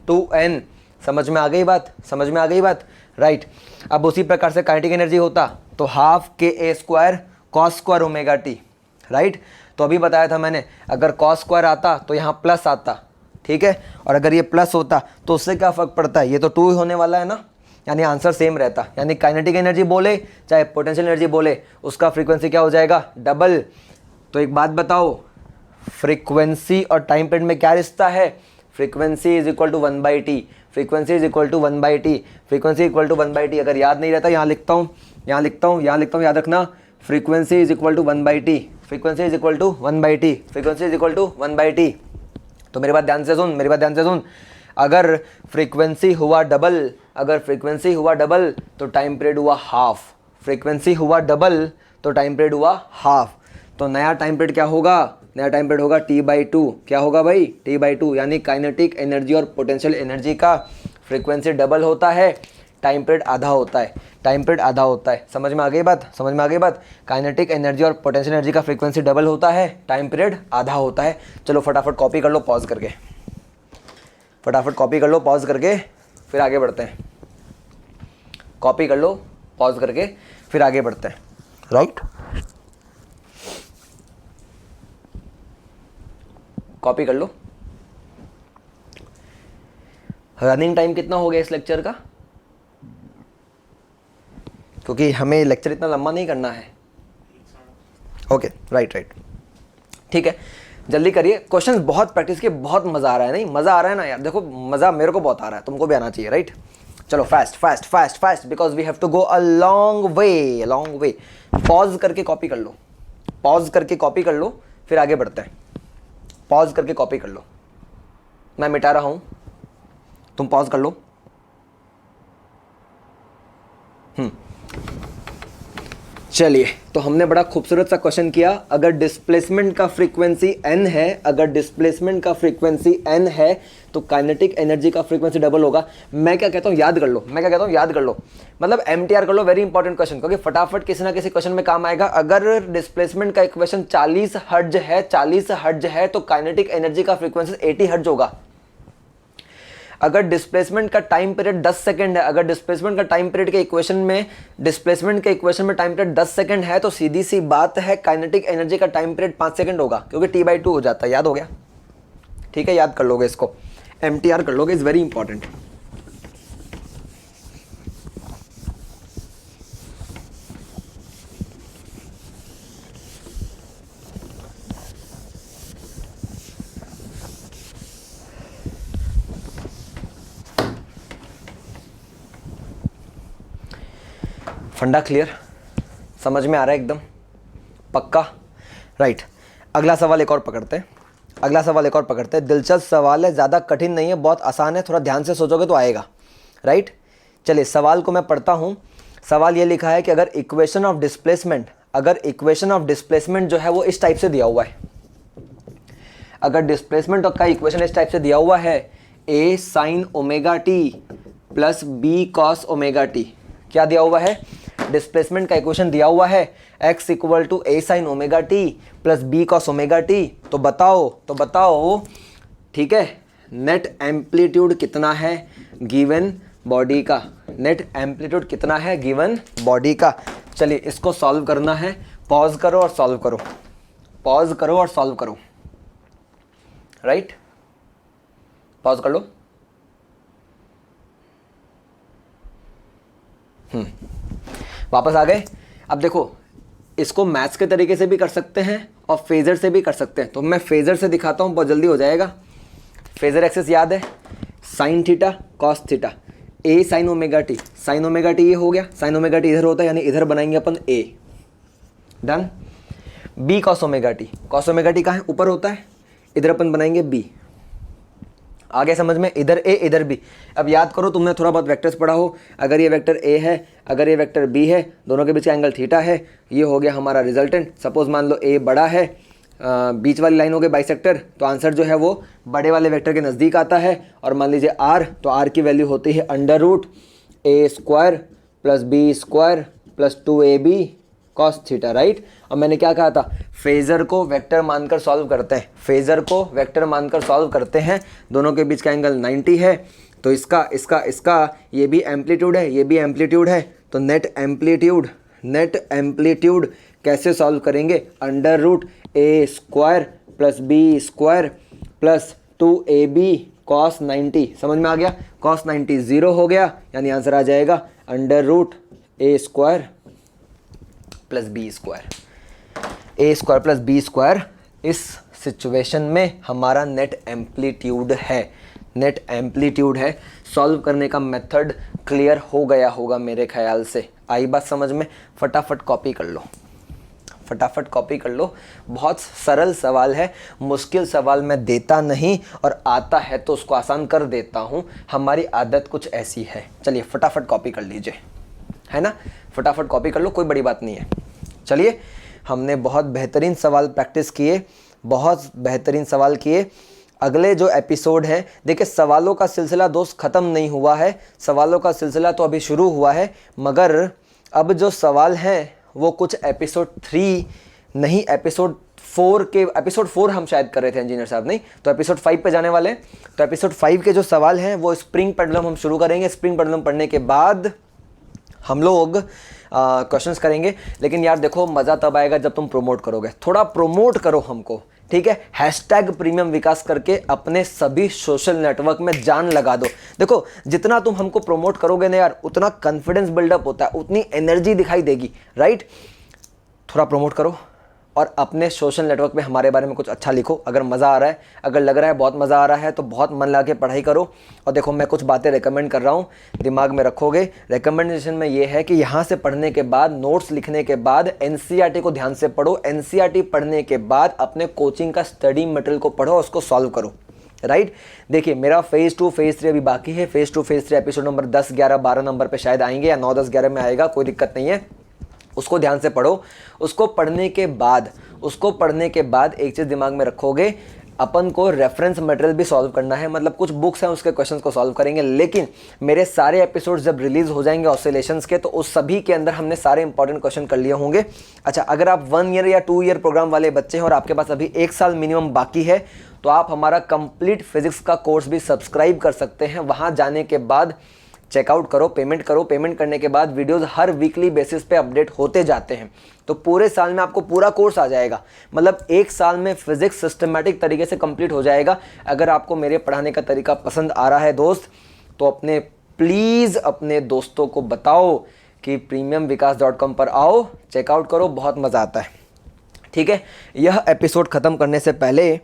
2n। समझ में आ गई बात? राइट। अब उसी प्रकार से काइनेटिक एनर्जी होता तो half k a square cos square omega t, right. तो अभी बताया था मैंने, अगर कॉस स्क्वायर आता तो यहाँ प्लस आता, ठीक है, और अगर ये प्लस होता तो उससे क्या फ़र्क पड़ता है, ये तो 2 होने वाला है ना, यानी आंसर सेम रहता। यानी काइनेटिक एनर्जी बोले चाहे पोटेंशियल एनर्जी बोले, उसका फ्रीक्वेंसी क्या हो जाएगा डबल। तो एक बात बताओ, फ्रीक्वेंसी और टाइम पीरियड में क्या रिश्ता है? Frequency is equal to 1/t, frequency is equal to 1/t, frequency equal to 1/t। अगर याद नहीं रहता यहाँ लिखता हूँ, याद रखना, frequency is equal to 1/t, frequency is equal to 1/t, frequency is equal to 1/t। तो मेरी बात ध्यान से सुन, अगर फ्रीक्वेंसी हुआ डबल तो टाइम पीरियड हुआ हाफ, फ्रीक्वेंसी हुआ डबल तो टाइम पीरियड हुआ हाफ। तो नया टाइम पीरियड क्या होगा? नया टाइम पीरियड होगा t/2। क्या होगा भाई? t/2। यानी काइनेटिक एनर्जी और पोटेंशियल एनर्जी का फ्रीक्वेंसी डबल होता है, टाइम पीरियड आधा होता है। समझ में आ गई बात? काइनेटिक एनर्जी और पोटेंशियल एनर्जी का फ्रीक्वेंसी डबल होता है, टाइम पीरियड आधा होता है। चलो फटाफट कॉपी कर लो पॉज करके, फिर आगे बढ़ते हैं। कॉपी कर लो पॉज करके, फिर आगे बढ़ते हैं, राइट। कॉपी कर लो। रनिंग टाइम कितना हो गया इस लेक्चर का? क्योंकि हमें लेक्चर इतना लंबा नहीं करना है। ओके, राइट, ठीक है, जल्दी करिए। क्वेश्चंस बहुत प्रैक्टिस किए, बहुत मज़ा आ रहा है। नहीं मज़ा आ रहा है ना यार? देखो मज़ा मेरे को बहुत आ रहा है, तुमको भी आना चाहिए, राइट। चलो fast because we have to go a long way. Pause करके कॉपी कर लो, फिर आगे बढ़ते हैं। पॉज करके कॉपी कर लो, मैं मिटा रहा हूं, तुम पॉज कर लो। चलिए, तो हमने बड़ा खूबसूरत सा क्वेश्चन किया। अगर डिस्प्लेसमेंट का फ्रीक्वेंसी n है तो काइनेटिक एनर्जी का फ्रीक्वेंसी डबल होगा। मैं क्या कहता हूँ, याद कर लो, मतलब MTR कर लो। वेरी इंपॉर्टेंट क्वेश्चन, क्योंकि फटाफट किसी ना किसी क्वेश्चन में काम आएगा। अगर डिस्प्लेसमेंट का इक्वेशन 40 हर्ट्ज है तो काइनेटिक एनर्जी का फ्रीक्वेंसी 80 हर्ट्ज होगा। अगर डिस्प्लेसमेंट का टाइम पीरियड 10 सेकंड है, अगर डिस्प्लेसमेंट के इक्वेशन में टाइम पीरियड 10 सेकंड है, तो सीधी सी बात है काइनेटिक एनर्जी का टाइम पीरियड 5 सेकंड होगा, क्योंकि t/2 हो जाता है। याद हो गया? ठीक है, याद कर लोगे इसको, MTR कर लोगे, इज वेरी इंपॉर्टेंट। फंडा क्लियर? समझ में आ रहा है एकदम पक्का? राइट। अगला सवाल एक और पकड़ते हैं। दिलचस्प सवाल है, ज़्यादा कठिन नहीं है, बहुत आसान है, थोड़ा ध्यान से सोचोगे तो आएगा, राइट। चलिए सवाल को मैं पढ़ता हूँ। सवाल ये लिखा है कि अगर इक्वेशन ऑफ डिस्प्लेसमेंट जो है वो इस टाइप से दिया हुआ है, अगर डिस्प्लेसमेंट का इक्वेशन इस टाइप से दिया हुआ है, a sin omega t plus b cos omega t. क्या दिया हुआ है? डिस्प्लेसमेंट का इक्वेशन दिया हुआ है, x equal to a sin omega t plus b cos omega t. तो बताओ, ठीक है, नेट एम्पलीट्यूड कितना है गिवन बॉडी का? नेट एम्पलीट्यूड कितना है गिवन बॉडी का? चलिए इसको सॉल्व करना है। पॉज करो और सॉल्व करो, राइट। पॉज कर लो। वापस आ गए। अब देखो, इसको मैथ्स के तरीके से भी कर सकते हैं और फेजर से भी कर सकते हैं। तो मैं फेजर से दिखाता हूँ, बहुत जल्दी हो जाएगा। फेजर एक्सिस याद है, sine theta cos theta, a sine omega t. Sine omega t ये हो गया, साइन ओमेगा टी इधर होता है, यानी इधर बनाएंगे अपन a. Done. B cos omega t, cos omega t कहाँ है, ऊपर होता है, इधर अपन बनाएंगे बी। आगे समझ में, इधर ए इधर बी। अब याद करो, तुमने थोड़ा बहुत वेक्टर्स पढ़ा हो, अगर ये वेक्टर ए है, अगर ये वेक्टर बी है, दोनों के बीच का एंगल थीटा है, ये हो गया हमारा रिजल्टेंट। सपोज मान लो ए बड़ा है, बीच वाली लाइन हो गई बाइसेक्टर, तो आंसर जो है वो बड़े वाले वेक्टर के नज़दीक आता है। और मान लीजिए आर, तो आर की वैल्यू होती है under root a square plus b square plus 2ab cos theta, right. और मैंने क्या कहा था, फेजर को वेक्टर मानकर सॉल्व करते हैं, फेजर को वेक्टर मानकर सॉल्व करते हैं। दोनों के बीच का एंगल 90 है, तो इसका ये भी एम्पलीट्यूड है, ये भी एम्पलीट्यूड है, तो नेट एम्पलीट्यूड कैसे सॉल्व करेंगे, under root a square plus b square plus 2ab cos 90। समझ में आ गया, कॉस 90 0 हो गया, यानी आंसर आ जाएगा under root a square plus b square, a square plus b square. इस सिचुएशन में हमारा नेट एम्पलीट्यूड है, नेट एम्पलीट्यूड है। सॉल्व करने का मेथड क्लियर हो गया होगा मेरे ख्याल से। आई बात समझ में, फटाफट कॉपी कर लो, फटाफट कॉपी कर लो। बहुत सरल सवाल है, मुश्किल सवाल मैं देता नहीं, और आता है तो उसको आसान कर देता हूँ। हमारी आदत कुछ ऐसी है। चलिए फटाफट कॉपी कर लीजिए, है ना, फटाफट कॉपी कर लो, कोई बड़ी बात नहीं है। चलिए, हमने बहुत बेहतरीन सवाल प्रैक्टिस किए, बहुत बेहतरीन सवाल किए। अगले जो एपिसोड है, देखिए सवालों का सिलसिला दोस्त ख़त्म नहीं हुआ है, सवालों का सिलसिला तो अभी शुरू हुआ है, मगर अब जो सवाल हैं वो कुछ एपिसोड 3 नहीं, एपिसोड 4 हम शायद कर रहे थे इंजीनियर साहब, नहीं तो एपिसोड 5 पे जाने वाले हैं। तो एपिसोड 5 के जो सवाल हैं वो स्प्रिंग पेंडुलम हम शुरू करेंगे। स्प्रिंग पेंडुलम पढ़ने के बाद हम लोग क्वेश्चंस करेंगे। लेकिन यार देखो, मज़ा तब आएगा जब तुम प्रमोट करोगे, थोड़ा प्रमोट करो हमको, ठीक है। हैशटैग प्रीमियम विकास करके अपने सभी सोशल नेटवर्क में जान लगा दो। देखो, जितना तुम हमको प्रमोट करोगे ना यार, उतना कॉन्फिडेंस बिल्डअप होता है, उतनी एनर्जी दिखाई देगी, राइट। थोड़ा प्रमोट करो और अपने सोशल नेटवर्क में हमारे बारे में कुछ अच्छा लिखो। अगर मज़ा आ रहा है, अगर लग रहा है बहुत मज़ा आ रहा है, तो बहुत मन लगा के पढ़ाई करो। और देखो, मैं कुछ बातें रेकमेंड कर रहा हूँ, दिमाग में रखोगे। रेकमेंडेशन में ये है कि यहाँ से पढ़ने के बाद, नोट्स लिखने के बाद एनसीईआरटी को ध्यान से पढ़ो। एनसीईआरटी पढ़ने के बाद अपने कोचिंग का स्टडी मटेरियल को पढ़ो, उसको सॉल्व करो, राइट। देखिए, मेरा फेज़ 2 फेज़ 3 अभी बाकी है। Phase 2 phase 3 episode number 10, 11, 12 number पे शायद आएंगे, या 9, 10, 11 में आएगा, कोई दिक्कत नहीं है। उसको ध्यान से पढ़ो। उसको पढ़ने के बाद एक चीज़ दिमाग में रखोगे, अपन को रेफरेंस मटेरियल भी सॉल्व करना है। मतलब कुछ बुक्स हैं, उसके क्वेश्चंस को सॉल्व करेंगे। लेकिन मेरे सारे एपिसोड्स जब रिलीज हो जाएंगे ऑसिलेशंस के, तो उस सभी के अंदर हमने सारे इंपॉर्टेंट क्वेश्चन कर लिए होंगे। अच्छा, अगर आप 1 ईयर या 2 ईयर प्रोग्राम वाले बच्चे हैं और आपके पास अभी 1 साल मिनिमम बाकी है, तो आप हमारा कंप्लीट फिजिक्स का कोर्स भी सब्सक्राइब कर सकते हैं। वहाँ जाने के बाद चेकआउट करो, पेमेंट करो। पेमेंट करने के बाद वीडियोस हर वीकली बेसिस पे अपडेट होते जाते हैं। तो पूरे साल में आपको पूरा कोर्स आ जाएगा। मतलब 1 साल में फिजिक्स सिस्टमैटिक तरीके से कंप्लीट हो जाएगा। अगर आपको मेरे पढ़ाने का तरीका पसंद आ रहा है दोस्त, तो प्लीज़ अपने दोस्तों को बताओ कि premiumvikas.com पर आओ, चेकआउट करो, बहुत मज़ा आता है, ठीक है। यह एपिसोड ख़त्म करने से पहले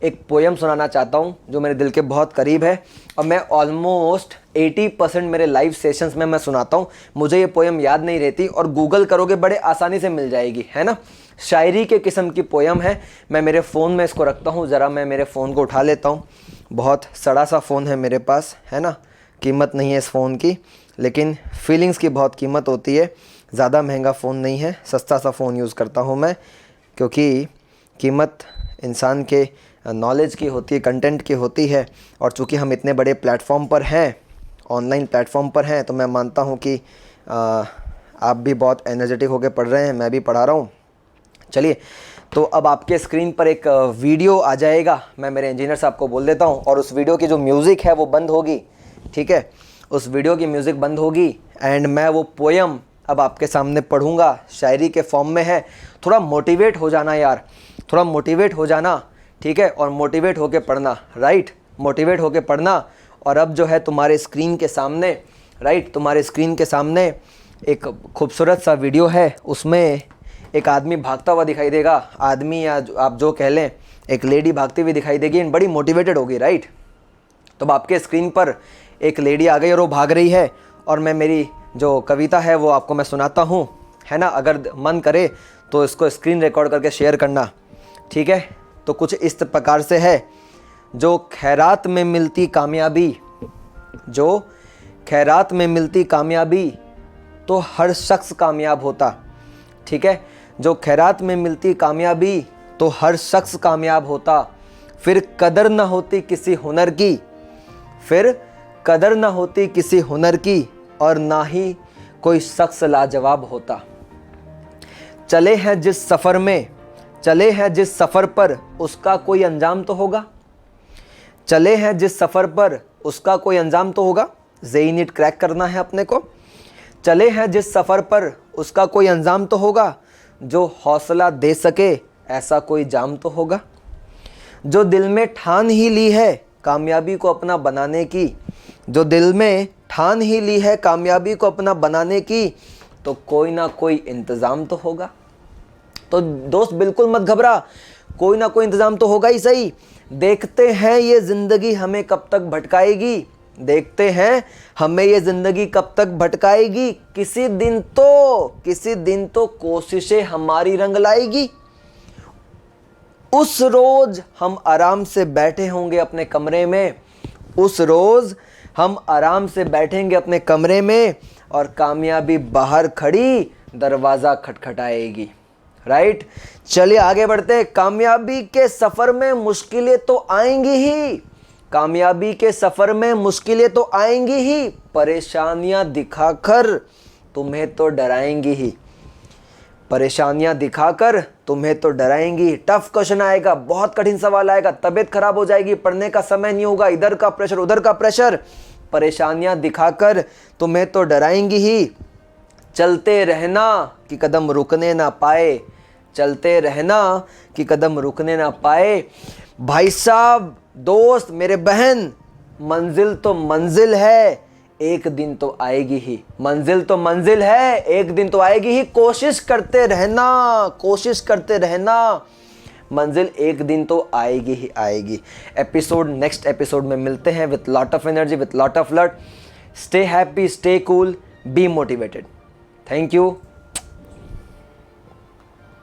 एक पोएम सुनाना चाहता हूँ जो मेरे दिल के बहुत करीब है, और मैं ऑलमोस्ट 80% मेरे लाइव सेशंस में मैं सुनाता हूँ। मुझे ये पोएम याद नहीं रहती, और गूगल करोगे बड़े आसानी से मिल जाएगी, है ना। शायरी के किस्म की पोएम है। मैं मेरे फ़ोन में इसको रखता हूँ, ज़रा मैं मेरे फ़ोन को उठा लेता हूँ। बहुत सड़ा सा फ़ोन है मेरे पास, है ना, कीमत नहीं है इस फ़ोन की, लेकिन फीलिंग्स की बहुत कीमत होती है। ज़्यादा महंगा फ़ोन नहीं है, सस्ता सा फ़ोन यूज़ करता हूँ मैं, क्योंकि कीमत इंसान के नॉलेज की होती है, कंटेंट की होती है। और चूँकि हम इतने बड़े प्लेटफॉर्म पर हैं, ऑनलाइन प्लेटफॉर्म पर हैं, तो मैं मानता हूँ कि आप भी बहुत एनर्जेटिक होकर पढ़ रहे हैं, मैं भी पढ़ा रहा हूँ। चलिए, तो अब आपके स्क्रीन पर एक वीडियो आ जाएगा, मैं मेरे इंजीनियर साहब को बोल देता हूँ, और उस वीडियो की जो म्यूज़िक है वो बंद होगी, ठीक है। उस वीडियो की म्यूज़िक बंद होगी, एंड मैं वो पोएम अब आपके सामने पढ़ूँगा। शायरी के फॉर्म में है। थोड़ा मोटिवेट हो जाना यार, थोड़ा मोटिवेट हो जाना, ठीक है, और मोटिवेट होके पढ़ना, राइट। मोटिवेट होके पढ़ना। और अब जो है तुम्हारे स्क्रीन के सामने, राइट, तुम्हारे स्क्रीन के सामने एक खूबसूरत सा वीडियो है, उसमें एक आदमी भागता हुआ दिखाई देगा, आदमी या आप जो कह लें, एक लेडी भागती हुई दिखाई देगी, बड़ी मोटिवेटेड होगी, राइट। तो अब आपके स्क्रीन पर एक लेडी आ गई और वो भाग रही है, और मैं मेरी जो कविता है वो आपको मैं सुनाता हूँ, है ना। अगर मन करे तो इसको स्क्रीन रिकॉर्ड करके शेयर करना, ठीक है। तो कुछ इस प्रकार से है, जो खैरात में मिलती कामयाबी, जो खैरात में मिलती कामयाबी तो हर शख्स कामयाब होता, ठीक है। जो खैरात में मिलती कामयाबी तो हर शख्स कामयाब होता, फिर कदर न होती किसी हुनर की, फिर कदर न होती किसी हुनर की, और ना ही कोई शख्स लाजवाब होता। चले हैं जिस सफ़र में, चले हैं जिस सफ़र पर उसका कोई अंजाम तो होगा, चले हैं जिस सफ़र पर उसका कोई अंजाम तो होगा। जेई नीट क्रैक करना है अपने को। चले हैं जिस सफ़र पर उसका कोई अंजाम तो होगा, जो हौसला दे सके ऐसा कोई जाम तो होगा। जो दिल में ठान ही ली है कामयाबी को अपना बनाने की, जो दिल में ठान ही ली है कामयाबी को अपना बनाने की, तो कोई ना कोई इंतज़ाम तो होगा। तो दोस्त बिल्कुल मत घबरा, कोई ना कोई इंतज़ाम तो होगा ही सही। देखते हैं ये ज़िंदगी हमें कब तक भटकाएगी, देखते हैं हमें ये ज़िंदगी कब तक भटकाएगी, किसी दिन तो कोशिशें हमारी रंग लाएगी। उस रोज़ हम आराम से बैठे होंगे अपने कमरे में, उस रोज़ हम आराम से बैठेंगे अपने कमरे में, और कामयाबी बाहर खड़ी दरवाज़ा खटखटाएगी, राइट। चलिए आगे बढ़ते। कामयाबी के सफ़र में मुश्किलें तो आएंगी ही, कामयाबी के सफ़र में मुश्किलें तो आएंगी ही, परेशानियां दिखाकर तुम्हें तो डराएंगी ही, परेशानियां दिखाकर तुम्हें तो डराएंगी। टफ क्वेश्चन आएगा, बहुत कठिन सवाल आएगा, तबीयत खराब हो जाएगी, पढ़ने का समय नहीं होगा, इधर का प्रेशर उधर का प्रेशर, परेशानियां दिखाकर तुम्हें तो डराएंगी ही। चलते रहना कि कदम रुकने ना पाए, चलते रहना कि कदम रुकने ना पाए। भाई साहब, दोस्त, मेरे बहन, मंजिल तो मंजिल है, एक दिन तो आएगी ही, मंजिल तो मंजिल है, एक दिन तो आएगी ही। कोशिश करते रहना, कोशिश करते रहना, मंजिल एक दिन तो आएगी ही आएगी। नेक्स्ट एपिसोड में मिलते हैं with lot of energy, with lot of lot. Stay happy, stay cool, be motivated. Thank you.